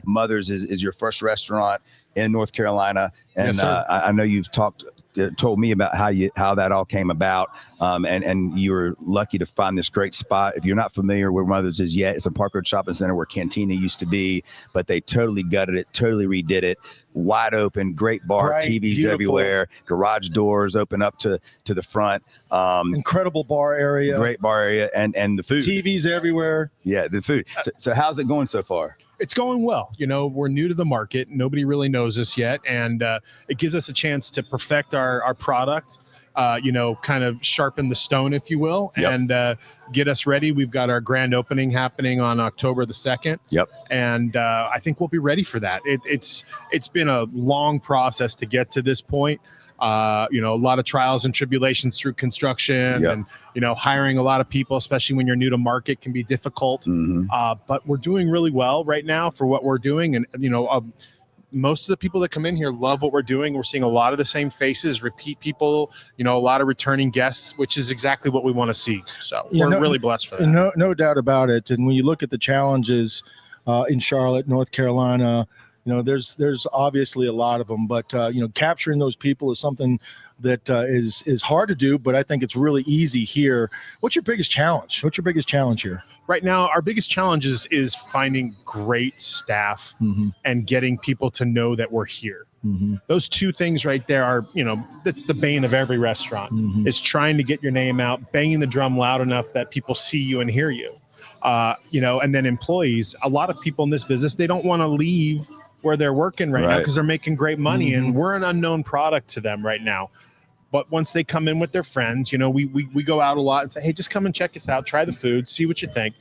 Mothers is your first restaurant in North Carolina, and yes, I know you've told me about how that all came about, and you were lucky to find this great spot. If you're not familiar where Mothers is yet, it's a Park Road Shopping Center where Cantina used to be, but they totally gutted it, totally redid it. wide open, great bar, Bright, TVs beautiful. everywhere, garage doors open up to the front. Incredible bar area. Great bar area, and the food. TVs everywhere. Yeah, the food. So how's it going so far? It's going well. We're new to the market. Nobody really knows us yet. And it gives us a chance to perfect our product, kind of sharpen the stone, if you will, Yep. and get us ready. We've got our grand opening happening on October the 2nd. Yep. And I think we'll be ready for that. It's been a long process to get to this point. A lot of trials and tribulations through construction. Yep. And, hiring a lot of people, especially when you're new to market, can be difficult. Mm-hmm. But we're doing really well right now for what we're doing. And, most of the people that come in here love what we're doing. We're seeing a lot of the same faces, repeat people, a lot of returning guests, which is exactly what we want to see. So we're really blessed for that. No doubt about it. And when you look at the challenges in Charlotte, North Carolina, there's obviously a lot of them, but capturing those people is something that is hard to do, but I think it's really easy here. What's your biggest challenge? What's your biggest challenge here? Right now, our biggest challenge is finding great staff and getting people to know that we're here. Mm-hmm. Those two things right there are, that's the bane of every restaurant. Mm-hmm. Is trying to get your name out, banging the drum loud enough that people see you and hear you. And then employees, a lot of people in this business, they don't want to leave where they're working right now because they're making great money, and we're an unknown product to them right now. But once they come in with their friends, we go out a lot and say, hey, just come and check us out, try the food, see what you think.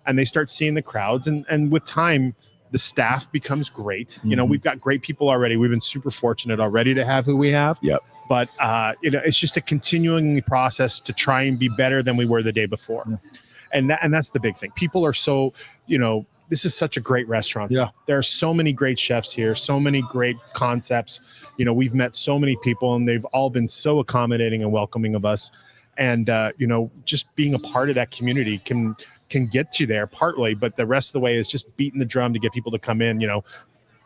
And they start seeing the crowds. And with time, the staff becomes great. We've got great people already. We've been super fortunate already to have who we have. Yep. But, it's just a continuing process to try and be better than we were the day before. Yeah. And that's the big thing. People are so, this is such a great restaurant. Yeah. There are so many great chefs here, so many great concepts. We've met so many people, and they've all been so accommodating and welcoming of us. And, just being a part of that community can get you there partly, but the rest of the way is just beating the drum to get people to come in,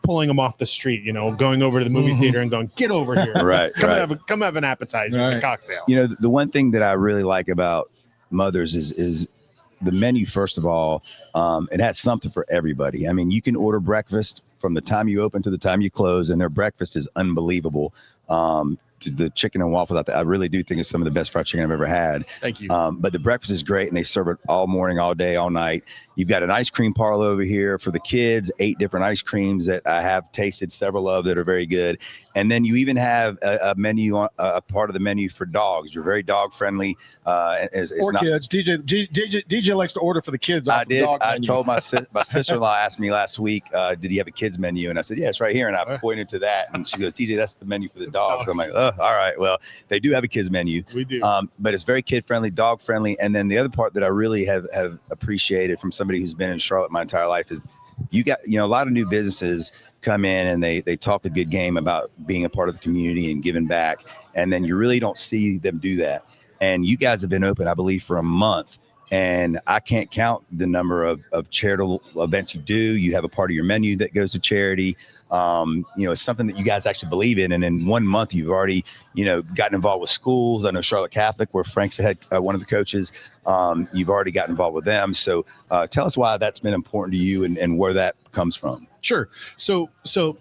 pulling them off the street, going over to the movie theater and going, get over here. Right. Come have an appetizer and a cocktail. The one thing that I really like about Mother's is the menu. First of all, it has something for everybody. I mean, you can order breakfast from the time you open to the time you close, and their breakfast is unbelievable. The chicken and waffles, I really do think it's some of the best fried chicken I've ever had. Thank you. But the breakfast is great, and they serve it all morning, all day, all night. You've got an ice cream parlor over here for the kids, 8 different ice creams that I have tasted several of that are very good. And then you even have a menu, a part of the menu for dogs. You're very dog friendly. Kids. DJ likes to order for the kids. I did. I told my sister-in-law asked me last week, did he have a kids menu? And I said, yeah, it's right here. And I pointed to that, and she goes, DJ, that's the menu for the dogs. I'm like, oh, all right. Well, they do have a kids menu. We do. But it's very kid friendly, dog friendly. And then the other part that I really have appreciated from somebody who's been in Charlotte my entire life is you got, a lot of new businesses come in and they talk a good game about being a part of the community and giving back. And then you really don't see them do that. And you guys have been open, I believe, for a month. And I can't count the number of charitable events you do. You have a part of your menu that goes to charity. It's something that you guys actually believe in. And in 1 month, you've already, gotten involved with schools. I know Charlotte Catholic, where Frank's the head, one of the coaches. You've already gotten involved with them. So tell us why that's been important to you and where that comes from. Sure. So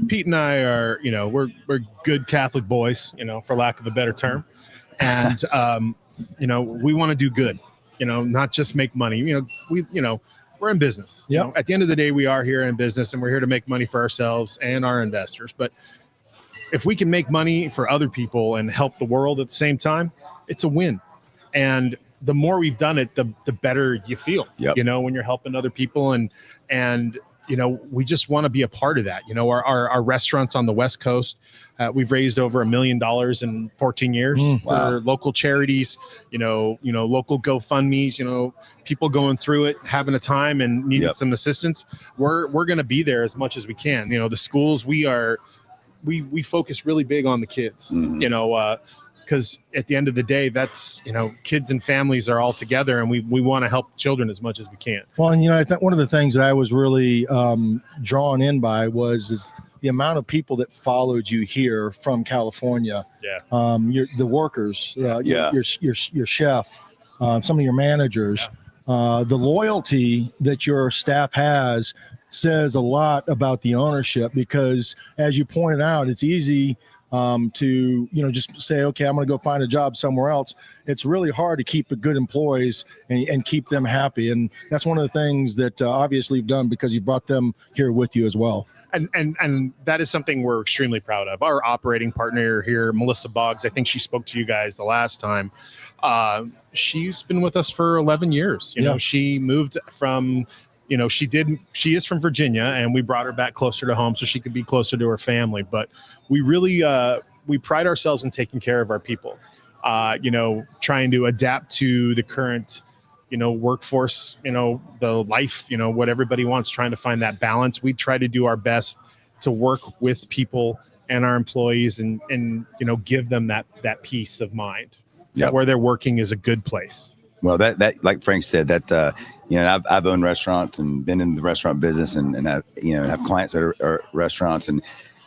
Pete and I are, we're good Catholic boys, for lack of a better term. And, we want to do good. Not just make money. We're in business. At the end of the day, we are here in business, and we're here to make money for ourselves and our investors. But if we can make money for other people and help the world at the same time, it's a win. And the more we've done it, the better you feel. Yep. When you're helping other people, and we just want to be a part of that. Our restaurants on the West Coast, we've raised over $1 million in 14 years for local charities, local GoFundMes, people going through it, having a time and needing some assistance. We're going to be there as much as we can. The schools, we focus really big on the kids, because at the end of the day, that's, kids and families are all together, and we want to help children as much as we can. Well, and, I think one of the things that I was really drawn in by is the amount of people that followed you here from California. Yeah. The workers, your chef, some of your managers, the loyalty that your staff has says a lot about the ownership, because as you pointed out, it's easy to, just say, okay, I'm going to go find a job somewhere else. It's really hard to keep the good employees and keep them happy. And that's one of the things that obviously you've done, because you brought them here with you as well. And that is something we're extremely proud of. Our operating partner here, Melissa Boggs, I think she spoke to you guys the last time. She's been with us for 11 years. You know, she moved from, she is from Virginia, and we brought her back closer to home so she could be closer to her family. But we really, we pride ourselves in taking care of our people, trying to adapt to the current, workforce, the life, what everybody wants, trying to find that balance. We try to do our best to work with people and our employees and give them that peace of mind. That where they're working is a good place. Well, that like Frank said, that I've owned restaurants and been in the restaurant business, and have clients that are restaurants, and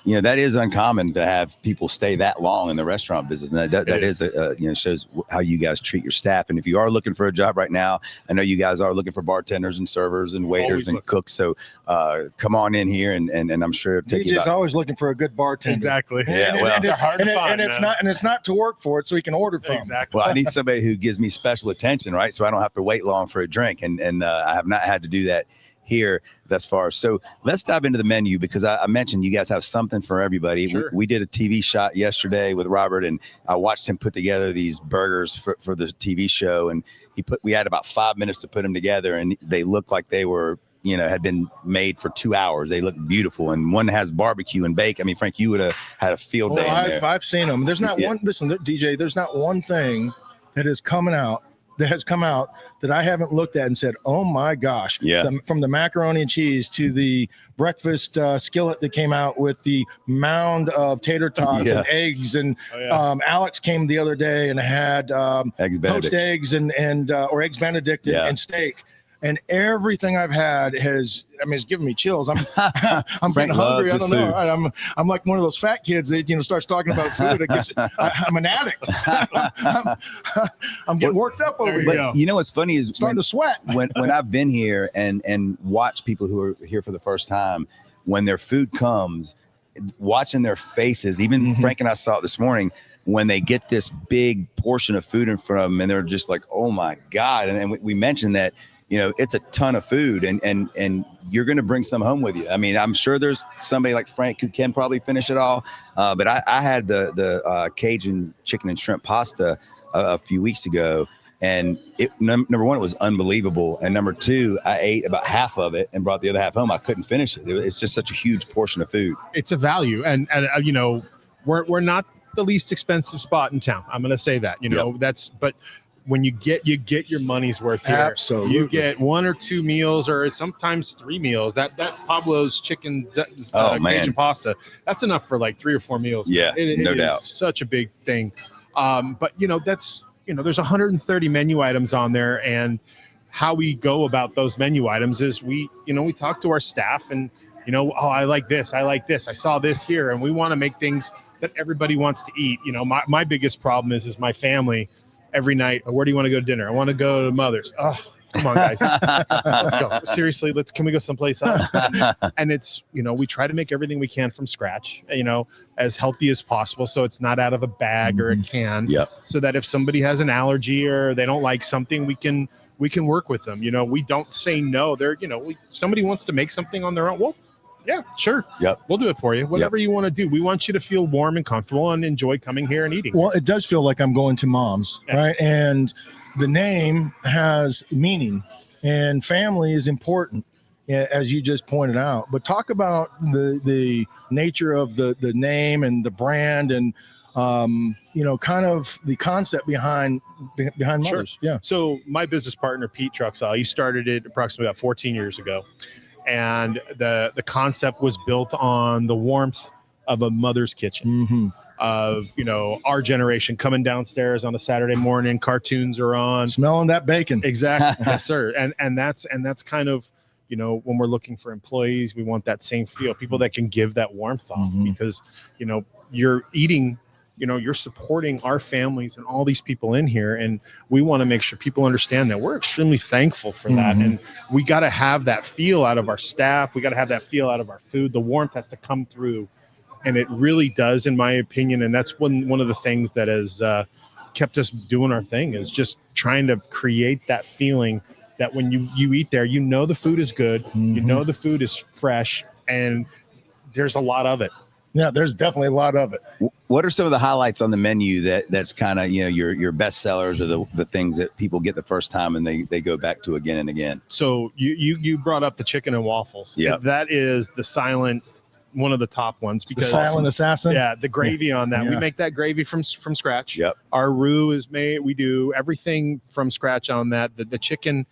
that is uncommon to have people stay that long in the restaurant business, and that is shows how you guys treat your staff. And if you are looking for a job right now, I know you guys are looking for bartenders and servers and waiters and cooks. So come on in here, and I'm sure DJ's always looking for a good bartender. Exactly. It's hard to find, and it's not to work for it, so he can order from. Exactly. Well, I need somebody who gives me special attention, right? So I don't have to wait long for a drink, and I have not had to do that here thus far. So let's dive into the menu, because I mentioned you guys have something for everybody. Sure. We did a TV shot yesterday with Robert, and I watched him put together these burgers for the TV show, and we had about 5 minutes to put them together, and they looked like they were had been made for 2 hours. They look beautiful, and one has barbecue and bacon. I mean, Frank, you would have had a field day in there. I've seen them. There's not one. Listen, DJ, there's not one thing that has come out that I haven't looked at and said, oh my gosh. From the macaroni and cheese to the breakfast skillet that came out with the mound of tater tots and eggs. And Alex came the other day and had Eggs Benedict. poached eggs or eggs Benedict and steak. And everything I've had it's giving me chills. I'm getting hungry. I don't know. I'm like one of those fat kids that starts talking about food. I guess I'm an addict. I'm getting worked up over here. You know what's funny is starting to sweat. when I've been here and watch people who are here for the first time, when their food comes, watching their faces, even Frank and I saw it this morning, when they get this big portion of food in front of them, and they're just like, oh my God. And we mentioned that, it's a ton of food, and you're going to bring some home with you. I mean, I'm sure there's somebody like Frank who can probably finish it all. But I had the Cajun chicken and shrimp pasta a few weeks ago, and number one, it was unbelievable. And number two, I ate about half of it and brought the other half home. I couldn't finish it. It's just such a huge portion of food. It's a value. And we're not the least expensive spot in town. I'm going to say that, but when you get your money's worth here. Absolutely. You get 1 or 2 meals, or sometimes 3 meals. That Pablo's chicken Cajun pasta, that's enough for like 3 or 4 meals. Yeah, no doubt. It's such a big thing. But that's there's 130 menu items on there, and how we go about those menu items is we talk to our staff, and I like this, I saw this here, and we want to make things that everybody wants to eat. My biggest problem is my family. Every night, where do you want to go to dinner? I want to go to Mother's. Oh, come on, guys. Let's go. Seriously, can we go someplace else? And it's, we try to make everything we can from scratch, as healthy as possible. So it's not out of a bag or a can. So that if somebody has an allergy or they don't like something, we can work with them. We don't say no. Somebody wants to make something on their own. Well, yeah, sure. We'll do it for you. Whatever you want to do. We want you to feel warm and comfortable and enjoy coming here and eating. Well, it does feel like I'm going to Mom's, right? And the name has meaning, and family is important, as you just pointed out. But talk about the nature of the name and the brand, and kind of the concept behind Mother's. Sure. Yeah. So my business partner, Pete Truxall, he started it approximately about 14 years ago. And the concept was built on the warmth of a mother's kitchen, of our generation coming downstairs on a Saturday morning, cartoons are on, smelling that bacon. Exactly. Yes, sir. And that's kind of when we're looking for employees, we want that same feel, people that can give that warmth off, because you're eating you're supporting our families and all these people in here. And we want to make sure people understand that we're extremely thankful for that. And we got to have that feel out of our staff. We got to have that feel out of our food. The warmth has to come through. And it really does, in my opinion. And that's one of the things that has kept us doing our thing, is just trying to create that feeling that when you eat there, the food is good, the food is fresh, and there's a lot of it. Yeah, there's definitely a lot of it. What are some of the highlights on the menu that's kind of, your best sellers, or the things that people get the first time and they go back to again and again? So you brought up the chicken and waffles. Yeah. That is the silent, one of the top ones, because the silent assassin. Yeah, the gravy on that. We make that gravy from scratch. Yep. Our roux is made. We do everything from scratch on that. The chicken,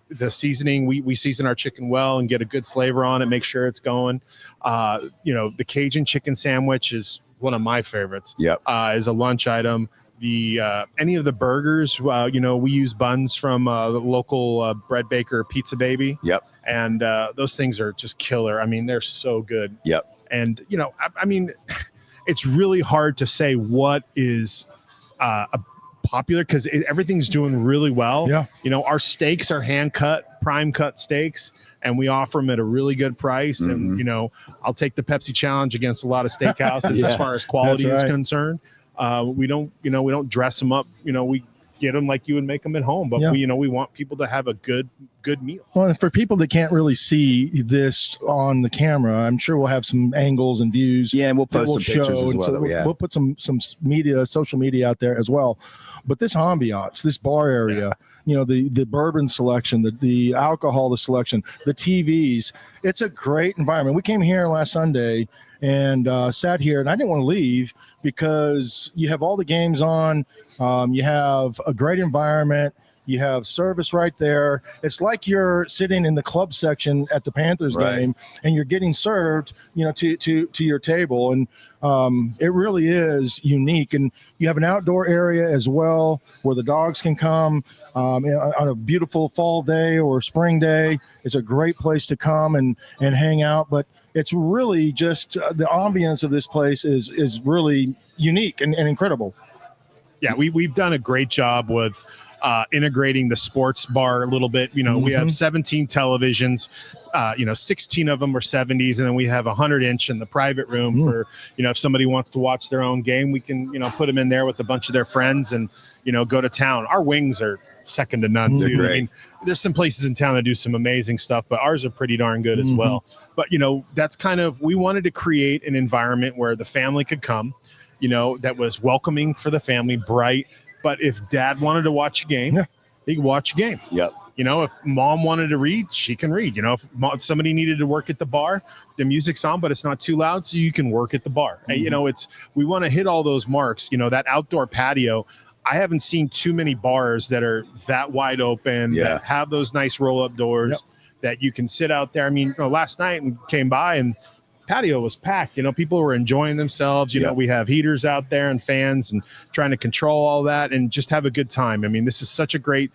the seasoning, we season our chicken well and get a good flavor on it, make sure it's going. The Cajun chicken sandwich is one of my favorites. Yep. Is a lunch item. The any of the burgers, we use buns from the local bread baker, Pizza Baby. Yep. And those things are just killer. I mean, they're so good. Yep. And I mean, it's really hard to say what is a popular, because everything's doing really well. Yeah. Our steaks are hand cut, prime cut steaks, and we offer them at a really good price. And I'll take the Pepsi challenge against a lot of steakhouses as far as quality is concerned. We don't dress them up. We get them like you would make them at home, but we want people to have a good meal. Well, and for people that can't really see this on the camera, I'm sure we'll have some angles and views. Yeah, and we'll post some pictures as well. So we'll put some social media out there as well. But this ambiance, this bar area, the bourbon selection, the alcohol, the selection, the TVs, it's a great environment. We came here last Sunday and sat here, and I didn't want to leave because you have all the games on. You have a great environment. You have service right there. It's like you're sitting in the club section at the Panthers game, and you're getting served, to your table. And it really is unique. And you have an outdoor area as well where the dogs can come on a beautiful fall day or spring day. It's a great place to come and hang out. But it's really just the ambience of this place is really unique and incredible. Yeah, we've done a great job with integrating the sports bar a little bit. We have 17 televisions, 16 of them are 70s, and then we have a 100-inch in the private room for, if somebody wants to watch their own game, we can, put them in there with a bunch of their friends and, go to town. Our wings are second to none too. Great. I mean, there's some places in town that do some amazing stuff, but ours are pretty darn good as well. But, that's kind of, we wanted to create an environment where the family could come, that was welcoming for the family, bright. But if dad wanted to watch a game, he could watch a game. Yep. If mom wanted to read, she can read. If somebody needed to work at the bar, the music's on, but it's not too loud, so you can work at the bar. And, we want to hit all those marks. That outdoor patio, I haven't seen too many bars that are that wide open, that have those nice roll-up doors that you can sit out there. I mean, last night and came by and patio was packed. People were enjoying themselves. We have heaters out there and fans and trying to control all that and just have a good time. I mean, this is such a great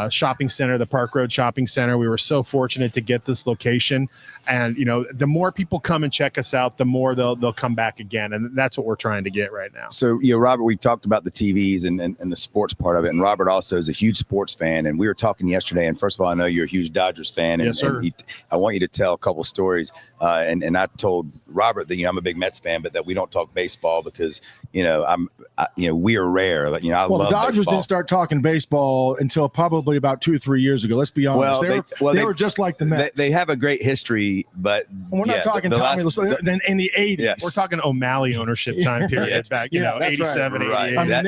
shopping center, the Park Road Shopping Center. We were so fortunate to get this location, and the more people come and check us out, the more they'll come back again, and that's what we're trying to get right now. So Robert, we talked about the TVs and the sports part of it, and Robert also is a huge sports fan, and we were talking yesterday, and first of all, I know you're a huge Dodgers fan, and, yes, sir. And I want you to tell a couple stories, and I told Robert that I'm a big Mets fan, but that we don't talk baseball because we are rare. I love the Dodgers baseball. didn't start talking baseball until probably about 2 or 3 years ago. Let's be honest. They were just like the Mets. They have a great history, but we're not talking Tommy Lasorda in the 80s. Yes. We're talking O'Malley ownership time period back, 87, right. 88. I mean,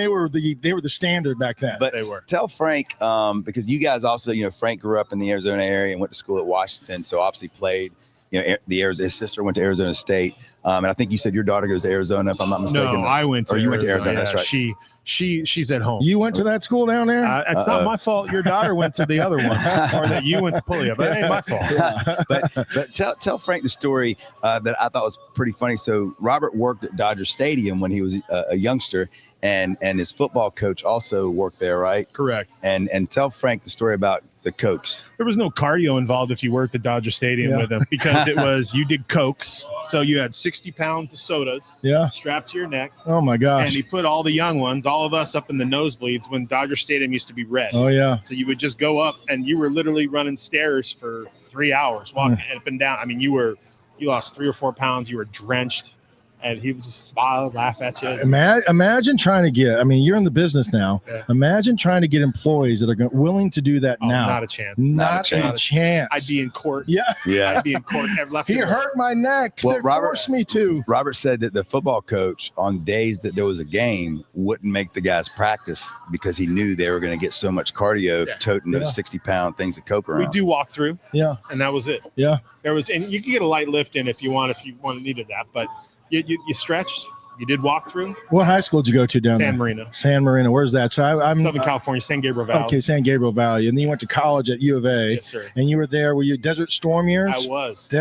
they were the standard back then. But they were. Tell Frank, because you guys also, Frank grew up in the Arizona area and went to school at Washington, so obviously played. His sister went to Arizona State, and I think you said your daughter goes to Arizona, if I'm not mistaken. No, I went to. You Arizona. went to Arizona. That's right. She's at home. You went to that school down there? It's not my fault. Your daughter went to the other one, or that you went to Puglia, but it ain't my fault. Yeah. But tell Frank the story that I thought was pretty funny. So Robert worked at Dodger Stadium when he was a youngster, and his football coach also worked there, right? Correct. And tell Frank the story about the Cokes. There was no cardio involved if you worked at Dodger Stadium with him, because it was, you did Cokes. So you had 60 60 pounds of sodas Yeah. strapped to your neck. Oh my gosh. And he put all the young ones, all of us, up in the nosebleeds when Dodger Stadium used to be red. Oh yeah. So you would just go up, and you were literally running stairs for 3 hours, walking up and down. I mean, you lost 3 or 4 pounds. You were drenched, and he would just smile, laugh at you. Imagine trying to get. I mean, you're in the businest now. Yeah. Imagine trying to get employees that are willing to do that now. Not a chance. Not a chance. I'd be in court. Yeah. I'd be in court. Left He hurt my neck. Well, They Robert- forced me to. Robert said that the football coach on days that there was a game wouldn't make the guys practice because he knew they were going to get so much cardio toting those 60-pound things of coke around. We do walk through. Yeah. And that was it. Yeah. And you can get a light lift in if you needed that, but you stretched. You did walk through. What high school did you go to down there? San Marino. San Marino. Where's that? So I'm Southern California, San Gabriel Valley. Okay, San Gabriel Valley. And then you went to college at U of A. Yes, sir. And you were there. Were you Desert Storm years? I was.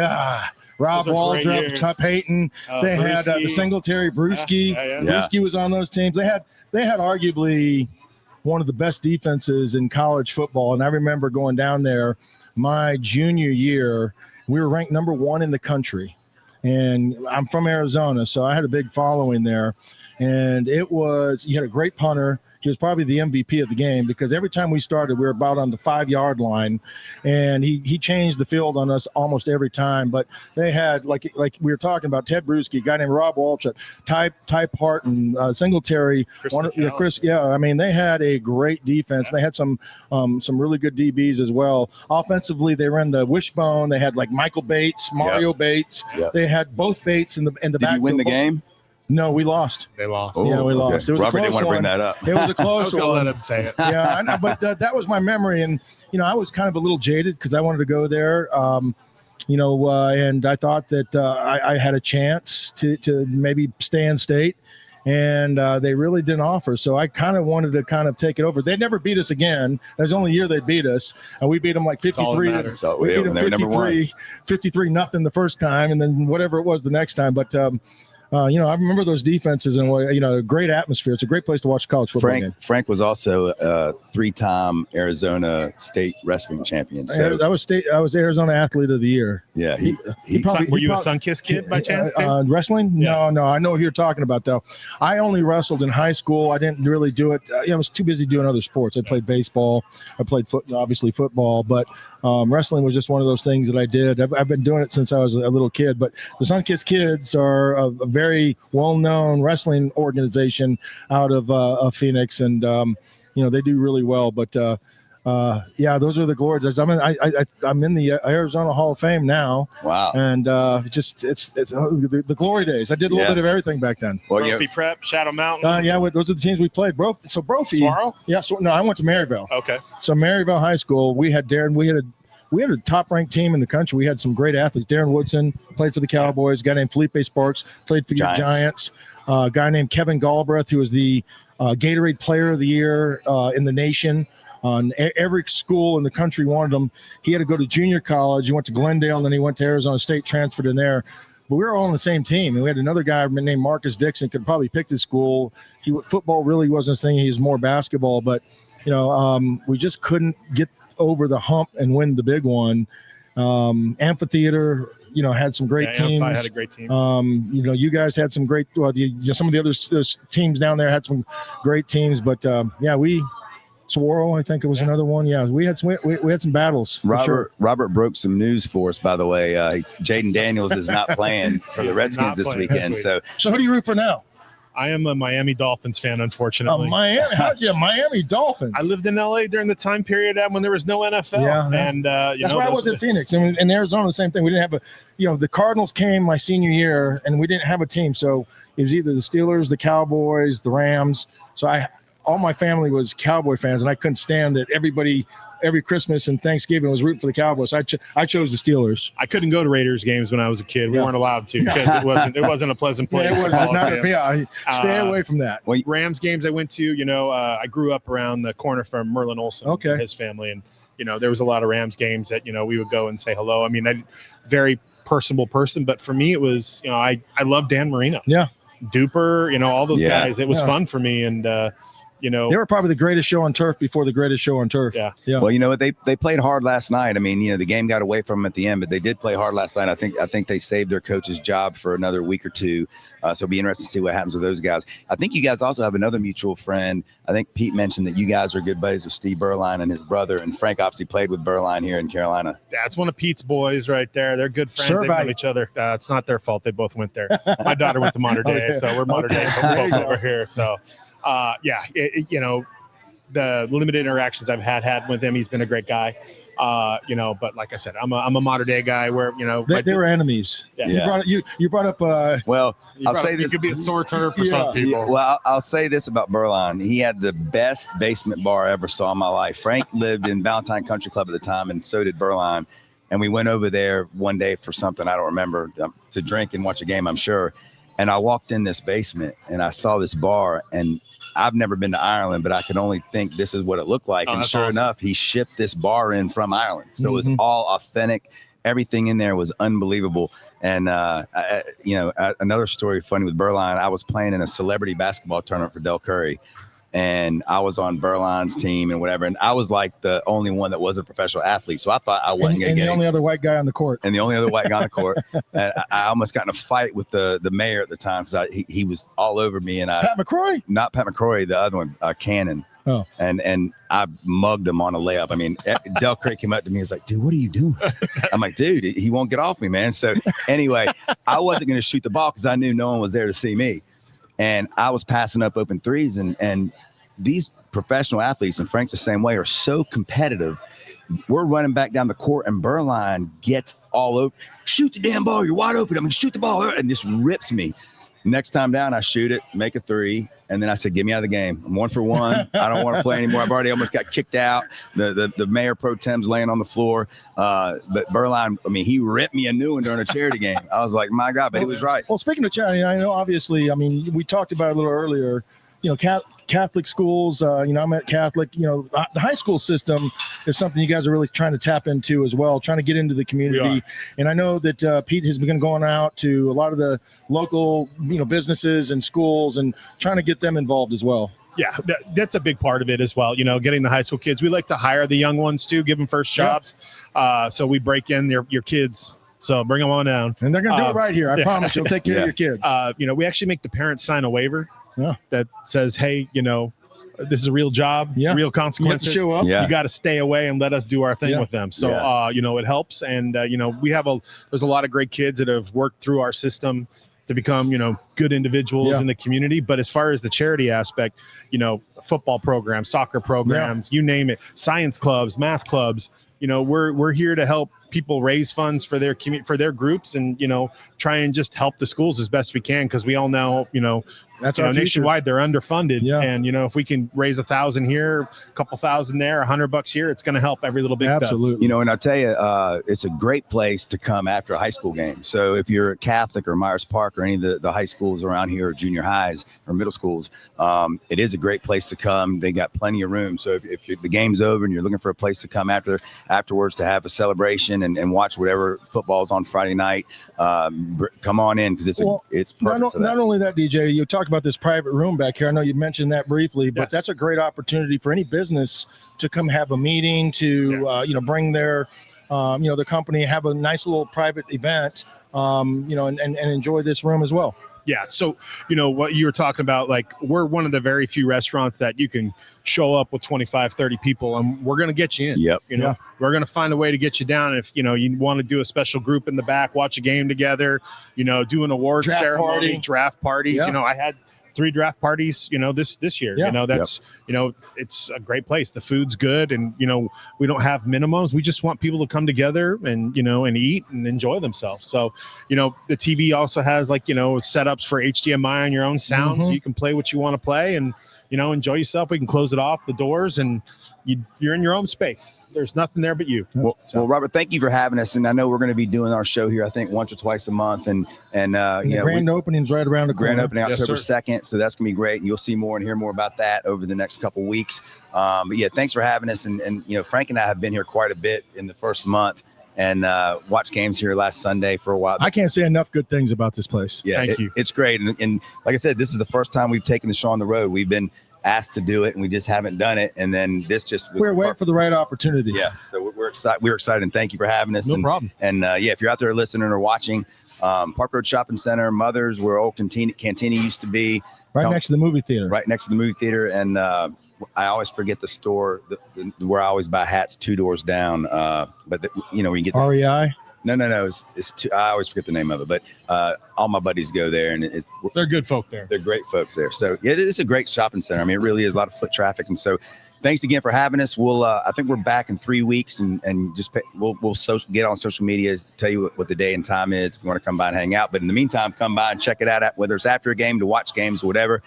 Rob Those are great Waldrop, years. Tup Hayton. They had the Brewski. Singletary, Brewski. Yeah. Brewski was on those teams. They had arguably one of the best defenses in college football. And I remember going down there my junior year. We were ranked number 1 in the country. And I'm from Arizona, so I had a big following there. And you had a great punter. He was probably the MVP of the game because every time we started, we were about on the 5-yard line, and he changed the field on us almost every time. But they had like we were talking about Ted Brewski, a guy named Rob Walchuk, Ty Parton, Singletary, Chris. Yeah, I mean they had a great defense. They had some really good DBs as well. Offensively, they ran the wishbone. They had like Michael Bates, Mario Bates. Yep. They had both Bates in the Did back. you win the game? No, we lost. They lost. Yeah, we lost. It was Robert a close didn't want to bring one. that up. It was a I close was going to one. let him say it. Yeah, I know, but that was my memory, and I was kind of a little jaded because I wanted to go there, and I thought that I had a chance to maybe stay in state, and they really didn't offer. So I kind of wanted to kind of take it over. They never beat us again. There's only a year they beat us, and we beat them like 53. So We they beat them were number 53 nothing the first time, and then whatever it was the next time. But I remember those defenses and great atmosphere. It's a great place to watch college football game. Frank was also a 3-time Arizona State wrestling champion. So I was Arizona Athlete of the Year. yeah, he Were you a Sunkiss kid by chance? Wrestling? Yeah. No. I know who you're talking about though. I only wrestled in high school. I didn't really do it. I was too busy doing other sports. I played baseball. I played obviously football, but wrestling was just one of those things that I did. I've been doing it since I was a little kid. But the Sunkiss Kids are a very well-known wrestling organization out of Phoenix, and they do really well. But those are the glory days. I'm in the Arizona Hall of Fame now. Wow. And it's the glory days. I did a little bit of everything back then. Well, Brophy Prep, Shadow Mountain. Those are the teams we played. Brophy. Saguaro? Yeah. So no, I went to Maryville. Okay. So Maryville High School, we had Darren. We had a top-ranked team in the country. We had some great athletes. Darren Woodson played for the Cowboys. A guy named Felipe Sparks played for your Giants. A guy named Kevin Galbraith, who was the Gatorade Player of the Year in the nation. Every school in the country wanted him. He had to go to junior college. He went to Glendale, and then he went to Arizona State, transferred in there. But we were all on the same team. And we had another guy named Marcus Dixon, could probably pick his school. Football really wasn't his thing. He was more basketball. But, we just couldn't get over the hump and win the big one. Amphitheater, had some great teams. Amphi had a great team. You guys had some great. Some of the other teams down there had some great teams, but Saguaro, I think it was another one. Yeah, we had some battles. Robert broke some news for us, by the way. Jaden Daniels is not playing for the Redskins this weekend. So who do you root for now? I am a Miami Dolphins fan, unfortunately. Miami? How'd you Miami Dolphins? I lived in LA during the time period when there was no NFL. Yeah. And that's why I was in Phoenix. And in Arizona, the same thing. We didn't have the Cardinals came my senior year, and we didn't have a team. So it was either the Steelers, the Cowboys, the Rams. So all my family was Cowboy fans, and I couldn't stand that every Christmas and Thanksgiving was rooting for the Cowboys. I chose the Steelers. I couldn't go to Raiders games when I was a kid. We weren't allowed to because it wasn't a pleasant place. It was not. Stay away from that. Rams games I went to. I grew up around the corner from Merlin Olsen and his family, and there was a lot of Rams games that we would go and say hello. I mean, I very personable person, but for me it was I love Dan Marino. Yeah. Duper, all those guys. It was fun for me, and You know, They were probably the greatest show on turf before the greatest show on turf. Yeah. Well, you know what? They played hard last night. I mean, you know, the game got away from them at the end, but they did play hard last night. I think they saved their coach's job for another week or two. So it'll be interesting to see what happens with those guys. I think you guys also have another mutual friend. I think Pete mentioned that you guys are good buddies with Steve Berline and his brother, and Frank obviously played with Berline here in Carolina. That's one of Pete's boys right there. They're good friends. They know each other. It's not their fault. They both went there. My daughter went to Mater Dei, so we're Mater Dei folks over here. So, you know, the limited interactions I've had with him, he's been a great guy. You know, but like I said, I'm a Mater Dei guy where, you know, they were enemies. Yeah. You brought up well, I'll say this could be a sore turf for some people. Yeah, well, I'll say this about Berline. He had the best basement bar I ever saw in my life. Frank lived in Valentine Country Club at the time, and so did Berline. And we went over there one day for something I don't remember, to drink and watch a game, I'm sure. And I walked in this basement and I saw this bar, and I've never been to Ireland, but I could only think this is what it looked like. And sure enough, he shipped this bar in from Ireland. So it was all authentic. Everything in there was unbelievable. And, another story funny with Berline, I was playing in a celebrity basketball tournament for Del Curry. And I was on Berline's team and whatever. And I was like the only one that wasn't a professional athlete. So I thought I wasn't going to get the only other white guy on the court. And the only other white guy on the court. And I almost got in a fight with the mayor at the time because he was all over me. And Pat McCrory? Not Pat McCrory, the other one, Cannon. Oh. And I mugged him on a layup. I mean, Del Curry came up to me and was like, dude, what are you doing? I'm like, dude, he won't get off me, man. So anyway, I wasn't going to shoot the ball because I knew no one was there to see me. And I was passing up open threes, and these professional athletes, and Frank's the same way, are so competitive. We're running back down the court, and Berline gets all over. Shoot the damn ball. You're wide open. I'm going to shoot the ball. And just rips me. Next time down, I shoot it, make a three. And then I said, get me out of the game. I'm 1 for 1. I don't want to play anymore. I've already almost got kicked out. The mayor pro tem's laying on the floor. But Berline, I mean, he ripped me a new one during a charity game. I was like, my God, but he was right. Well, speaking of charity, I know, obviously, I mean, we talked about it a little earlier, you know, Catholic schools, I'm at Catholic, the high school system is something you guys are really trying to tap into as well, trying to get into the community. And I know that Pete has been going out to a lot of the local, businesses and schools and trying to get them involved as well. Yeah, that's a big part of it as well. Getting the high school kids. We like to hire the young ones too, give them first jobs. So we break in your kids. So bring them on down. And they're going to do it right here. I promise you'll take care of your kids. We actually make the parents sign a waiver that says, hey, this is a real job, real consequences. You have to show up. You got to stay away and let us do our thing with them. So, it helps. And, we have there's a lot of great kids that have worked through our system to become, good individuals in the community. But as far as the charity aspect, football programs, soccer programs, you name it, science clubs, math clubs, we're here to help people raise funds for their for their groups and, try and just help the schools as best we can. Cause we all know, that's our nationwide, they're underfunded. And, if we can raise 1,000 here, a couple thousand there, $100 here, it's going to help every little bit. Absolutely. And I'll tell you, it's a great place to come after a high school game. So if you're Catholic or Myers Park or any of the high schools around here, or junior highs or middle schools, it is a great place to come. They got plenty of room. So if the game's over and you're looking for a place to come afterwards to have a celebration and watch whatever football's on Friday night, come on in because it's perfect for that. Not only that, DJ, you talk about this private room back here. I know you mentioned that briefly, but that's a great opportunity for any business to come have a meeting, to bring their the company, have a nice little private event, and enjoy this room as well. Yeah. So, what you were talking about, like, we're one of the very few restaurants that you can show up with 25, 30 people and we're going to get you in. Yep. We're going to find a way to get you down. If, you want to do a special group in the back, watch a game together, do an awards ceremony, draft parties. Yeah. I had 3 draft parties, this year. That's it's a great place. The food's good, and we don't have minimums. We just want people to come together and and eat and enjoy themselves. So the TV also has setups for HDMI on your own sound, so you can play what you want to play and enjoy yourself. We can close it off, the doors, and you're in your own space. There's nothing there but you. Well, Robert, thank you for having us. And I know we're going to be doing our show here, I think, once or twice a month. And the grand opening's right around the corner. Grand opening October 2nd. So that's going to be great. And you'll see more and hear more about that over the next couple of weeks. But thanks for having us. And Frank and I have been here quite a bit in the first month and watched games here last Sunday for a while. I can't say enough good things about this place. Yeah, Thank you. It's great. And like I said, this is the first time we've taken the show on the road. We've been asked to do it, and we just haven't done it. And then this just was We're waiting for the right opportunity. Yeah, so we're excited. We're excited, and thank you for having us. No problem. And yeah, if you're out there listening or watching, Park Road Shopping Center, Mothers, where old Cantina used to be, Right next to the movie theater. Right next to the movie theater, and I always forget the store where I always buy hats 2 doors down. But you know, we can get REI. No. It's I always forget the name of it, but all my buddies go there, and They're good folk there. They're great folks there. So yeah, it's a great shopping center. I mean, it really is a lot of foot traffic, and so thanks again for having us. We'll I think we're back in 3 weeks, and just we'll get on social media, tell you what the day and time is if you want to come by and hang out. But in the meantime, come by and check it out, whether it's after a game to watch games or whatever.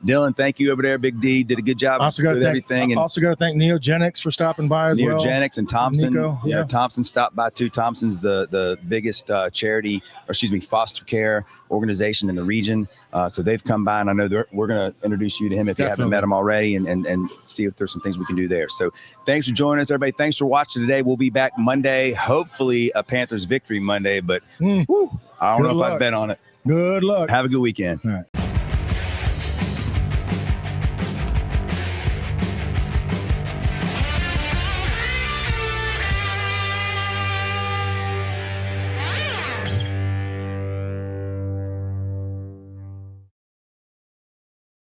Dylan, thank you over there. Big D did a good job with everything. And also got to thank Neogenics for stopping by as well. Neogenics and Thompson. Nico, yeah. Thompson stopped by too. Thompson's the biggest foster care organization in the region. So they've come by, and I know we're going to introduce you to him if you haven't met him already, and see if there's some things we can do there. So thanks for joining us, everybody. Thanks for watching today. We'll be back Monday, hopefully a Panthers victory Monday, but I don't know if I've bet on it. Good luck. Have a good weekend. All right.